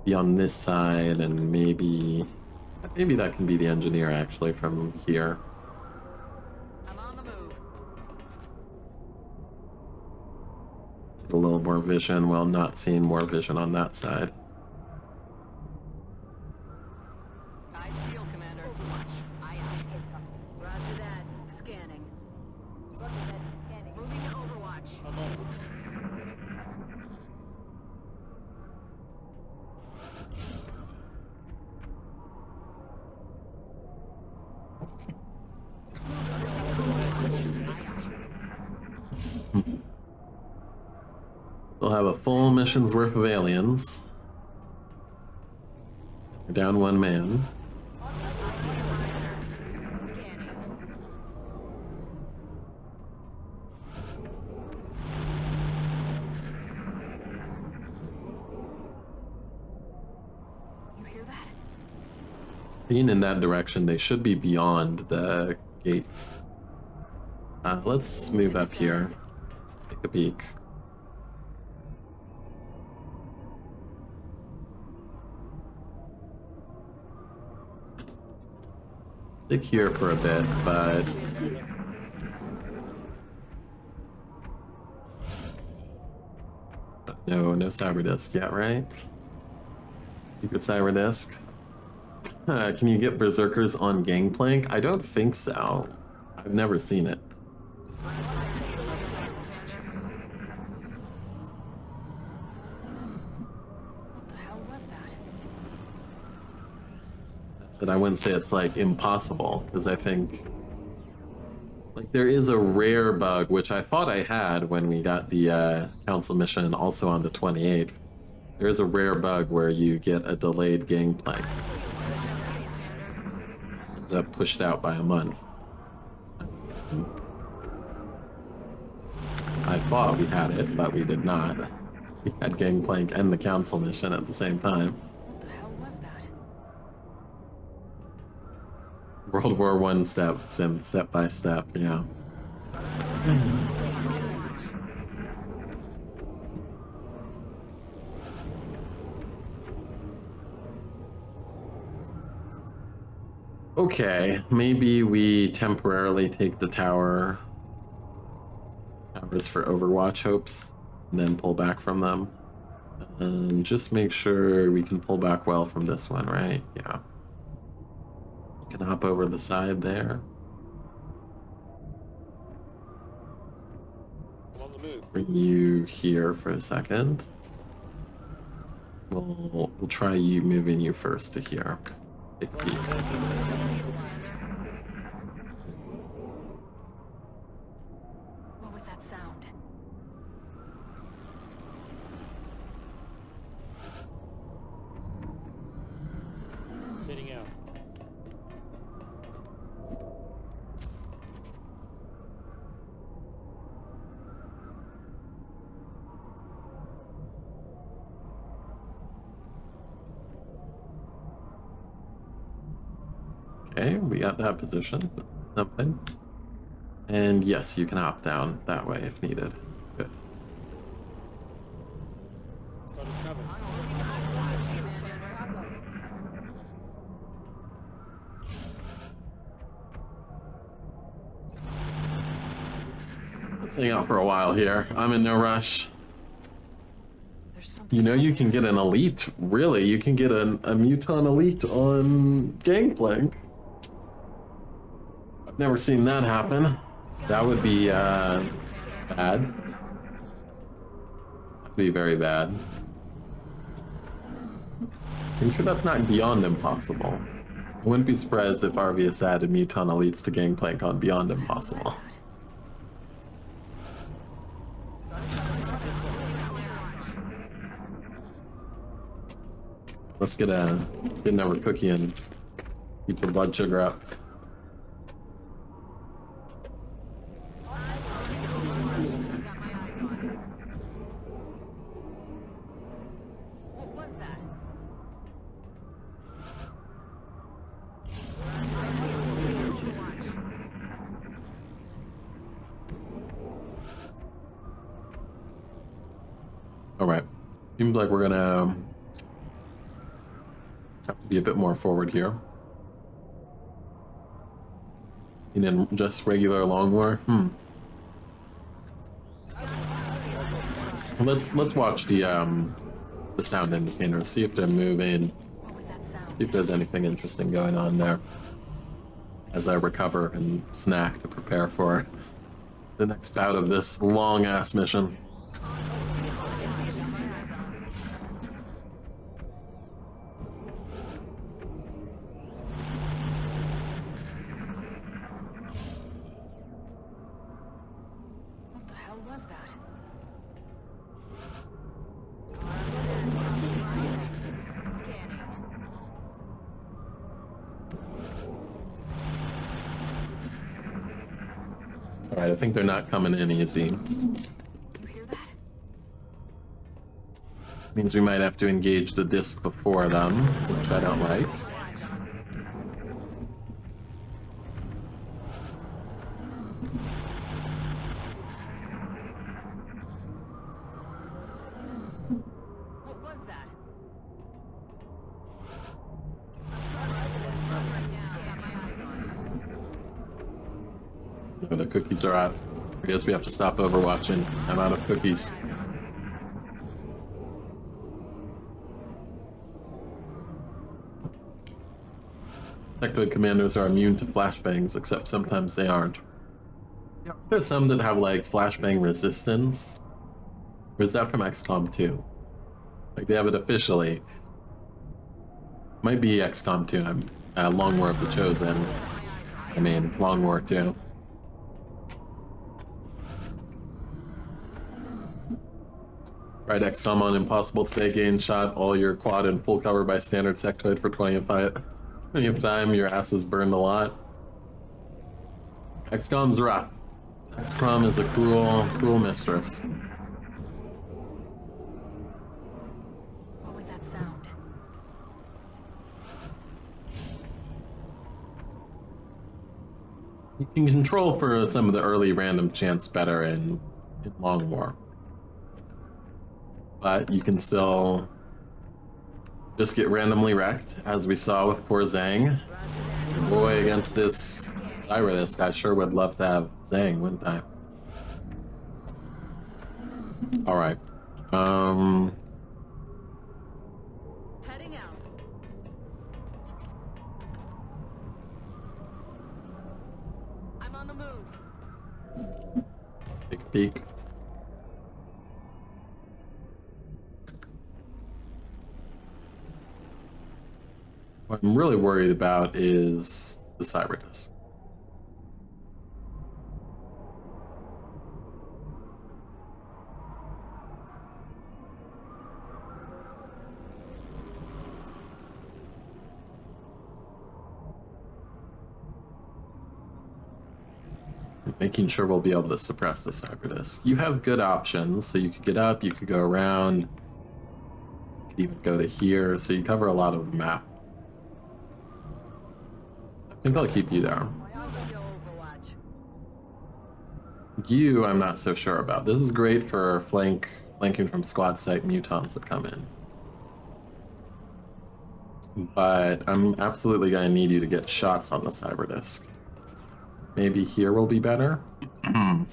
be on this side, and maybe that can be the engineer, actually, from here. I'm on the move. Get a little more vision while not seeing more vision on that side. Eyes peeled, Commander. Overwatch. Aye, aye. Heads up. Roger that. Scanning. Roger that. Scanning. Moving to Overwatch. I'm on it. We'll have a full mission's worth of aliens. We're down one man. You hear that? Being in that direction, they should be beyond the gates. Let's move up here. Take a peek. Stick here for a bit, but no cyber disk yet, right? Secret cyber disk. Can you get berserkers on Gangplank? I don't think so. I've never seen it. What the hell was that? But I wouldn't say it's like impossible, because I think like there is a rare bug, which I thought I had when we got the council mission also on the 28th. There is a rare bug where you get a delayed Gangplank. Ends up pushed out by a month. I thought we had it, but we did not. We had Gangplank and the council mission at the same time. What the hell was that? World War I step by step, yeah. Okay, maybe we temporarily take the towers for Overwatch hopes, and then pull back from them. And just make sure we can pull back well from this one, right? Yeah. You can hop over the side there. I'm on Bring you here for a second. We'll try you moving you first to here. Take a peek. What was that sound? Heading out. Okay, we got that position. Something. And yes, you can hop down that way if needed. Good. Got it covered. Let's hang out for a while here. I'm in no rush. There's something. You know, you can get an elite. Really, you can get a Muton elite on Gangplank. I've never seen that happen. That would be bad. That'd be very bad. I'm sure that's not beyond impossible. I wouldn't be surprised if Arvius added Muton elites to Gangplank on Beyond Impossible. Let's get another cookie and keep the blood sugar up. What was that? All right, seems like we're gonna have to be a bit more forward here. And then just regular long war. Let's watch the sound indicator. See if they're moving. What was that sound? See if there's anything interesting going on there. As I recover and snack to prepare for the next bout of this long ass mission. What the hell was that? Scanning. All right, I think they're not coming in easy. You hear that? Means we might have to engage the disc before them, which I don't like. What was that? The cookies are out. I guess we have to stop overwatching. I'm out of cookies. Sectoid commanders are immune to flashbangs, except sometimes they aren't. There's some that have like flashbang resistance. Or is that from XCOM 2? Like they have it officially. Might be XCOM 2. I'm Long War of the Chosen. I mean, Long War 2. Right, XCOM on Impossible today. Gain shot all your quad and full cover by standard sectoid for 20 of time. Your ass is burned a lot. XCOM's rough. XCOM is a cruel mistress. What was that sound? You can control for some of the early random chance better in Long War. But you can still just get randomly wrecked, as we saw with poor Zhang. Boy, against this Cyrus, I sure would love to have Zhang, wouldn't I? Alright. Heading out. I'm on the move. Take a peek. What I'm really worried about is the cyber disk. Making sure we'll be able to suppress the cyber disk. You have good options, so you could get up, you could go around, you could even go to here, so you cover a lot of the map. I think I'll keep you there. You, I'm not so sure about. This is great for flanking from squad site mutons that come in. But I'm absolutely going to need you to get shots on the cyber disk. Maybe here will be better. What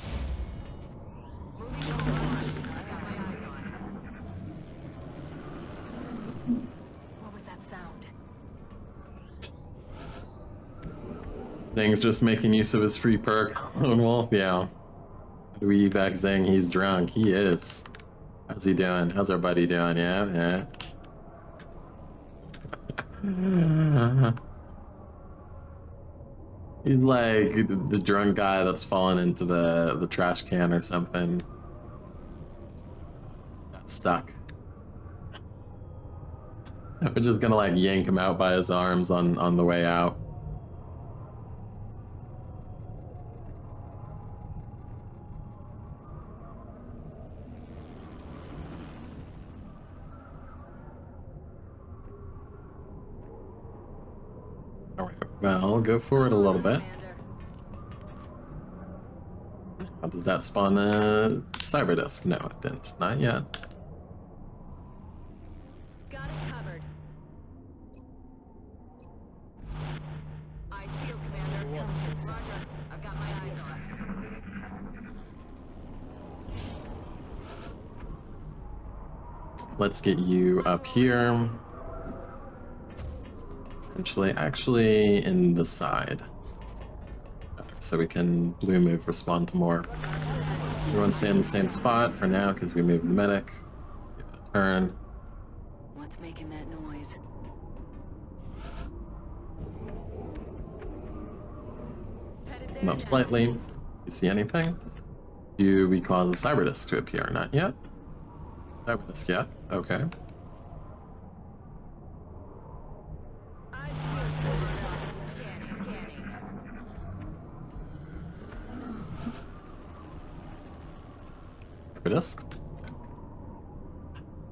was that sound? Zang's just making use of his free perk. Lone Wolf, yeah. How do we evac Zang? He's drunk. He is. How's he doing? How's our buddy doing? Yeah, yeah. He's like the drunk guy that's fallen into the trash can or something. Got stuck. We're just gonna like yank him out by his arms on the way out. Alright, well, go forward a little bit. How does that spawn a cyber disk? No, it didn't. Not yet. Got it covered. Eyes peeled, Commander. Roger. I've got my eyes on. Let's get you up here. Actually in the side. So we can blue move, respond to more. Everyone stay in the same spot for now because we moved the medic. Give it a turn. What's making that noise? Come up slightly. You see anything? Do we cause a cyber disk to appear? Not yet. Cyber disk yet. Okay. Cyber disk.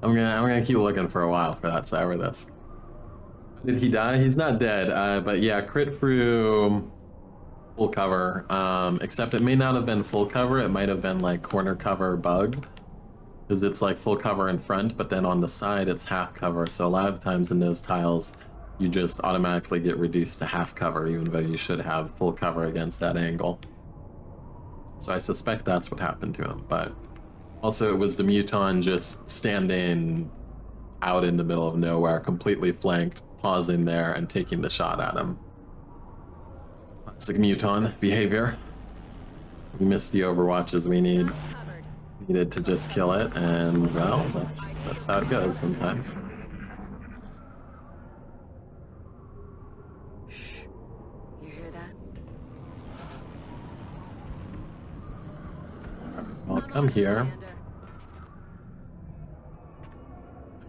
I'm gonna keep looking for a while for that cyber disk. Did he die? He's not dead. But yeah, crit through full cover. Except it may not have been full cover. It might have been like corner cover bug, because it's like full cover in front, but then on the side it's half cover. So a lot of times in those tiles, you just automatically get reduced to half cover, even though you should have full cover against that angle. So I suspect that's what happened to him, but also it was the muton just standing out in the middle of nowhere, completely flanked, pausing there and taking the shot at him. Classic muton behavior. We missed the overwatches we needed to just kill it, and well, that's how it goes sometimes. Shh. You hear that? Well, come here.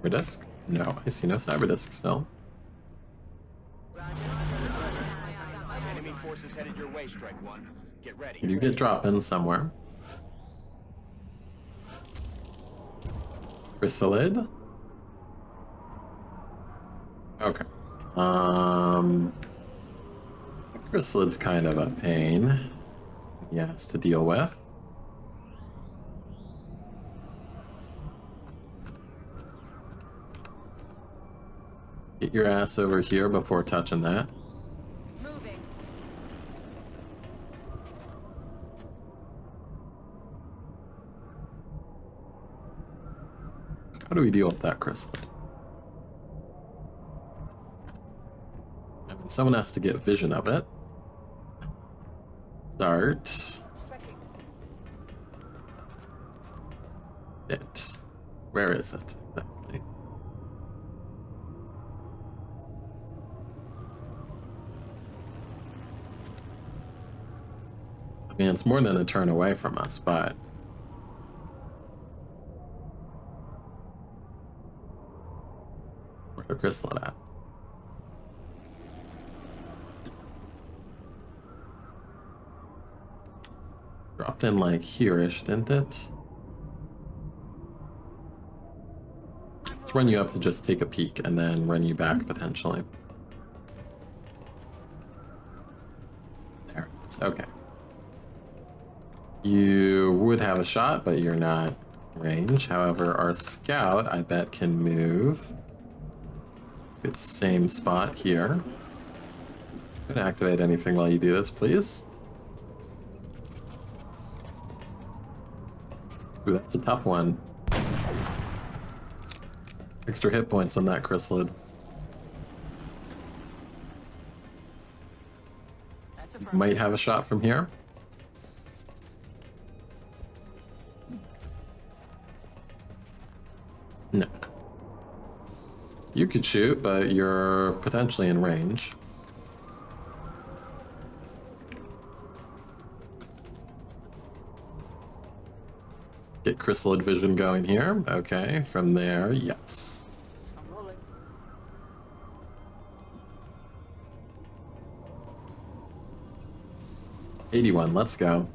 Cyber disk? No, I see no cyber disk still. Enemy forces headed your way, Strike One. Get ready. You get dropping somewhere. Chrysalid? Okay. Chrysalid's kind of a pain. He has to deal with. Get your ass over here before touching that. Moving. How do we deal with that chrysalid? I mean, someone has to get vision of it. Start. It. Where is it? Exactly. I mean, it's more than a turn away from us, but... Where's the crystal at? Dropped in like here-ish, didn't it? Let's run you up to just take a peek and then run you back potentially. There, it's okay. You would have a shot, but you're not in range. However, our scout, I bet, can move. Good, same spot here. Could activate anything while you do this, please. Ooh, that's a tough one. Extra hit points on that chrysalid. Might have a shot from here. No. You could shoot, but you're potentially in range. Get chrysalid vision going here. Okay, from there, yes. I'm rolling. $81, let's go.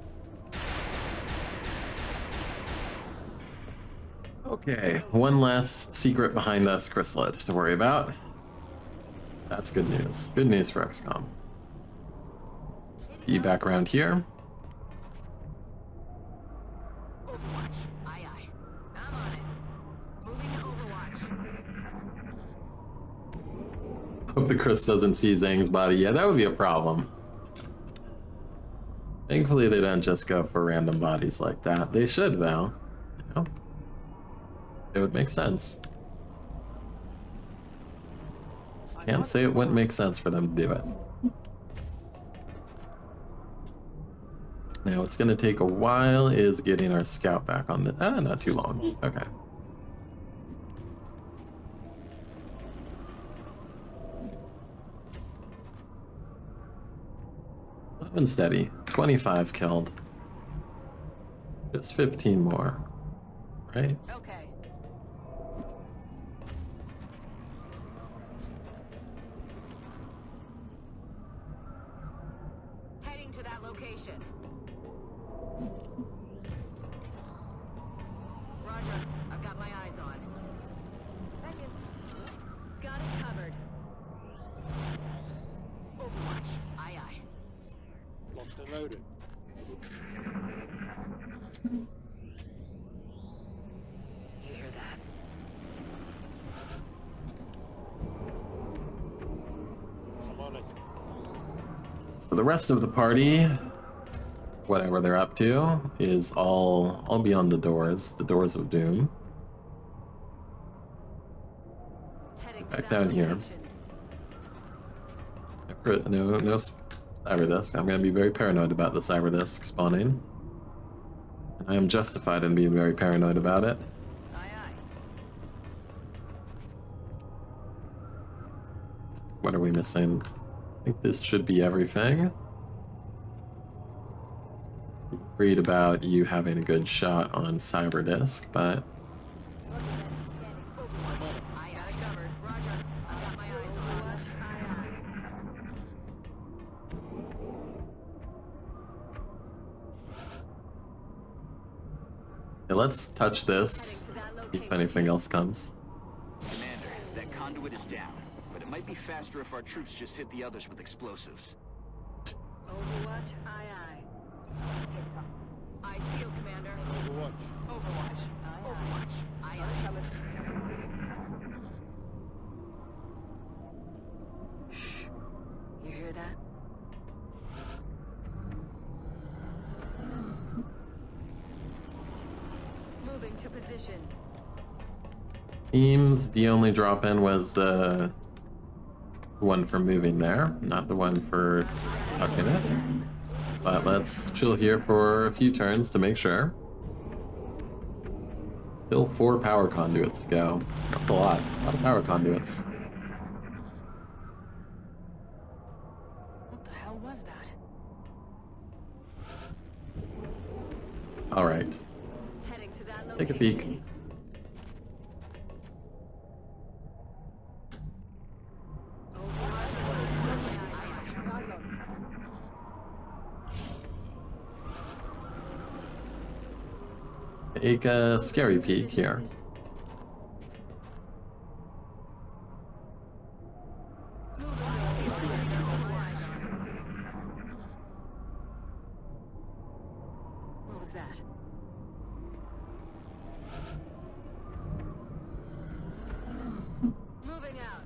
Okay, one less secret behind us chrysalid to worry about. That's good news. Good news for XCOM. Be back around here. Overwatch. Aye, aye. I'm on it. Moving to Overwatch. Hope the Chris doesn't see Zhang's body. Yeah, that would be a problem. Thankfully, they don't just go for random bodies like that. They should, though. You know? It would make sense. Can't say it wouldn't make sense for them to do it. Now, what's going to take a while is getting our scout back on the... not too long. Okay. And steady. 25 killed. Just 15 more. Right? Okay. Heading to that location. Roger. I've got my eyes on. Hanging. Got it covered. Overwatch. Aye, aye. Locked and loaded. You hear that? I'm on it. So the rest of the party, whatever they're up to, is all beyond the doors of doom. Heading to Back that down here. location. No cyber disc. I'm gonna be very paranoid about the cyber disc spawning. And I am justified in being very paranoid about it. Aye, aye. What are we missing? I think this should be everything. Worried about you having a good shot on cyber disc, but Roger that. Scanning. Overwatch. Aye, aye. Covered. Roger. I've got my eyes on. Overwatch. Aye, aye. yeah, let's touch this. Heading to that See if location. anything else comes. Commander, that conduit is down, but it might be faster if our troops just hit the others with explosives. Overwatch. Aye, aye. Get some. Eyes peeled, Commander. Overwatch. Overwatch. Overwatch. Aye, Got it aye. covered. Shh. You hear that? Moving to position. Teams, the only drop in was the one for moving there, not the one for tucking it. But let's chill here for a few turns to make sure. Still 4 power conduits to go. That's a lot of power conduits. What the hell was that? All right. Heading to that Take a location. peek. Eyes on. Take a scary peek here. What was that? Moving out.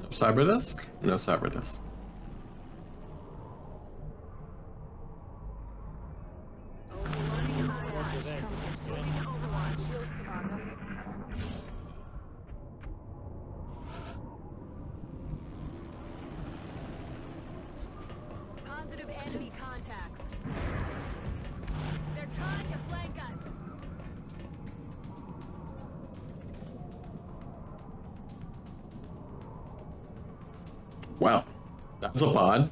No cyber disk? No cyber disk. Shield commander. Positive enemy contacts. They're trying to flank us. Wow. That's a pod.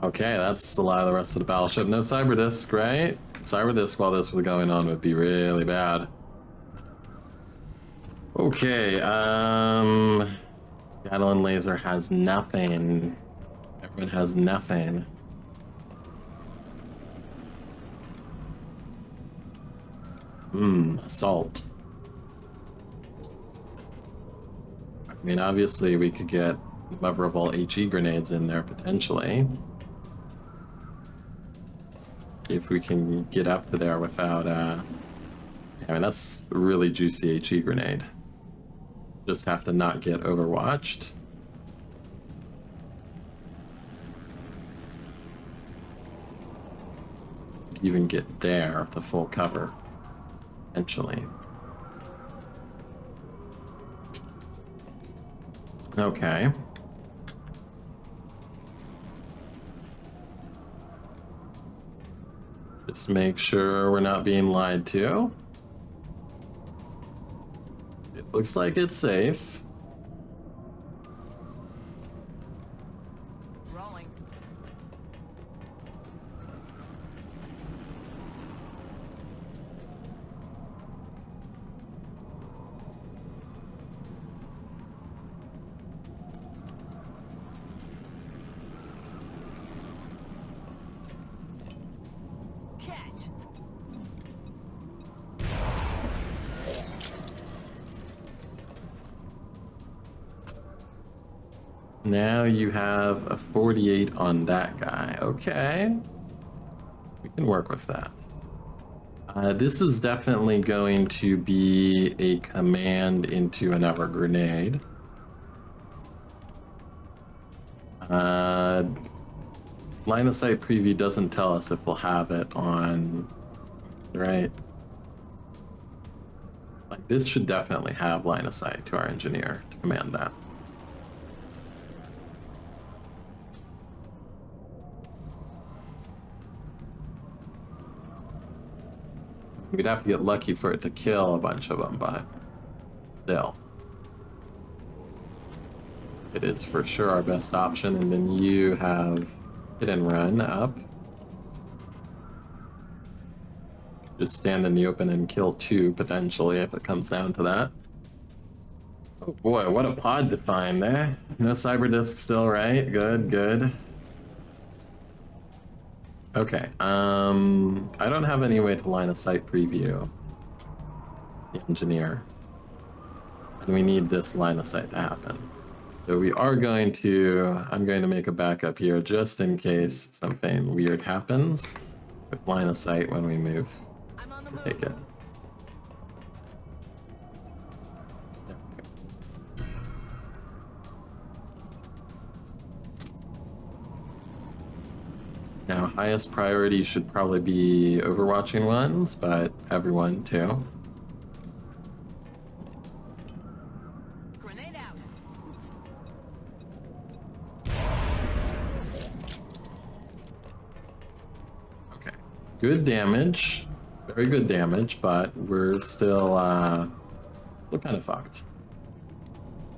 Okay, that's a lot of the rest of the battleship. No cyber disk, right? Cyber disk while this was going on would be really bad. Okay, Gatling laser has nothing. Everyone has nothing. Assault. I mean, obviously we could get leverable HE grenades in there potentially. If we can get up to there without, I mean, that's a really juicy HE grenade. Just have to not get overwatched. Even get there with the full cover, potentially. Okay. Just make sure we're not being lied to. It looks like it's safe. Rolling. Catch. Now you have a 48 on that guy. Okay. We can work with that. This is definitely going to be a command into another grenade. Line of sight preview doesn't tell us if we'll have it on, right? Like this should definitely have line of sight to our engineer to command that. We'd have to get lucky for it to kill a bunch of them, but still. It is for sure our best option, and then you have hit and run up. Just stand in the open and kill two, potentially, if it comes down to that. Oh boy, what a pod to find there. No cyber disk still, right? Good, good. Okay, I don't have any way to line of sight preview the engineer. And we need this line of sight to happen. So we are going to, I'm going to make a backup here just in case something weird happens with line of sight when we move. I'm on the We'll move. take it. Now, highest priority should probably be overwatching ones, but everyone too. Grenade out. Okay. Good damage. Very good damage, but we're still kind of fucked.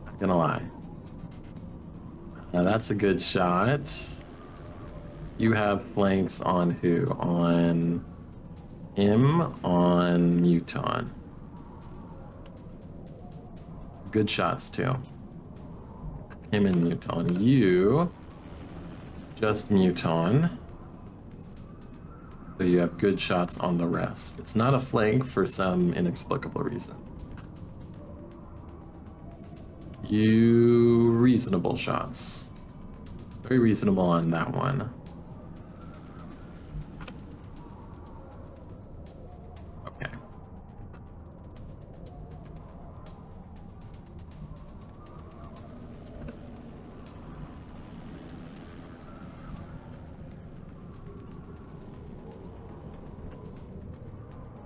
Not gonna lie. That's a good shot. You have flanks on who? On him, on Muton. Good shots too. Him and Muton. You, just Muton. So you have good shots on the rest. It's not a flank for some inexplicable reason. You reasonable shots. Very reasonable on that one. Okay.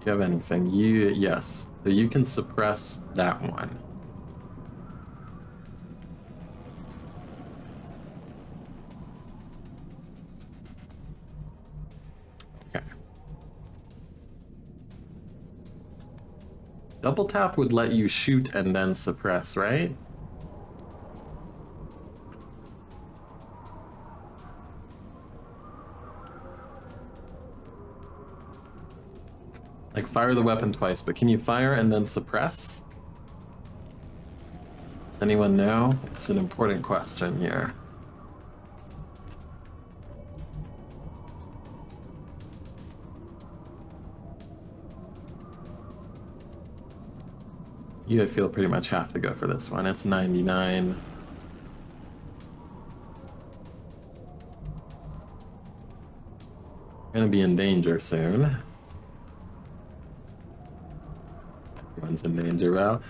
You have anything? Yes. So you can suppress that one. Okay. Double tap would let you shoot and then suppress, right? Like fire the weapon twice, but can you fire and then suppress? Does anyone know? It's an important question here. You, I feel, pretty much have to go for this one. It's 99. Gonna be in danger soon. Everyone's in danger. Well,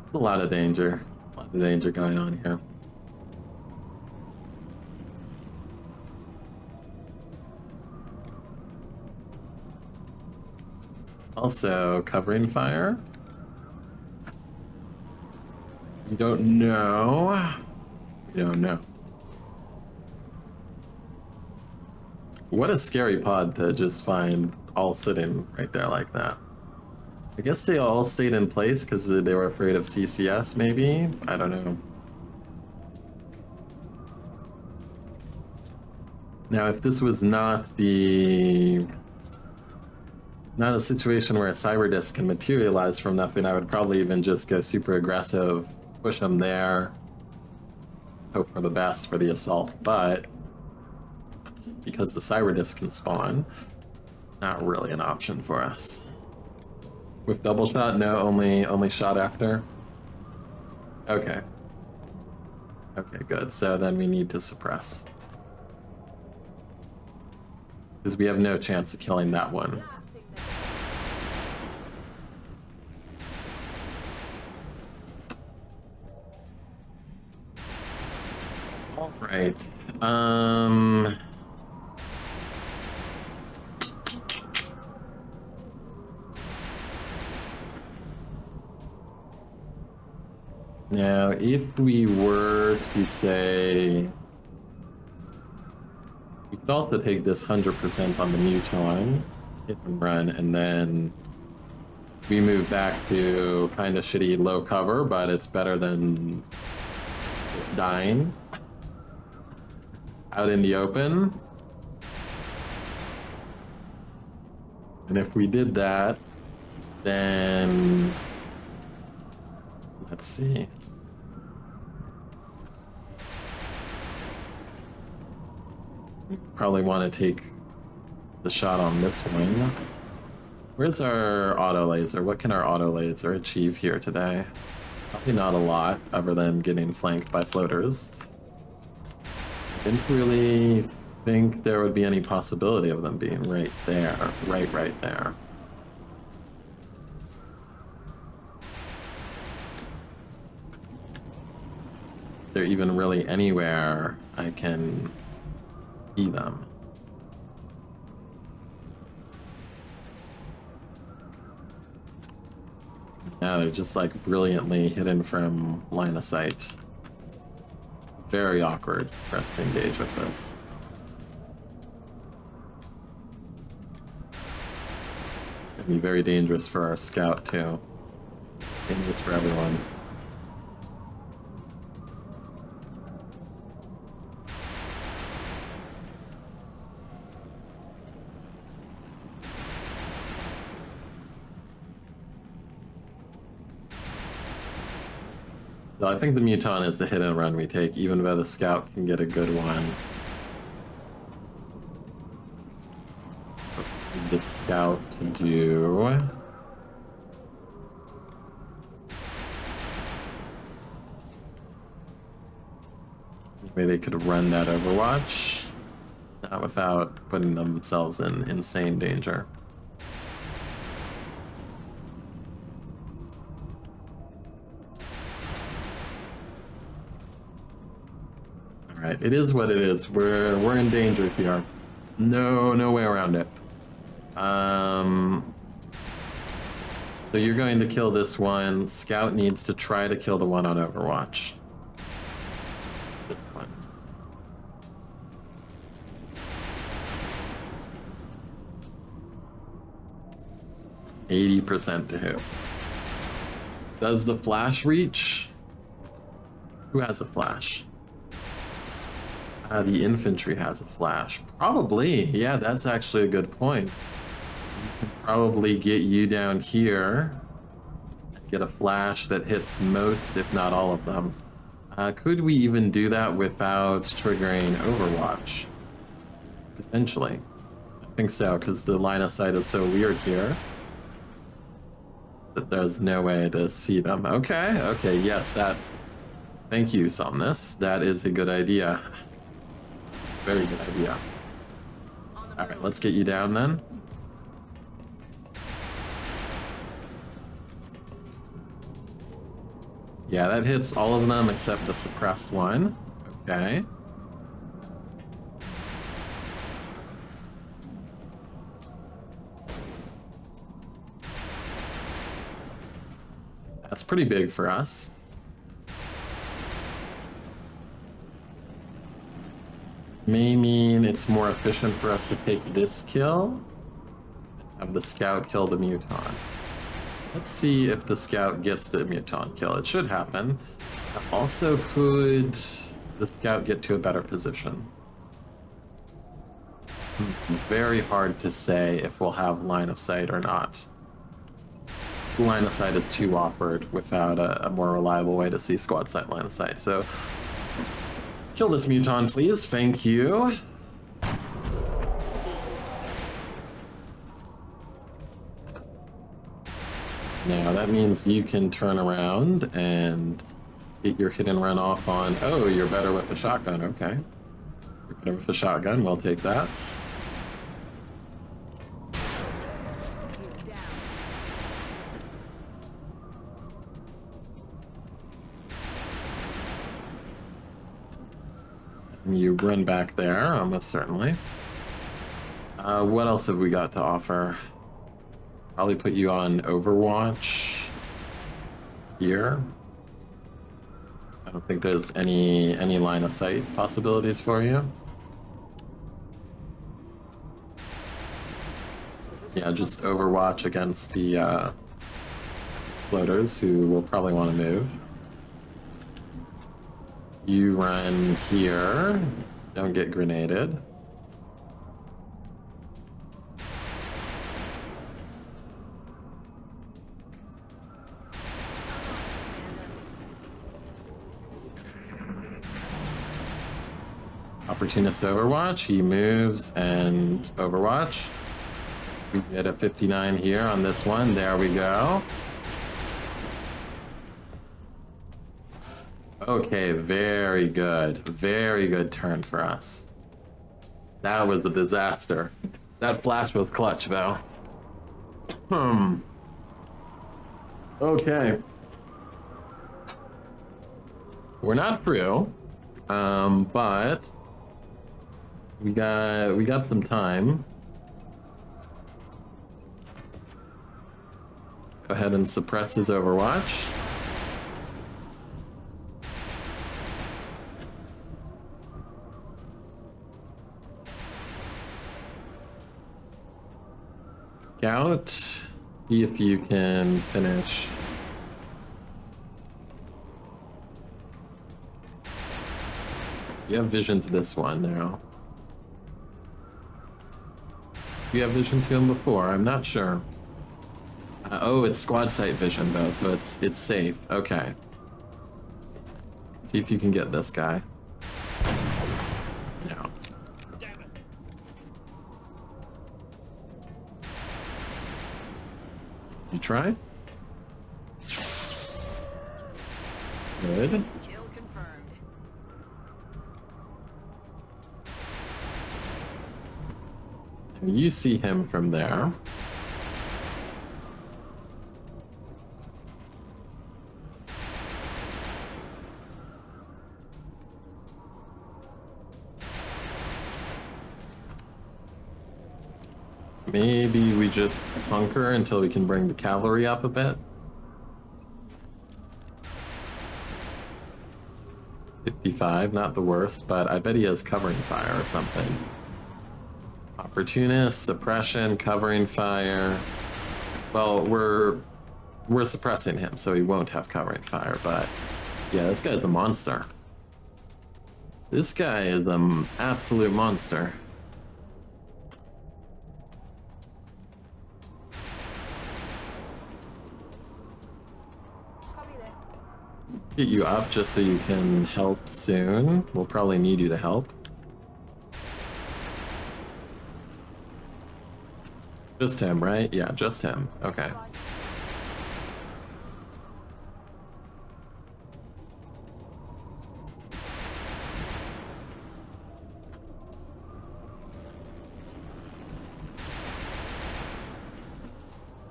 there's a lot of danger. A lot of danger going on here. Also, covering fire. You don't know. You don't know. What a scary pod to just find all sitting right there like that. I guess they all stayed in place because they were afraid of CCS, maybe? I don't know. Now, if this was not a situation where a cyber disc can materialize from nothing, I would probably even just go super aggressive, push them there, hope for the best for the assault. But because the cyber disc can spawn, not really an option for us. With double shot, no, only shot after. Okay. Okay, good. So then we need to suppress. Because we have no chance of killing that one. All right. Now, if we were to say, we could also take this 100% on the Muton, hit and run, and then we move back to kind of shitty low cover, but it's better than just dying out in the open. And if we did that, then let's see. Probably want to take the shot on this one. Where's our auto laser? What can our auto laser achieve here today? Probably not a lot, other than getting flanked by floaters. I didn't really think there would be any possibility of them being right there, right there. Is there even really anywhere I can see them? Yeah, they're just like brilliantly hidden from line of sight. Very awkward for us to engage with this. It'd be very dangerous for our scout too. Dangerous for everyone. So I think the Muton is the hit and run we take, even though the scout can get a good one. The scout to do. Maybe they could run that Overwatch, not without putting themselves in insane danger. All right, it is what it is. We're in danger here. No way around it. So you're going to kill this one. Scout needs to try to kill the one on Overwatch. This one. %80 to hit. Does the flash reach? Who has a flash? The infantry has a flash. Probably. Yeah, that's actually a good point. We can probably get you down here and get a flash that hits most, if not all of them. Could we even do that without triggering Overwatch? Potentially. I think so, because the line of sight is so weird here that there's no way to see them. Okay, yes, that... Thank you, Somnus. That is a good idea. Very good idea. Alright, let's get you down then. Yeah, that hits all of them except the suppressed one. Okay. That's pretty big for us. May mean it's more efficient for us to take this kill, have the scout kill the Muton. Let's see if the scout gets the Muton kill. It should happen. Also, could the scout get to a better position? Very hard to say if we'll have line of sight or not. Line of sight is too awkward without a more reliable way to see squad sight line of sight. So kill this Muton, please. Thank you. Now that means you can turn around and get your hit and run off on... Oh, you're better with a shotgun. Okay. You're better with a shotgun. We'll take that. You run back there, almost certainly. What else have we got to offer? Probably put you on Overwatch here. I don't think there's any line of sight possibilities for you. Yeah, just Overwatch against the floaters who will probably want to move. You run here. Don't get grenaded. Opportunist Overwatch. He moves and Overwatch. We get a 59 here on this one. There we go. Okay, very good. Very good turn for us. That was a disaster. That flash was clutch, though. Okay. We're not through, but we got some time. Go ahead and suppress his Overwatch. Scout. See if you can finish. You have vision to this one now. You have vision to him before, I'm not sure. Oh, it's squad sight vision though, so it's safe. Okay. See if you can get this guy. No. You try? Good. Kill confirmed. And you see him from there. Maybe we just bunker until we can bring the cavalry up a bit. 55, not the worst, but I bet he has covering fire or something. Opportunist, suppression, covering fire. Well, we're suppressing him, so he won't have covering fire, but yeah, this guy's a monster. This guy is an absolute monster. Get you up just so you can help soon. We'll probably need you to help. Just him, right? Yeah, just him. Okay. I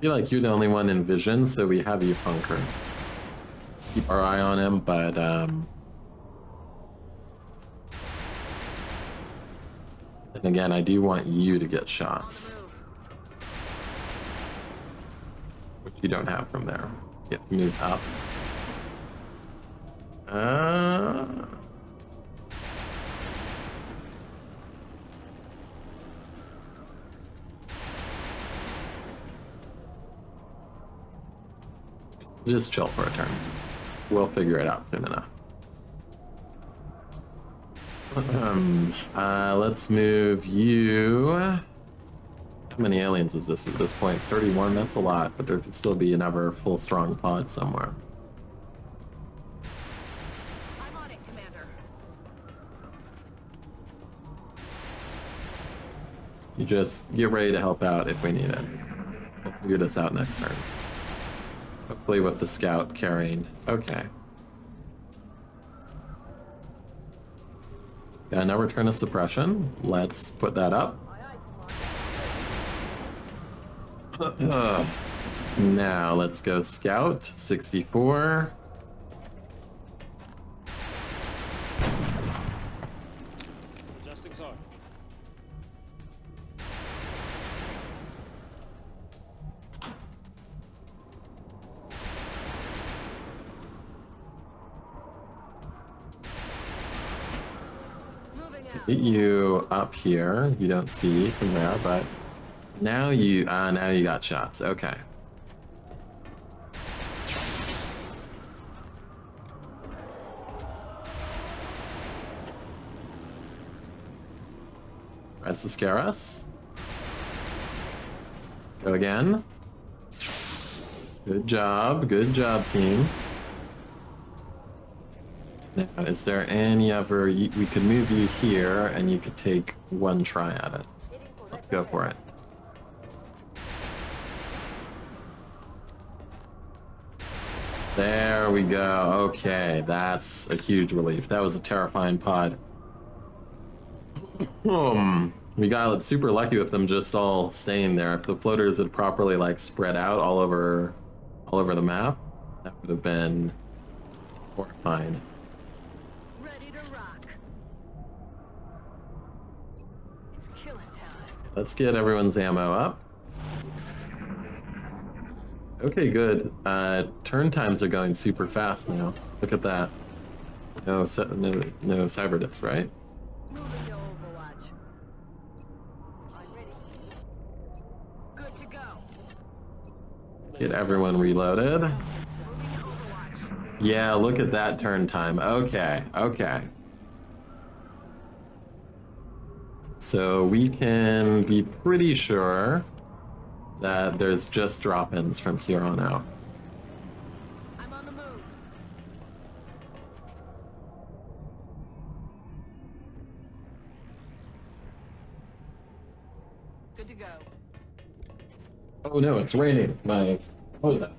feel like you're the only one in vision, so we have you bunker. Keep our eye on him, but and again, I do want you to get shots, which you don't have from there. You have to move up. Just chill for a turn. We'll figure it out soon enough. Let's move you. How many aliens is this at this point? 31, that's a lot, but there could still be another full strong pod somewhere. I'm on it, Commander. You just get ready to help out if we need it. We'll figure this out next turn. Hopefully with the scout carrying. Okay. Got no return of suppression. Let's put that up. Now let's go scout. 64. Adjusting SAR. Moving out. Get you up here. You don't see from there, but now you got shots. Okay. Tries to scare us. Go again. Good job, team. Now, is there any other... we could move you here, and you could take one try at it. Let's go for it. There we go. Okay, that's a huge relief. That was a terrifying pod. We got super lucky with them just all staying there. If the floaters had properly like spread out all over the map, that would have been horrifying. Ready to rock. It's killing time. Let's get everyone's ammo up. Okay, good. Turn times are going super fast now. Look at that. No cyber discs, right? Moving to Overwatch. I'm ready. Good to go. Get everyone reloaded. Yeah, look at that turn time. Okay, okay. So we can be pretty sure that there's just drop-ins from here on out. I'm on the move. Good to go. Oh no, it's raining. What is that?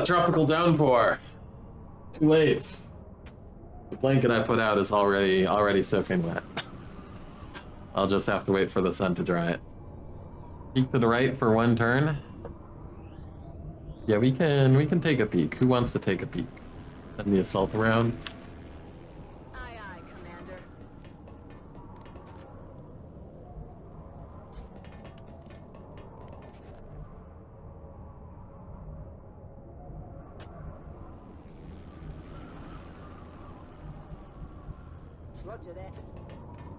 Tropical downpour. Too late. The blanket I put out is already soaking wet. I'll just have to wait for the sun to dry it. Peek to the right for one turn. Yeah, we can take a peek. Who wants to take a peek? Send the assault around. Aye, aye, Commander. Roger that.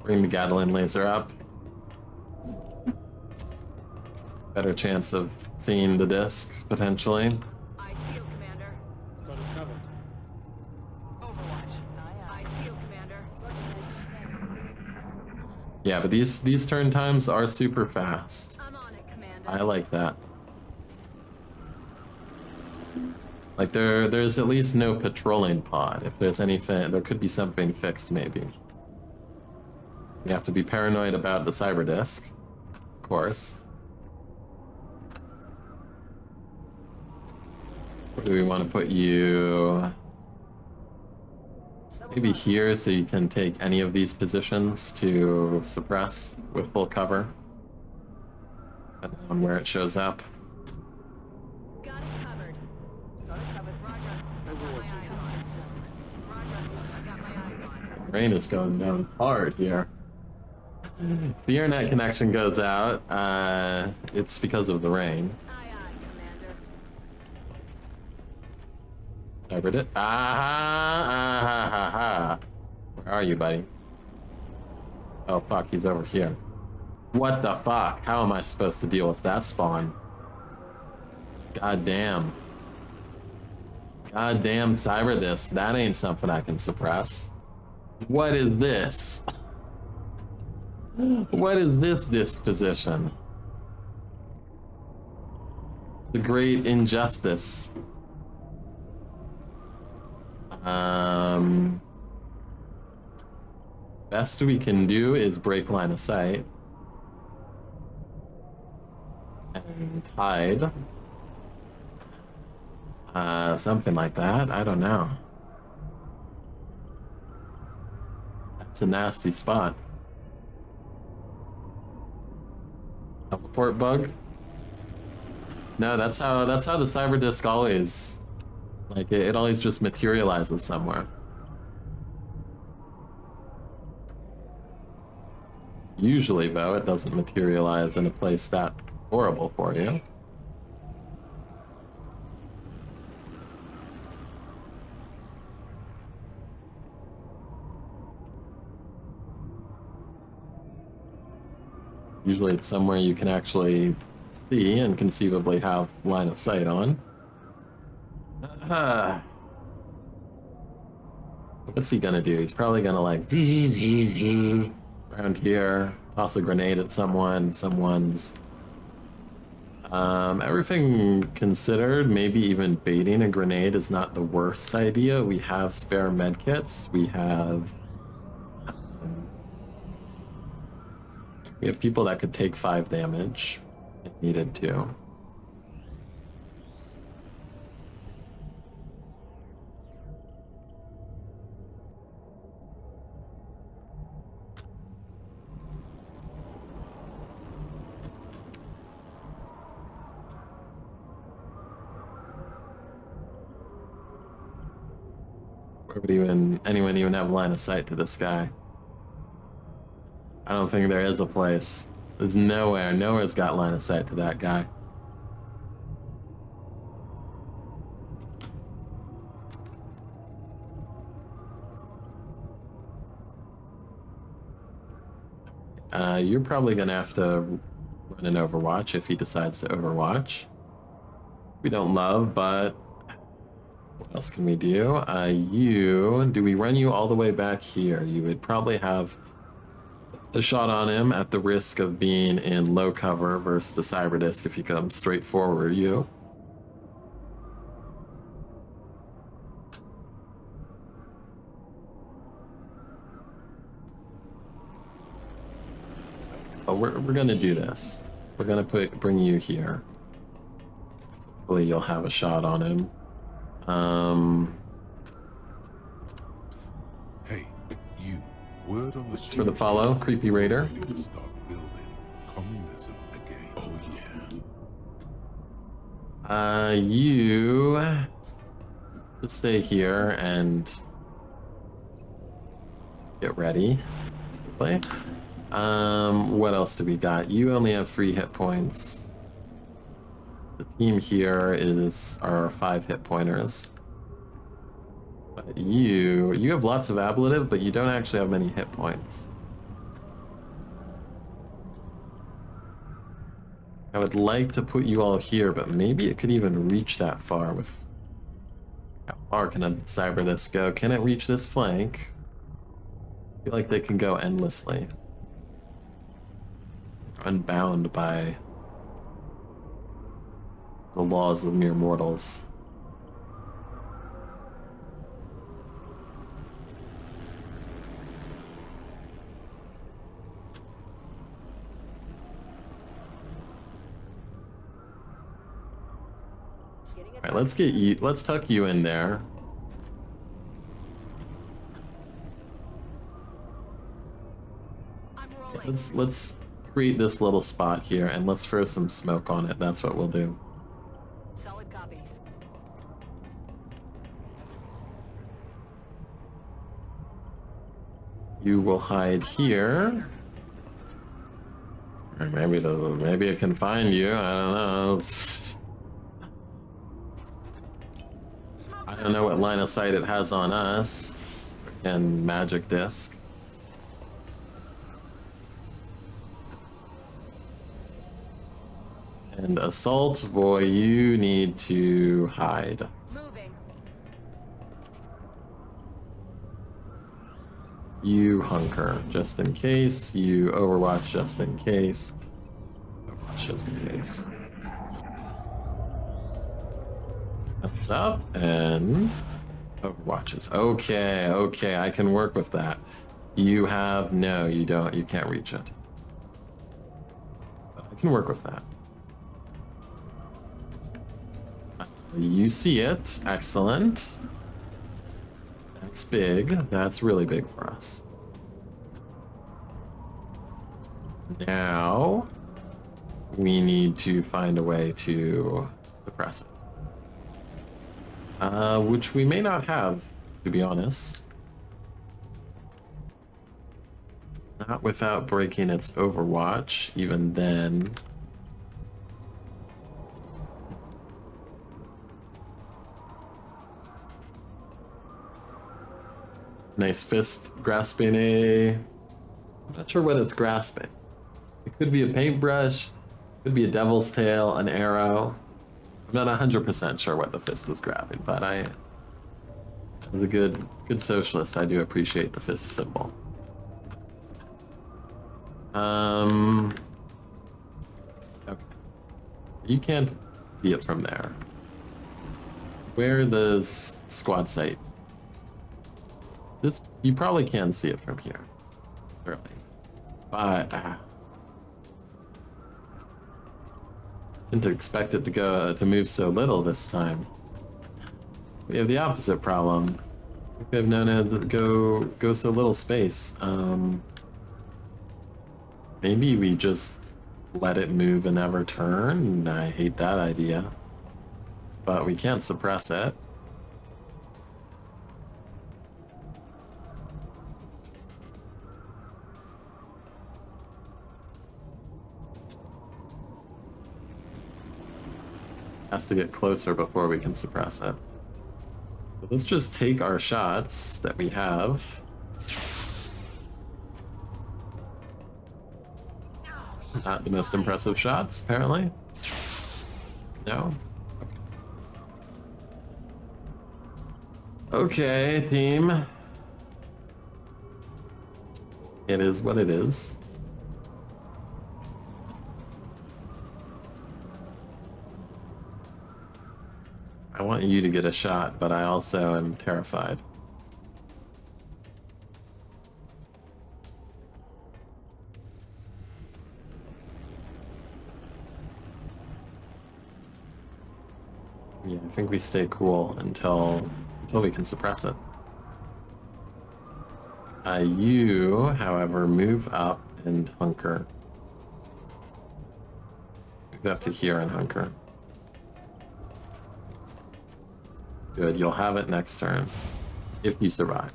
Bring the Gatling laser up. Better chance of seeing the disc, potentially. I feel, Commander. Got it covered. Overwatch. I feel, Commander. Roger that. Steady. Yeah, but these turn times are super fast. I'm on it, Commander. I like that. Like there's at least no patrolling pod. If there's anything, there could be something fixed maybe. You have to be paranoid about the cyber disc, of course. Where do we want to put you? Maybe here so you can take any of these positions to suppress with full cover. Depending on where it shows up. Got it covered. Got it covered. Roger. I got my eyes on. Rain is going down hard here. If the internet connection goes out, it's because of the rain. Aye, aye, Commander. Cybered it. Ah. Where are you, buddy? Oh fuck, he's over here. What the fuck? How am I supposed to deal with that spawn? God damn. God damn cyber disc. That ain't something I can suppress. What is this? What is this disposition? The great injustice. Best we can do is break line of sight. And hide. Something like that. I don't know. That's a nasty spot. Teleport bug? No, that's how the cyber disc always, like, it always just materializes somewhere. Usually, though, it doesn't materialize in a place that horrible for you. Usually it's somewhere you can actually see and conceivably have line of sight on. What's he gonna do? He's probably gonna like around here, toss a grenade at someone's everything considered, maybe even baiting a grenade is not the worst idea. We have spare medkits. We have people that could take 5 damage if needed to. Where would anyone even have line of sight to this guy? I don't think there is a place. There's nowhere. Nowhere's got line of sight to that guy. You're probably gonna have to run an Overwatch if he decides to Overwatch. We don't love, but what else can we do? Do we run you all the way back here? You would probably have a shot on him at the risk of being in low cover versus the cyber disc if he comes straight forward you. Oh, we're gonna do this. We're gonna bring you here. Hopefully you'll have a shot on him. Hey, you. Word on the Thanks for the follow, street is Creepy Raider. ready to start building communism again. Oh yeah. You just stay here and get ready. Play. What else do we got? You only have 3 hit points. The team here are 5 hit pointers. But you have lots of ablative, but you don't actually have many hit points. I would like to put you all here, but maybe it could even reach that far with... How far can a cyber disc go? Can it reach this flank? I feel like they can go endlessly. Unbound by the laws of mere mortals. All right, let's tuck you in there. I'm rolling. Let's create this little spot here and let's throw some smoke on it. That's what we'll do. Solid copy. You will hide here. Or maybe it can find you. I don't know. I don't know what line of sight it has on us. And magic disc. And assault, boy, you need to hide. Moving. You hunker, just in case. You overwatch, just in case. Overwatch, just in case. Thumbs up, and overwatches. Okay, I can work with that. You have, no, you don't, you can't reach it. But I can work with that. You see it, excellent. That's big, that's really big for us. Now, we need to find a way to suppress it. Which we may not have, to be honest. Not without breaking its overwatch, even then. Nice fist grasping I'm not sure what it's grasping. It could be a paintbrush, could be a devil's tail, an arrow. I'm not 100% sure what the fist is grabbing, but as a good socialist, I do appreciate the fist symbol. Okay. You can't see it from there. Where does squad sight? This, you probably can see it from here, surely. But didn't expect it to move so little this time. We have the opposite problem. We could have known it to go so little space. Maybe we just let it move and never turn. I hate that idea. But we can't suppress it. Has to get closer before we can suppress it. So let's just take our shots that we have. Not the most impressive shots, apparently. No. Okay, team. It is what it is. I want you to get a shot, but I also am terrified. Yeah, I think we stay cool until we can suppress it. You, however, move up and hunker. Move up to here and hunker. Good, you'll have it next turn, if you survive.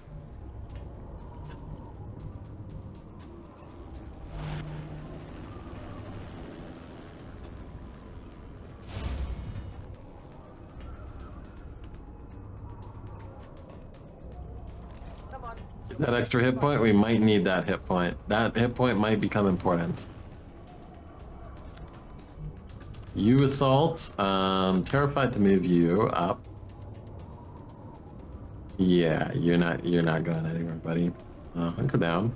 Come on. That extra hit point, we might need that hit point. That hit point might become important. You assault, terrified to move you up. Yeah, you're not going anywhere, buddy. Hunker down.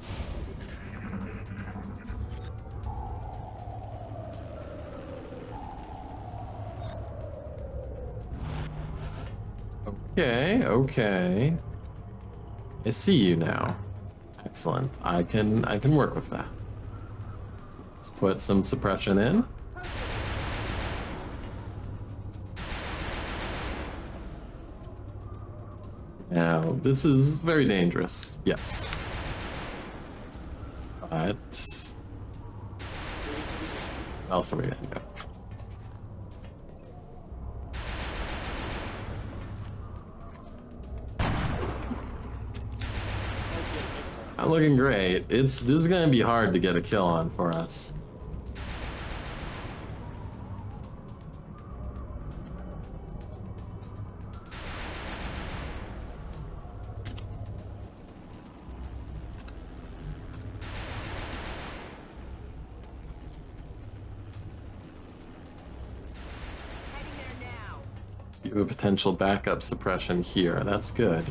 Okay, okay. I see you now. Excellent. I can work with that. Let's put some suppression in. Now, this is very dangerous, yes. But... where else are we gonna go? Not looking great. This is gonna be hard to get a kill on for us. You have a potential backup suppression here. That's good.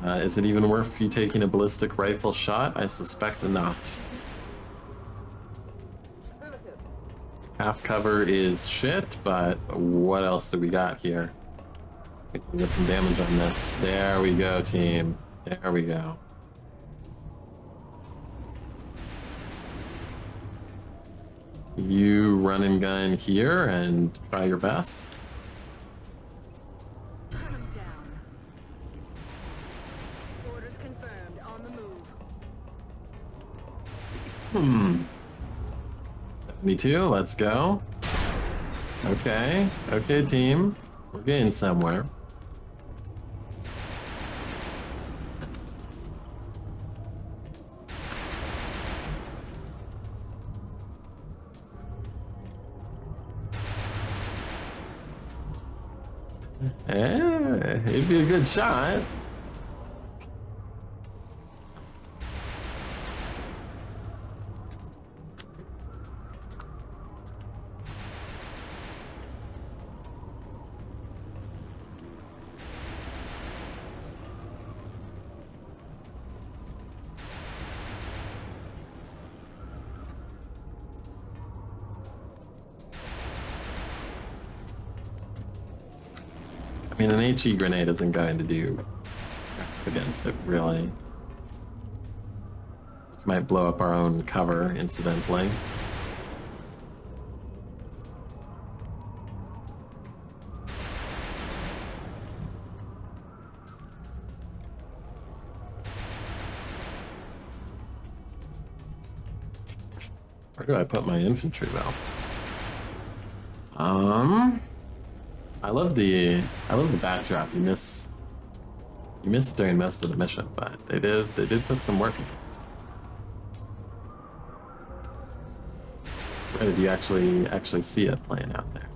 Is it even worth you taking a ballistic rifle shot? I suspect not. Affirmative. Half cover is shit, but what else do we got here? We can get some damage on this. There we go, team. There we go. You run and gun here and try your best. Me too, let's go. Okay, okay, team. We're getting somewhere. It'd be a good shot. I mean, an HE grenade isn't going to do against it, really. This might blow up our own cover, incidentally. Where do I put my infantry, though? I love the backdrop. You miss it during most of the mission, but they did put some work in. Where did you actually see it playing out there?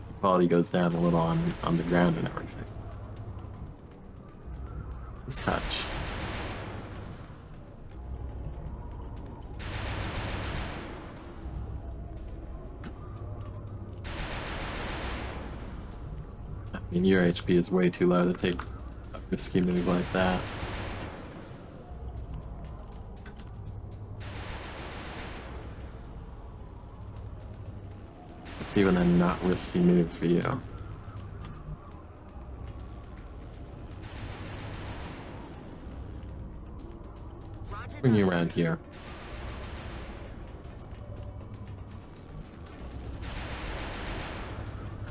The quality goes down a little on the ground and everything. Just touch. I mean, your HP is way too low to take a risky move like that. It's even a not risky move for you. Bring you around here.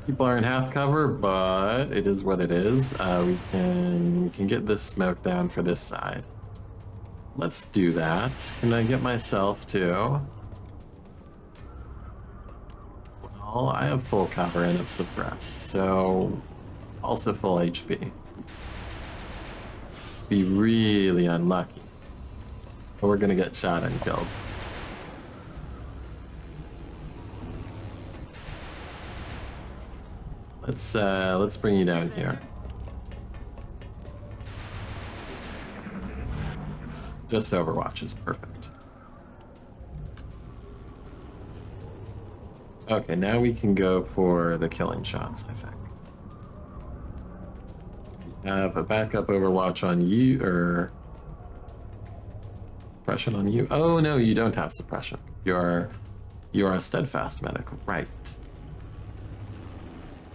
People are in half cover, but it is what it is. We can get this smoke down for this side. Let's do that. Can I get myself to? Well, I have full cover and it's suppressed, so also full HP. Be really unlucky, but we're gonna get shot and killed. Let's bring you down here. Just Overwatch is perfect. Okay, now we can go for the killing shots, I think. We have a backup Overwatch on you, or suppression on you. Oh no, you don't have suppression. You are a steadfast medic, right?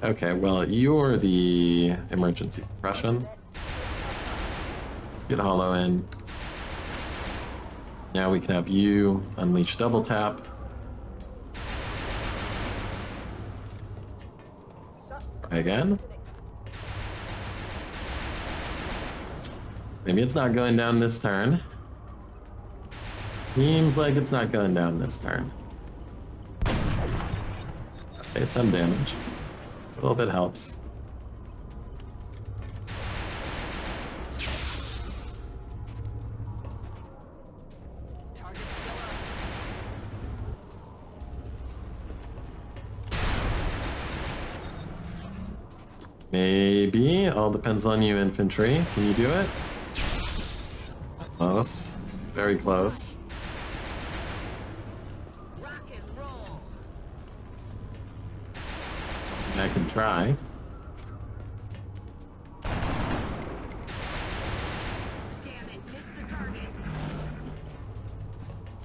Okay, well, you're the emergency suppression. Get hollow in. Now we can have you unleash double tap. Try again. Maybe it's not going down this turn. Seems like it's not going down this turn. Okay, some damage. A little bit helps. Maybe. All depends on you, infantry. Can you do it? Almost. Very close. I can try.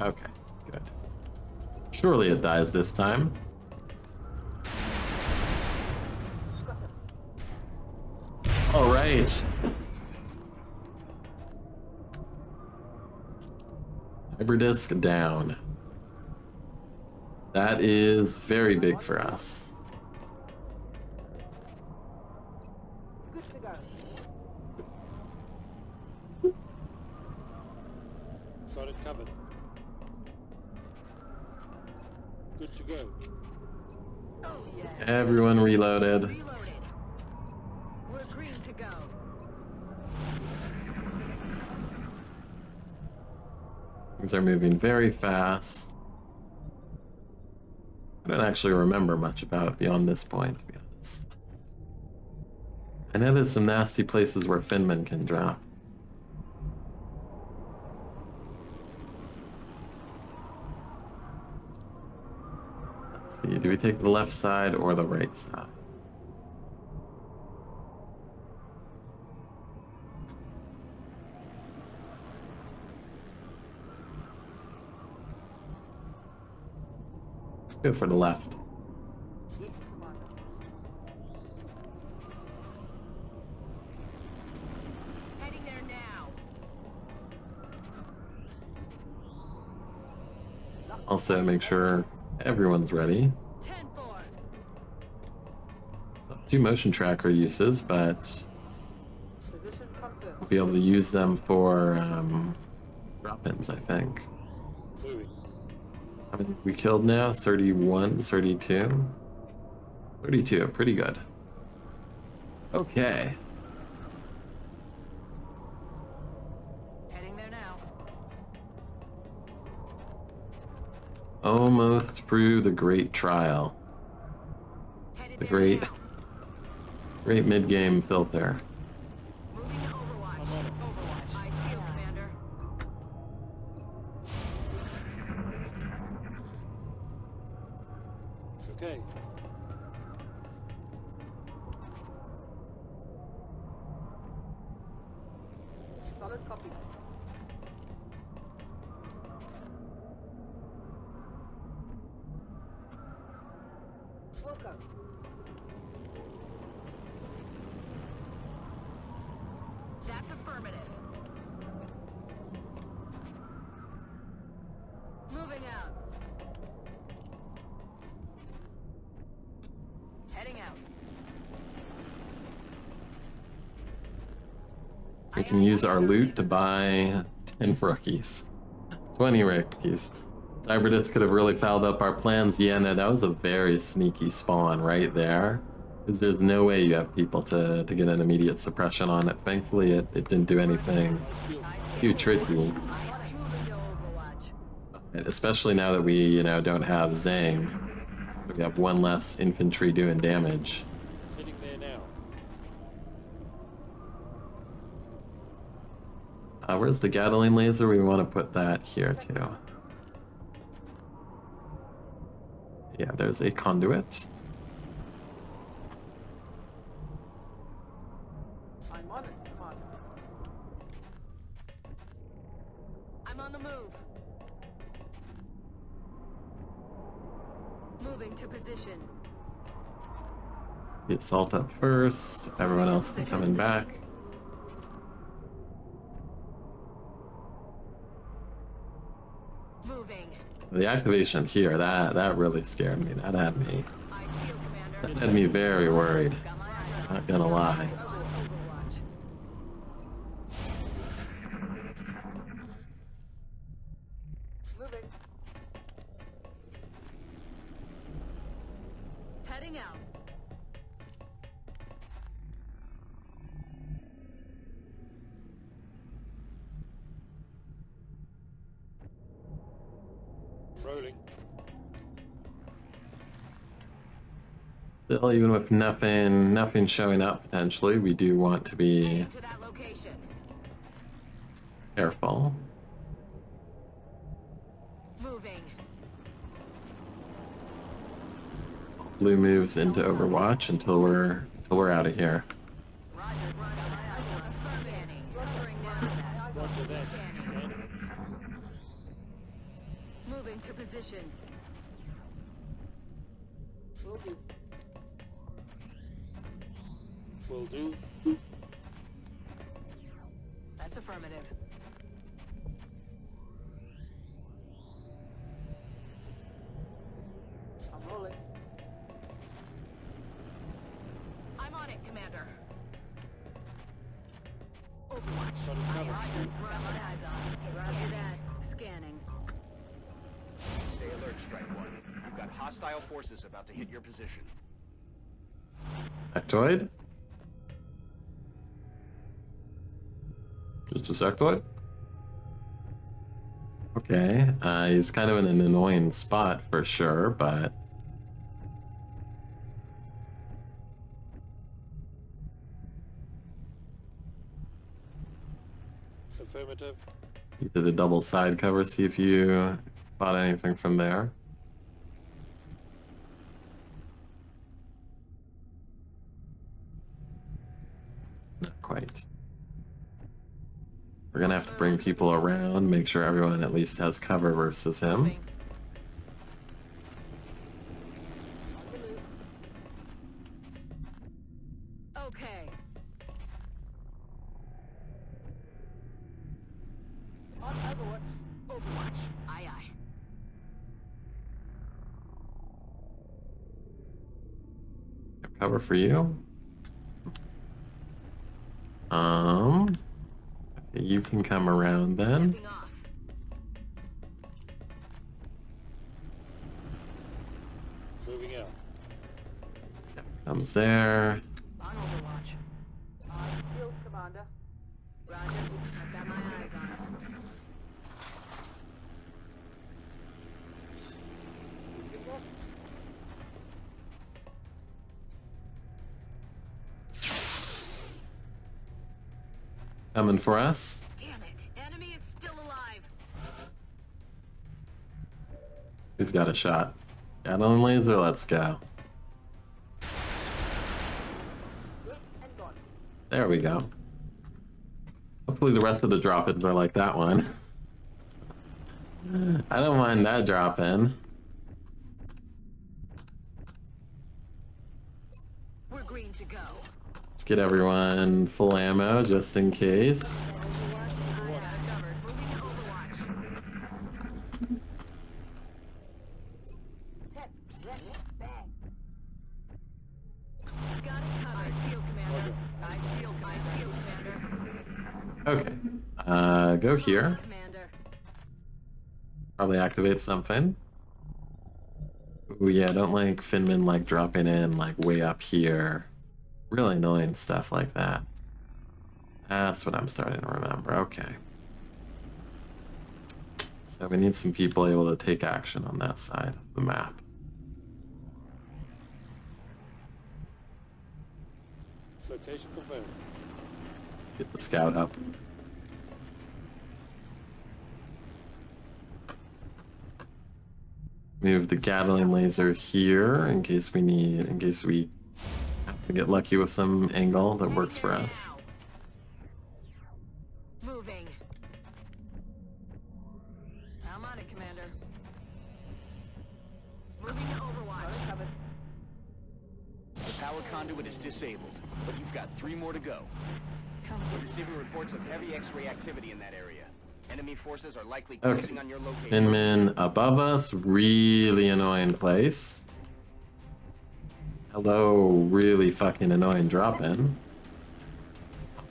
Okay, good. Surely it dies this time. All right. Hyperdisc down. That is very big for us. Good to go. Got it covered. Good to go. Everyone reloaded. We're green to go. Things are moving very fast. I don't actually remember much about beyond this point, to be honest. I know there's some nasty places where Finman can drop. Let's see, do we take the left side or the right side? Let's go for the left. Yes, Commander. Heading there now. Also make sure everyone's ready. 10-4. Two motion tracker uses, but Position confirmed. we'll be able to use them for drop-ins, I think. Moving. How many we killed now? 31, 32? 32, pretty good. Okay. Heading there now. Almost through the great trial. Headed The there great, now. great mid-game filter. Moving to Overwatch. Overwatch. I feel, Commander. Okay. Solid copy. Welcome. That's affirmative. Moving out. Heading out. We can use our loot to buy 10 rookies. 20 rookies. Cyberdisc could have really fouled up our plans. Yeah, no, that was a very sneaky spawn right there. Because there's no way you have people to get an immediate suppression on it. Thankfully, it didn't do anything too tricky. Moving to Overwatch. And especially now that we, you know, don't have Zang. We have one less infantry doing damage. Sitting there now. Where's the Gatling laser? We want to put that here too. Yeah, there's a conduit. I'm on it. Come on. I'm on the move. Moving to position. The assault up first. Everyone else can come in back. Moving. The activation here, that really scared me. That had me. I feel, Commander. That had me very worried. Got my eyes on. Not gonna lie. Overwatch. Moving. Heading out. Rolling. Still, even with nothing showing up potentially, we do want to be Heading to that location. careful. Moving. Blue moves into Overwatch until we're out of here. Roger. Got my eyes on. Scanning. Covering now. Roger that. Scanning. Scanning. Moving to position. Will do. Will do. That's affirmative. I'm rolling. I'm on it, Commander. Overwatch. Solid cover. Got my eyes on. Roger that. Scanning. Stay alert, Strike One. You've got hostile forces about to hit your position. Sectoid? Just a sectoid? Okay, he's kind of in an annoying spot for sure, but... Affirmative. You did a double side cover, see if you spot anything from there. Not quite. We're gonna have to bring people around, make sure everyone at least has cover versus him. Moving. On the move. Okay. On Overwatch. Overwatch. Aye, aye. Cover for you. Okay, you can come around then. Stepping off. Moving out. Comes there. On Overwatch. Eyes peeled, Commander. Roger. I've got my eyes on. Good work. Coming for us. Damn it. Enemy is still alive. Who's got a shot? Gatling laser, let's go. Good and gone. There we go. Hopefully the rest of the drop-ins are like that one. I don't mind that drop-in. We're green to go. Let's get everyone full ammo just in case. Okay. Go here. Probably activate something. Ooh, yeah, I don't like Finman like dropping in like way up here. Really annoying stuff like that. That's what I'm starting to remember. Okay. So we need some people able to take action on that side of the map. Location confirmed. Get the scout up. Move the Gatling laser here in case we have to get lucky with some angle that works for us. Moving. I'm on it, Commander. Moving to Overwatch. The power conduit is disabled, but you've got 3 more to go. We're receiving reports of heavy X-ray activity in that area. Enemy forces are likely closing on your location. Finman above us, really annoying place. Hello, really fucking annoying drop-in.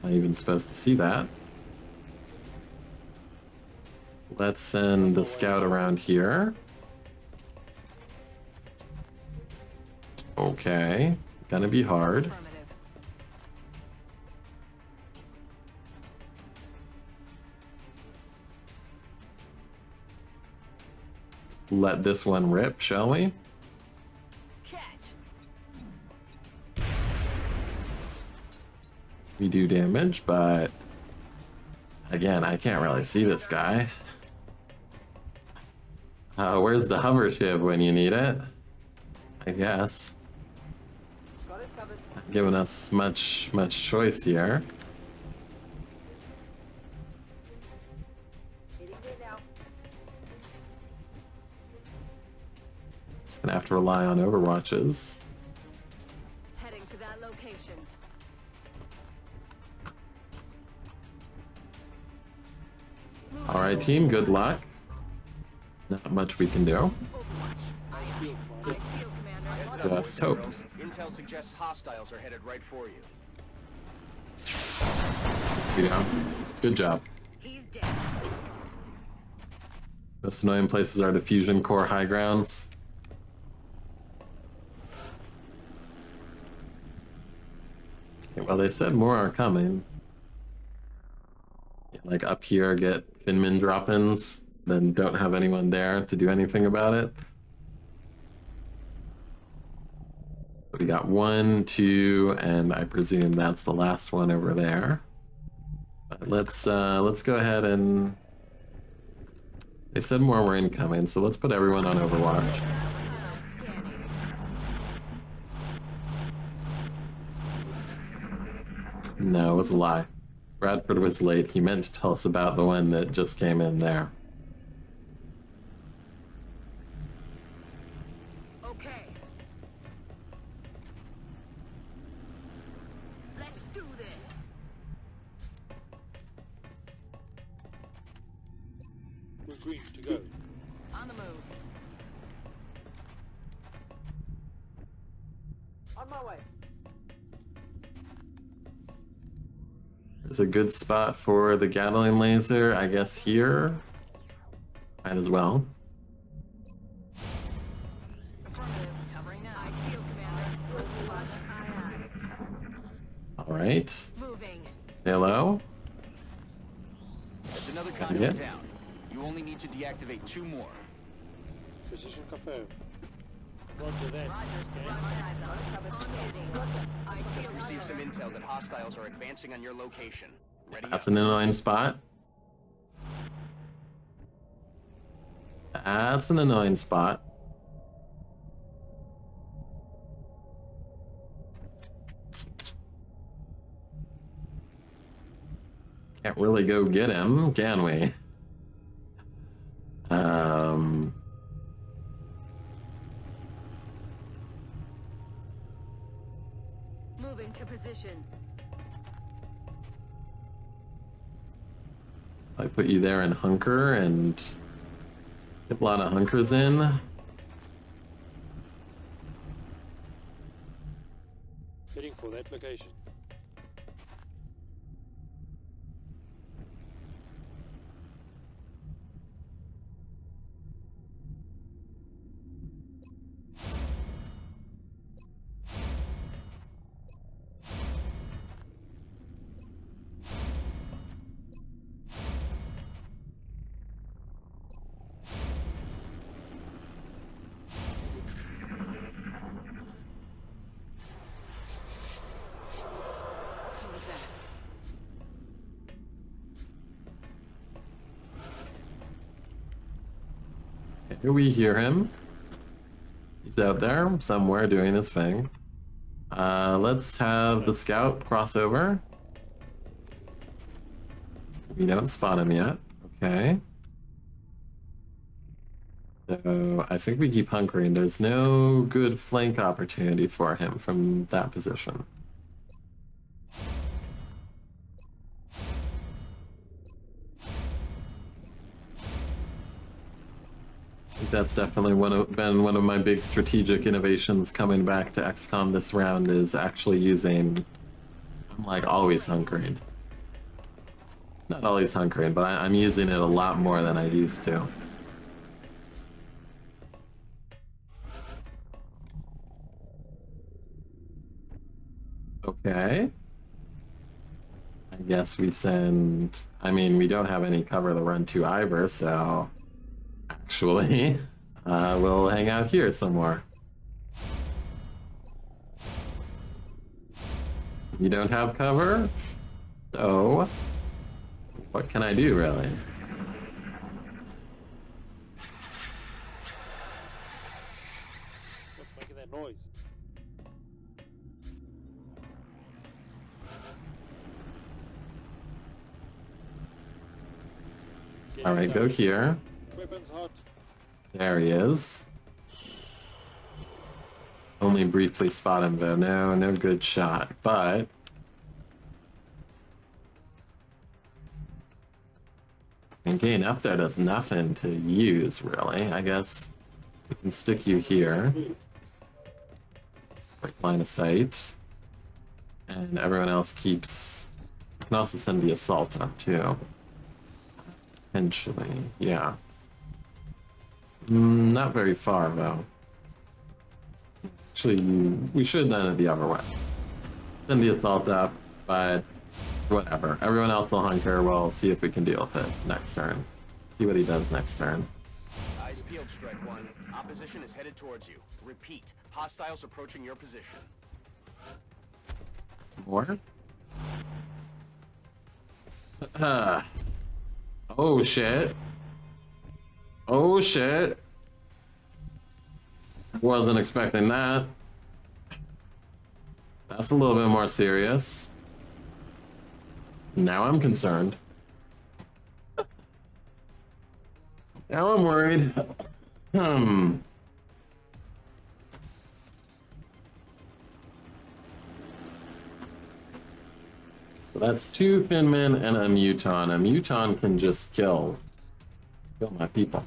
Not even supposed to see that. Let's send the scout around here. Okay, gonna be hard. Let this one rip, shall we? Catch. We do damage, but again, I can't really see this guy. Where's the hover ship when you need it? I guess. Got it covered. Not giving us much choice here. Hitting me now. Just gonna have to rely on overwatches. Heading to that location. All right, team, good luck. Not much we can do. Overwatch. I feel, Commander. Just hope. Intel suggests hostiles are headed right for you. Yeah, good job. He's dead. Most annoying places are the fusion core high grounds. Okay, well, they said more are coming. Yeah, like up here, get Finman drop-ins, then don't have anyone there to do anything about it. We got 1, 2, and I presume that's the last one over there. But let's go ahead and. They said more were incoming, so let's put everyone on Overwatch. No, it was a lie. Bradford was late. He meant to tell us about the one that just came in there. Okay. Let's do this. We're green to go. On the move. On my way. There's a good spot for the Gatling laser, I guess here. Might as well. Affirmative. Covering now. I feel, Commander. Overwatch. Aye, Alright. aye. Moving. Hello? That's another conduit down. You only need to deactivate 2 more. Position confirmed. Roger that. Just received some intel that hostiles are advancing on your location. Ready That's up. an annoying spot. That's an annoying spot. Can't really go get him, can we? Moving to position. I put you there in hunker and get a lot of hunkers in. Heading for that location. What was that? Here we hear him. He's out there somewhere doing his thing. Let's have the scout cross over. We don't spot him yet. Okay. So I think we keep hunkering. There's no good flank opportunity for him from that position. I think that's definitely been one of my big strategic innovations coming back to XCOM this round, is actually using, I'm like always hunkering. Not always hunkering, but I'm using it a lot more than I used to. Okay. I guess we send... I mean, we don't have any cover to run to Ivor, so... Actually, we'll hang out here somewhere. You don't have cover? So... what can I do, really? What's making that noise? Alright, go here. Weapons hot. There he is. Only briefly spot him though. No good shot. But and getting up there does nothing to use, really. I guess we can stick you here. Right line of sight. And everyone else keeps... You can also send the assault up too. Potentially, yeah. Not very far, though. Actually, we should then the other way. Send the assault up, but whatever. Everyone else will hunker. We'll see if we can deal with it next turn. See what he does next turn. Eyes peeled, Strike One. Opposition is headed towards you. Repeat. Hostiles approaching your position. More? Oh shit. Oh shit. Wasn't expecting that. That's a little bit more serious. Now I'm concerned. Now I'm worried. So that's 2 Finmen and a Muton. A Muton can just kill my people.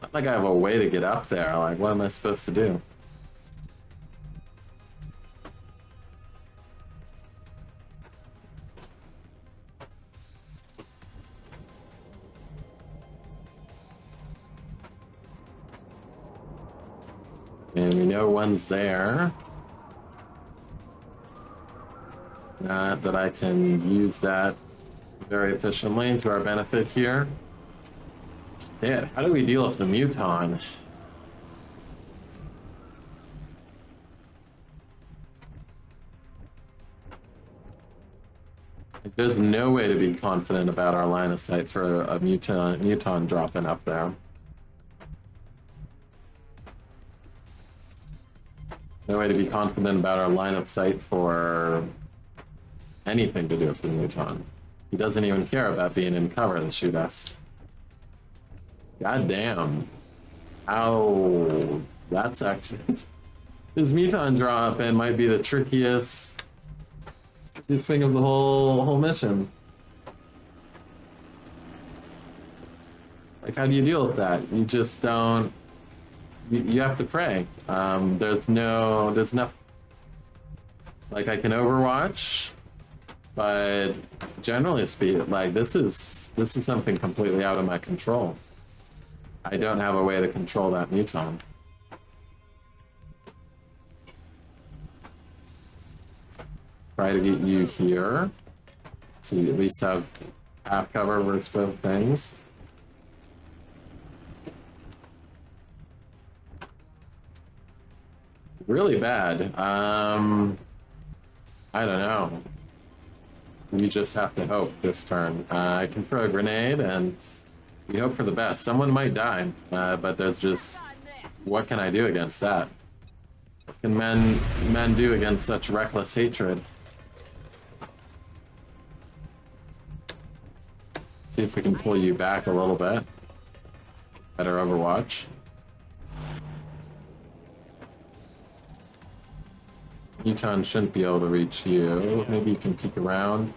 Not like I have a way to get up there. Like, what am I supposed to do? And we know one's there. Not that I can use that very efficiently to our benefit here. Shit, how do we deal with the Muton? Like, there's no way to be confident about our line of sight for a Muton dropping up there. No way to be confident about our line of sight for anything to do with the Muton. He doesn't even care about being in cover to shoot us. God damn. Ow. That's actually... His Muton drop in might be the trickiest thing of the whole mission. Like, how do you deal with that? You just don't... You have to pray. There's no... Like, I can Overwatch, but generally speaking, like, this is something completely out of my control. I don't have a way to control that Muton. Try to get you here, so you at least have half cover versus both things. Really bad. I don't know. We just have to hope this turn. I can throw a grenade and we hope for the best. Someone might die, but there's just... What can I do against that? What can men do against such reckless hatred? See if we can pull you back a little bit. Better Overwatch. Muton shouldn't be able to reach you. Maybe you can peek around.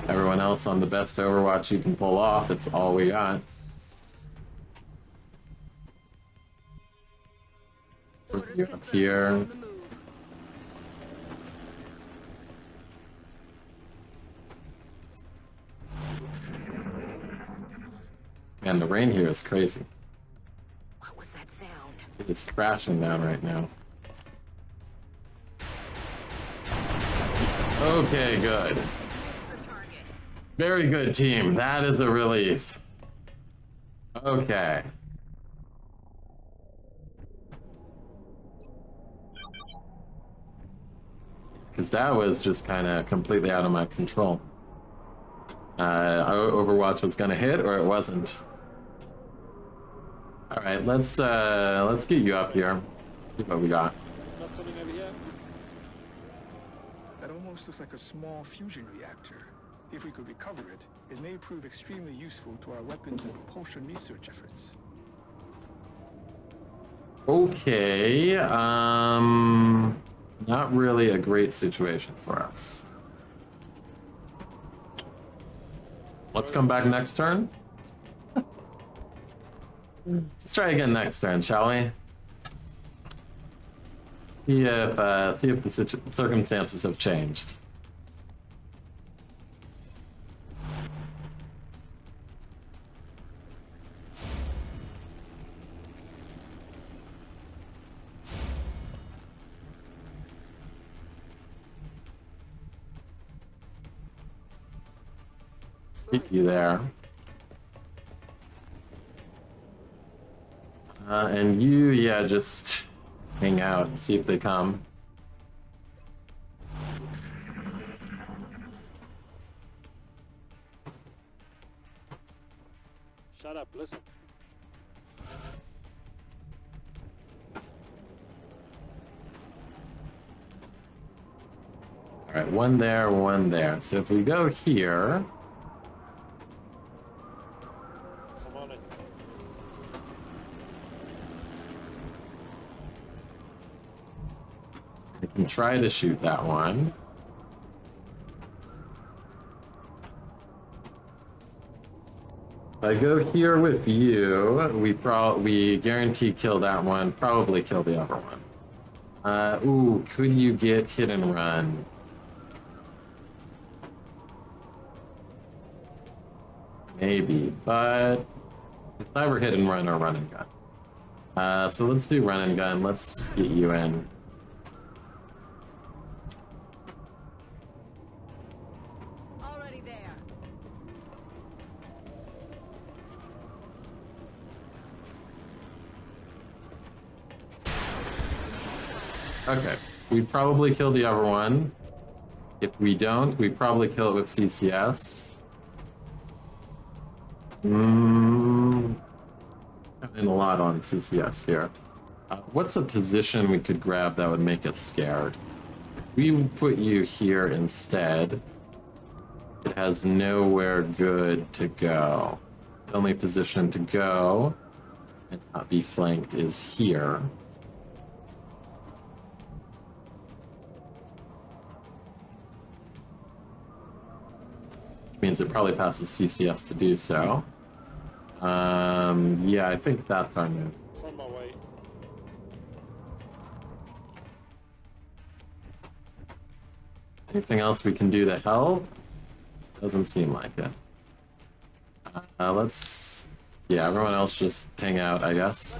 Everyone else on the best Overwatch you can pull off. It's all we got. You're up here. Man, the rain here is crazy. What was that sound? It is crashing down right now. Okay, good. Very good, team. That is a relief. Okay. Because that was just kind of completely out of my control. Overwatch was gonna hit, or it wasn't. All right, let's get you up here. See what we got. Not something over here. That almost looks like a small fusion reactor. If we could recover it, it may prove extremely useful to our weapons and propulsion research efforts. Okay, not really a great situation for us. Let's come back next turn. Let's try again next turn, shall we? See if the circumstances have changed. Get you there. And you, yeah, just hang out and see if they come. Shut up, listen. All right, one there, one there. So if we go here, Come on in. I can try to shoot that one. If I go here with you, we guarantee kill that one, probably kill the other one. Ooh, could you get hit and run? Maybe, but it's never hit and run or run and gun. So let's do run and gun. Let's get you in. Already there. Okay, we probably kill the other one. If we don't, we probably kill it with CCS. And a lot on CCS here. What's a position we could grab that would make it scared? We put you here instead. It has nowhere good to go. The only position to go and not be flanked is here. Which means it probably passes CCS to do so. Yeah, I think that's our move. On my way. Anything else we can do to help? Doesn't seem like it. Let's... Yeah, everyone else just hang out, I guess.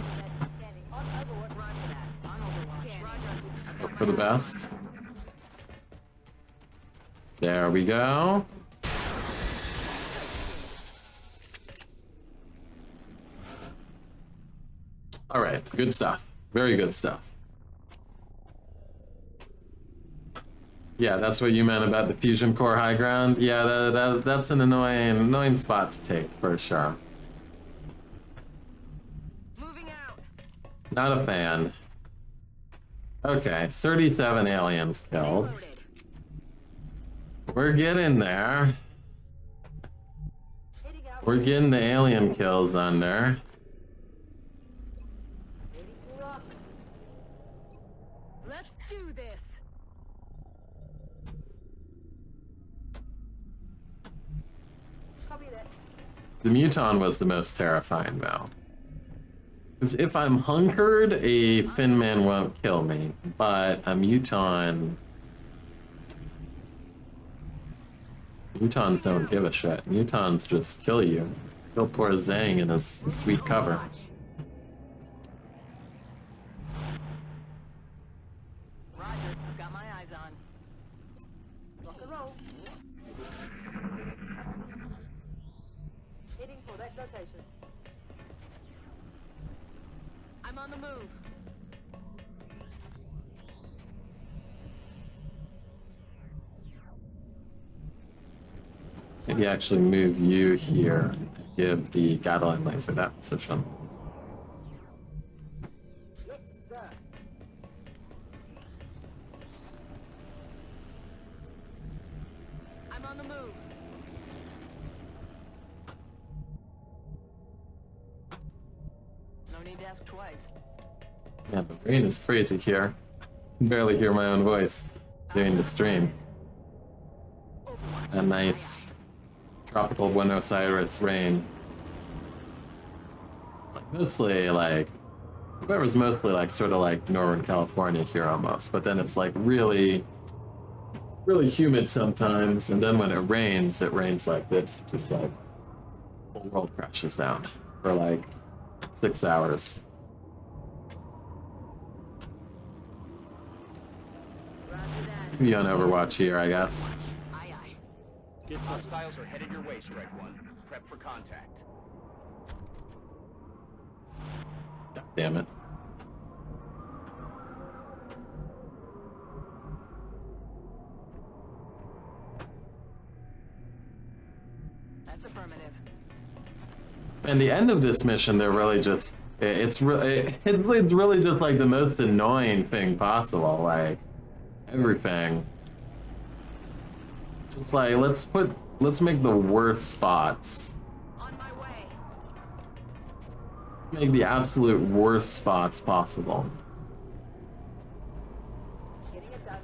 Scanning. On Overwatch. Roger that. On Overwatch. Roger. Hope for the best. There we go. All right, good stuff. Very good stuff. Yeah, that's what you meant about the fusion core high ground. Yeah, that's an annoying spot to take for sure. Moving out. Not a fan. Okay, 37 aliens killed. Loaded. We're getting there. Heading out. We're getting the alien kills under. Heading to rock. Let's do this. Copy that. The Muton was the most terrifying, though. Because if I'm hunkered, a Finman won't kill me, but a Muton... Mutons don't give a shit. Mutons just kill you. Kill poor Zhang in his sweet cover. Roger. Got my eyes on. Rock and roll. Heading for that location. I'm on the move. Maybe actually move you here and give the Gatling laser that position. Yes, sir. I'm on the move. No need to ask twice. Yeah, the rain is crazy here. I can barely hear my own voice during the stream. A nice tropical Buenos Aires rain. Like mostly like, whoever's mostly like sort of like Northern California here almost, but then it's like really humid sometimes, and then when it rains like this, just like the whole world crashes down for like 6 hours. Roger that. Be on Overwatch here, I guess. Aye, aye. Get some. Hostiles are headed your way, Strike One. Prep for contact. God damn it. That's affirmative. And the end of this mission, they're really just, it's really just like the most annoying thing possible, like everything. Just like, let's make the worst spots. On my way. Make the absolute worst spots possible. Getting it done.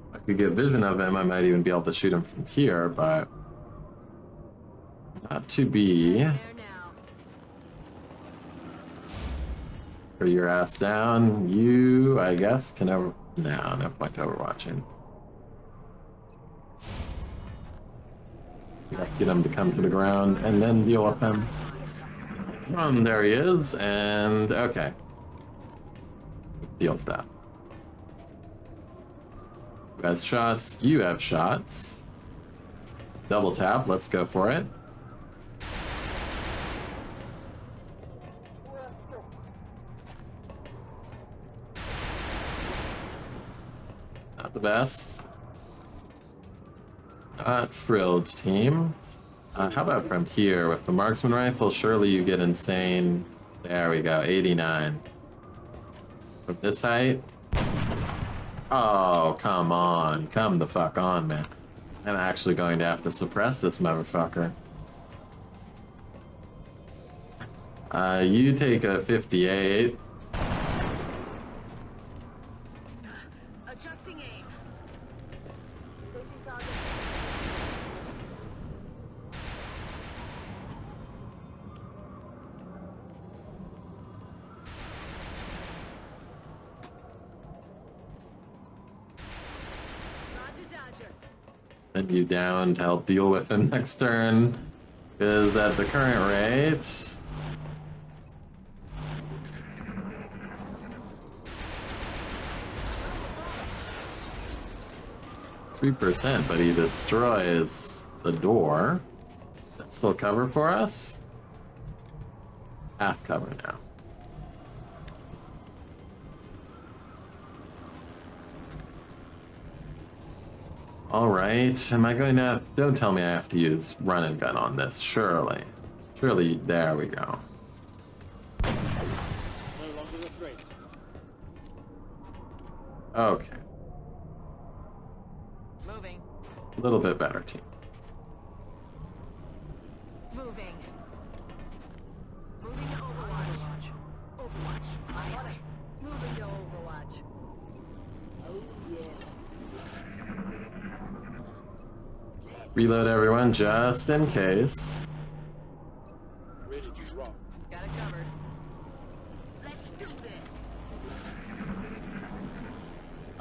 If I could get vision of him, I might even be able to shoot him from here, but not to be. There now. Put your ass down. You, I guess, can over. No point overwatching. You have to get him to come to the ground and then deal with him. There he is, and okay. Deal with that. Who has shots? You have shots. Double tap, let's go for it. the best. Not thrilled, team. How about from here with the marksman rifle? Surely you get insane. There we go, 89. From this height? Oh, come on. Come the fuck on, man. I'm actually going to have to suppress this motherfucker. You take a 58. Adjusting aim. Placing target. Roger, Dodger. Send you down to help deal with him next turn. Because at the current rate... 3%, but he destroys the door. That's still cover for us? Half cover now. Alright, am I going to... Don't tell me I have to use run and gun on this, surely. Surely, there we go. No longer a threat. Okay, Moving. a little bit better, team. Moving. Moving to Overwatch. Overwatch. I on it. Moving to Overwatch. Oh yeah. Reload everyone, just in case. Ready to rock. Got it covered. Let's do this.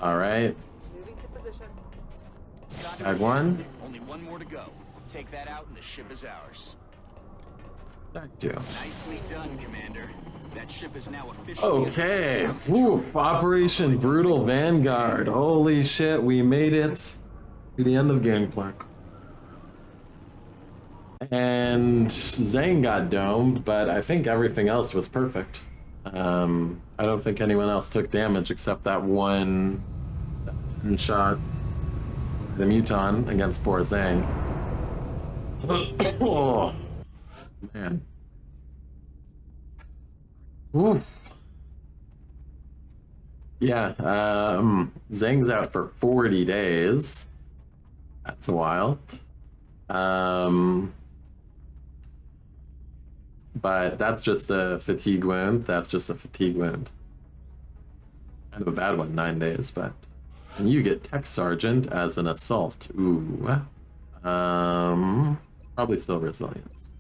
Alright, Moving to position. tag one. Only one more to go. Take that out and the ship is ours. Tag two. Nicely done, Commander. That ship is now officially... Okay, whew, Operation Brutal Vanguard. Holy shit, we made it to the end of Gangplank. And Zane got domed, but I think everything else was perfect. I don't think anyone else took damage except that one shot, the Muton against poor Zang. Oh, man. Whew. Yeah, Zang's out for 40 days. That's a while. But that's just a fatigue wound. That's just a fatigue wound. Kind of a bad one, 9 days, but... And you get Tech Sergeant as an assault. Ooh. Probably still resilience.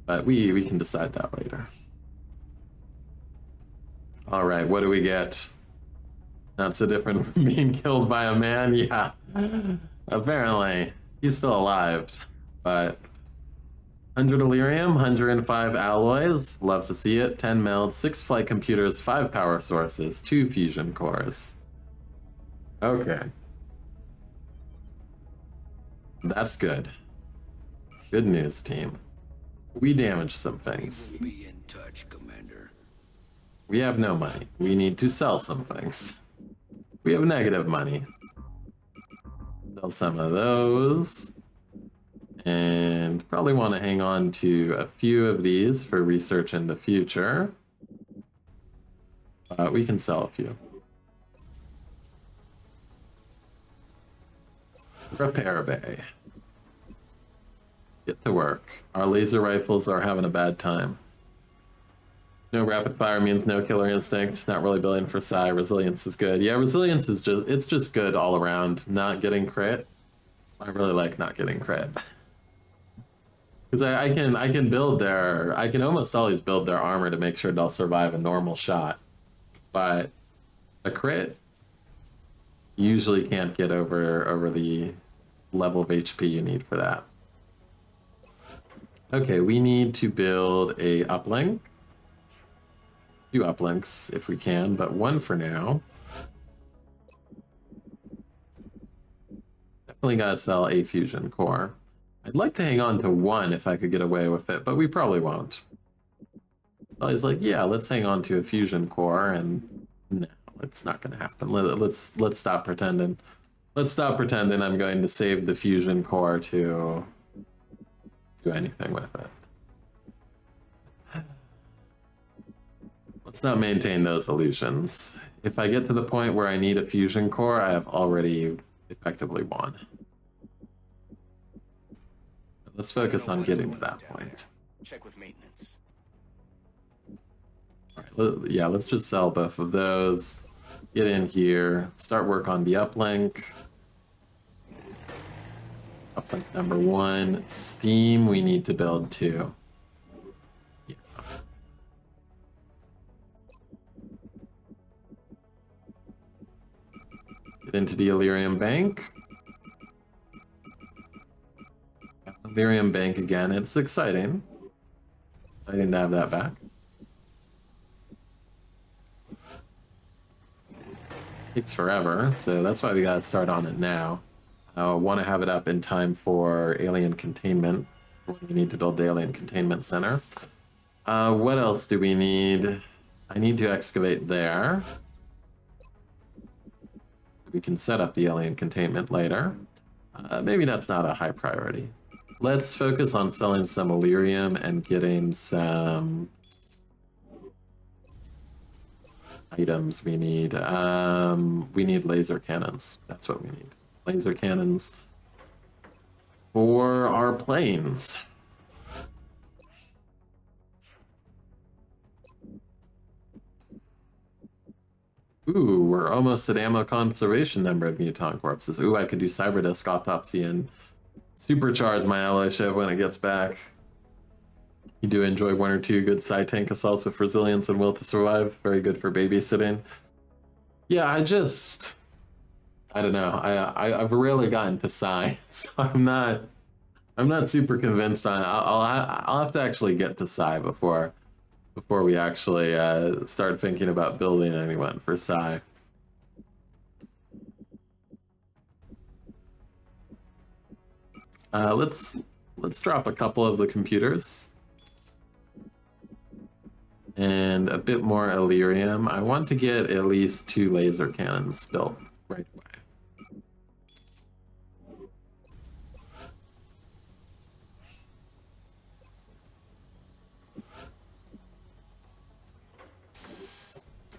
But we can decide that later. Alright, what do we get? Not so different from being killed by a man, yeah. Apparently. He's still alive, but 100 Elerium, 105 alloys, love to see it, 10 meld, 6 flight computers, 5 power sources, 2 fusion cores. Okay. That's good. Good news, team. We damaged some things. We'll be in touch, Commander. We have no money. We need to sell some things. We have negative money. Sell some of those. And probably want to hang on to a few of these for research in the future. We can sell a few. Repair bay. Get to work. Our laser rifles are having a bad time. No rapid fire means no killer instinct. Not really building for Psi. Resilience is good. Yeah, resilience is just good all around. Not getting crit. I really like not getting crit. Because I can build their... I can almost always build their armor to make sure they'll survive a normal shot. But a crit usually can't get over the level of HP you need for that. Okay, we need to build a uplink. 2 uplinks if we can, but 1 for now. Definitely gotta sell a fusion core. I'd like to hang on to 1 if I could get away with it, but we probably won't. Well, he's like, yeah, let's hang on to a fusion core, and no, it's not going to happen. Let's stop pretending. Let's stop pretending I'm going to save the fusion core to do anything with it. Let's not maintain those illusions. If I get to the point where I need a fusion core, I have already effectively won. Let's focus on getting to that point. Check with maintenance. All right, yeah, let's just sell both of those. Get in here, start work on the uplink. Uplink number 1. Steam, we need to build 2. Yeah. Get into the Illyrium Bank. Illyrium Bank again, it's exciting. Exciting to have that back. Takes forever, so that's why we gotta start on it now. I want to have it up in time for alien containment. We need to build the alien containment center. What else do we need? I need to excavate there. We can set up the alien containment later. Maybe that's not a high priority. Let's focus on selling some Illyrium and getting some items we need. We need laser cannons. That's what we need. Laser cannons for our planes. Ooh, we're almost at ammo conservation number of mutant corpses. Ooh, I could do cyberdisk autopsy and supercharge my alloy ship when it gets back. You do enjoy 1 or 2 good side tank assaults with resilience and will to survive. Very good for babysitting. Yeah, I don't know. I've rarely gotten to Psy, so I'm not super convinced on. I'll have to actually get to Psy before we actually start thinking about building anyone for Psy. Let's drop a couple of the computers and a bit more Illyrium. I want to get at least 2 laser cannons built right away.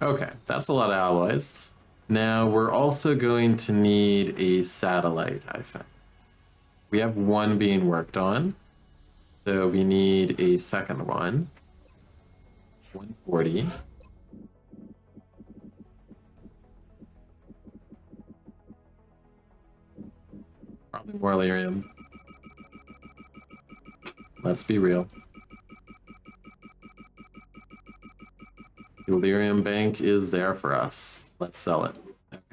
Okay, that's a lot of alloys. Now we're also going to need a satellite, I think. We have 1 being worked on, so we need a second one. 140. Probably more Illyrium. Let's be real. The Illyrium Bank is there for us. Let's sell it. Okay.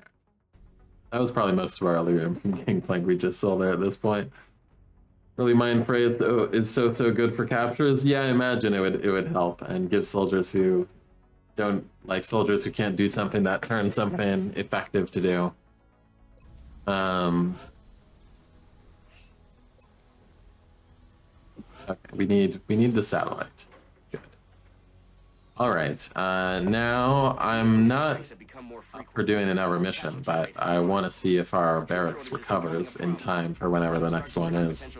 That was probably most of our Illyrium from Gangplank we just sold there at this point. Really mind phrase is so good for captures. Yeah, I imagine it would help and give soldiers who soldiers who can't do something that turns something effective to do. Okay, we need the satellite. Good. All right. Now I'm not up for doing another mission, but I want to see if our barracks recovers in time for whenever the next one is.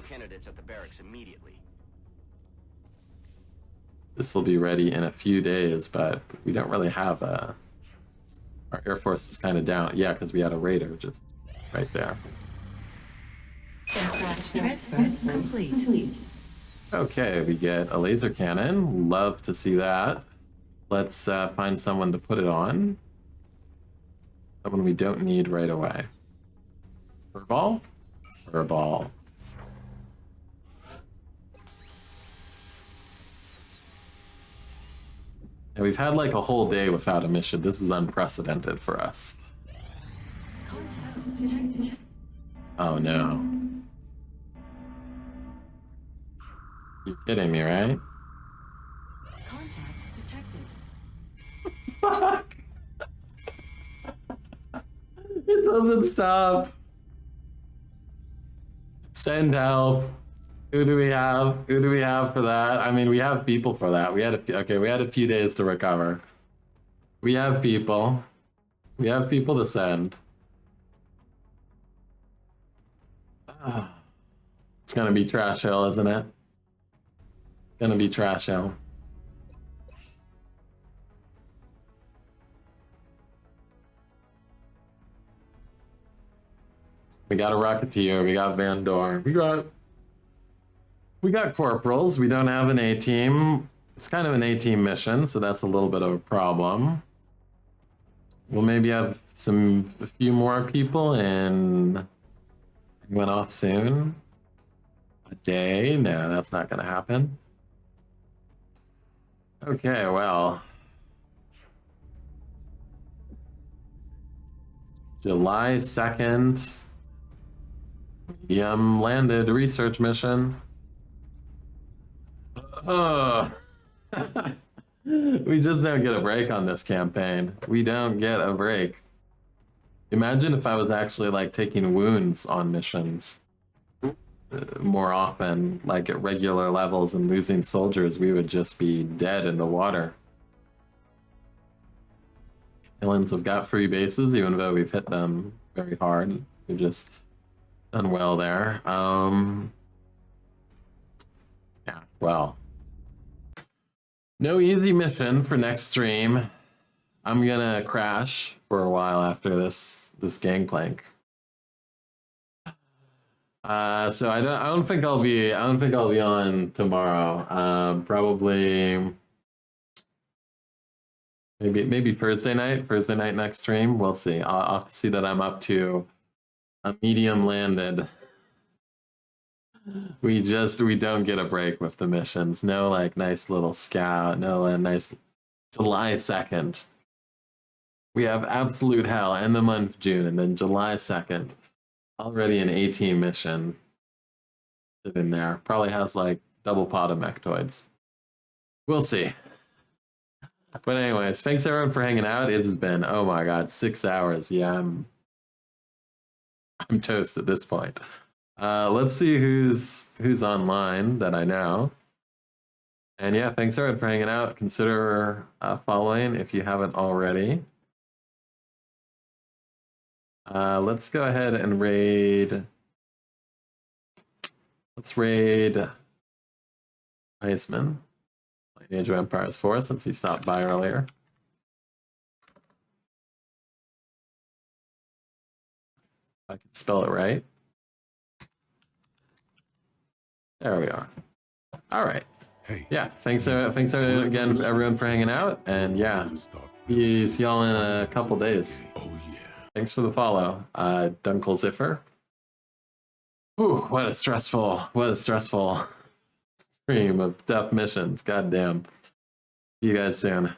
This will be ready in a few days, but we don't really have a... Our Air Force is kind of down. Yeah, because we had a raider just right there. Aircraft transfer complete. Okay, we get a laser cannon. Love to see that. Let's find someone to put it on. Someone we don't need right away. Furball? Furball. And we've had like a whole day without a mission. This is unprecedented for us. Contact detected. Oh no. You're kidding me, right? Contact detected. Fuck! It doesn't stop. Send help. Who do we have? Who do we have for that? I mean, we have people for that. We had we had a few days to recover. We have people. We have people to send. It's gonna be Trash Hill, isn't it? Gonna be Trash Hill. We got a Rocketeer, we got Van Dorn, we got Corporals, we don't have an A-team. It's kind of an A-team mission, so that's a little bit of a problem. We'll maybe have a few more people and went off soon. A day? No, that's not gonna happen. Okay, well. July 2nd. Medium landed research mission. We just don't get a break on this campaign. We don't get a break. Imagine if I was actually like taking wounds on missions more often, like at regular levels, and losing soldiers, we would just be dead in the water. Aliens have got free bases, even though we've hit them very hard. We've just done well there. Yeah, well. No easy mission for next stream. I'm gonna crash for a while after this Gangplank. So I don't think I'll be on tomorrow. Probably maybe Thursday night next stream. We'll see. I'll have to see that I'm up to a medium landed. We don't get a break with the missions. No like nice little scout. No nice July 2nd. We have absolute hell in the month of June, and then July 2nd. Already an A-team mission in there. Probably has like double pot of mectoids. We'll see. But anyways, thanks everyone for hanging out. It has been, oh my god, 6 hours. Yeah, I'm toast at this point. Let's see who's online that I know. And yeah, thanks everyone for hanging out. Consider following if you haven't already. Let's go ahead and raid. Let's raid Iceman, Age of Empires 4, since he stopped by earlier. If I can spell it right. There we are. All right. Hey. Yeah, thanks again everyone for hanging out, and yeah, see y'all in a couple days. Oh yeah. Thanks for the follow, Dunkel Ziffer. Ooh, what a stressful stream of death missions. God damn. See you guys soon.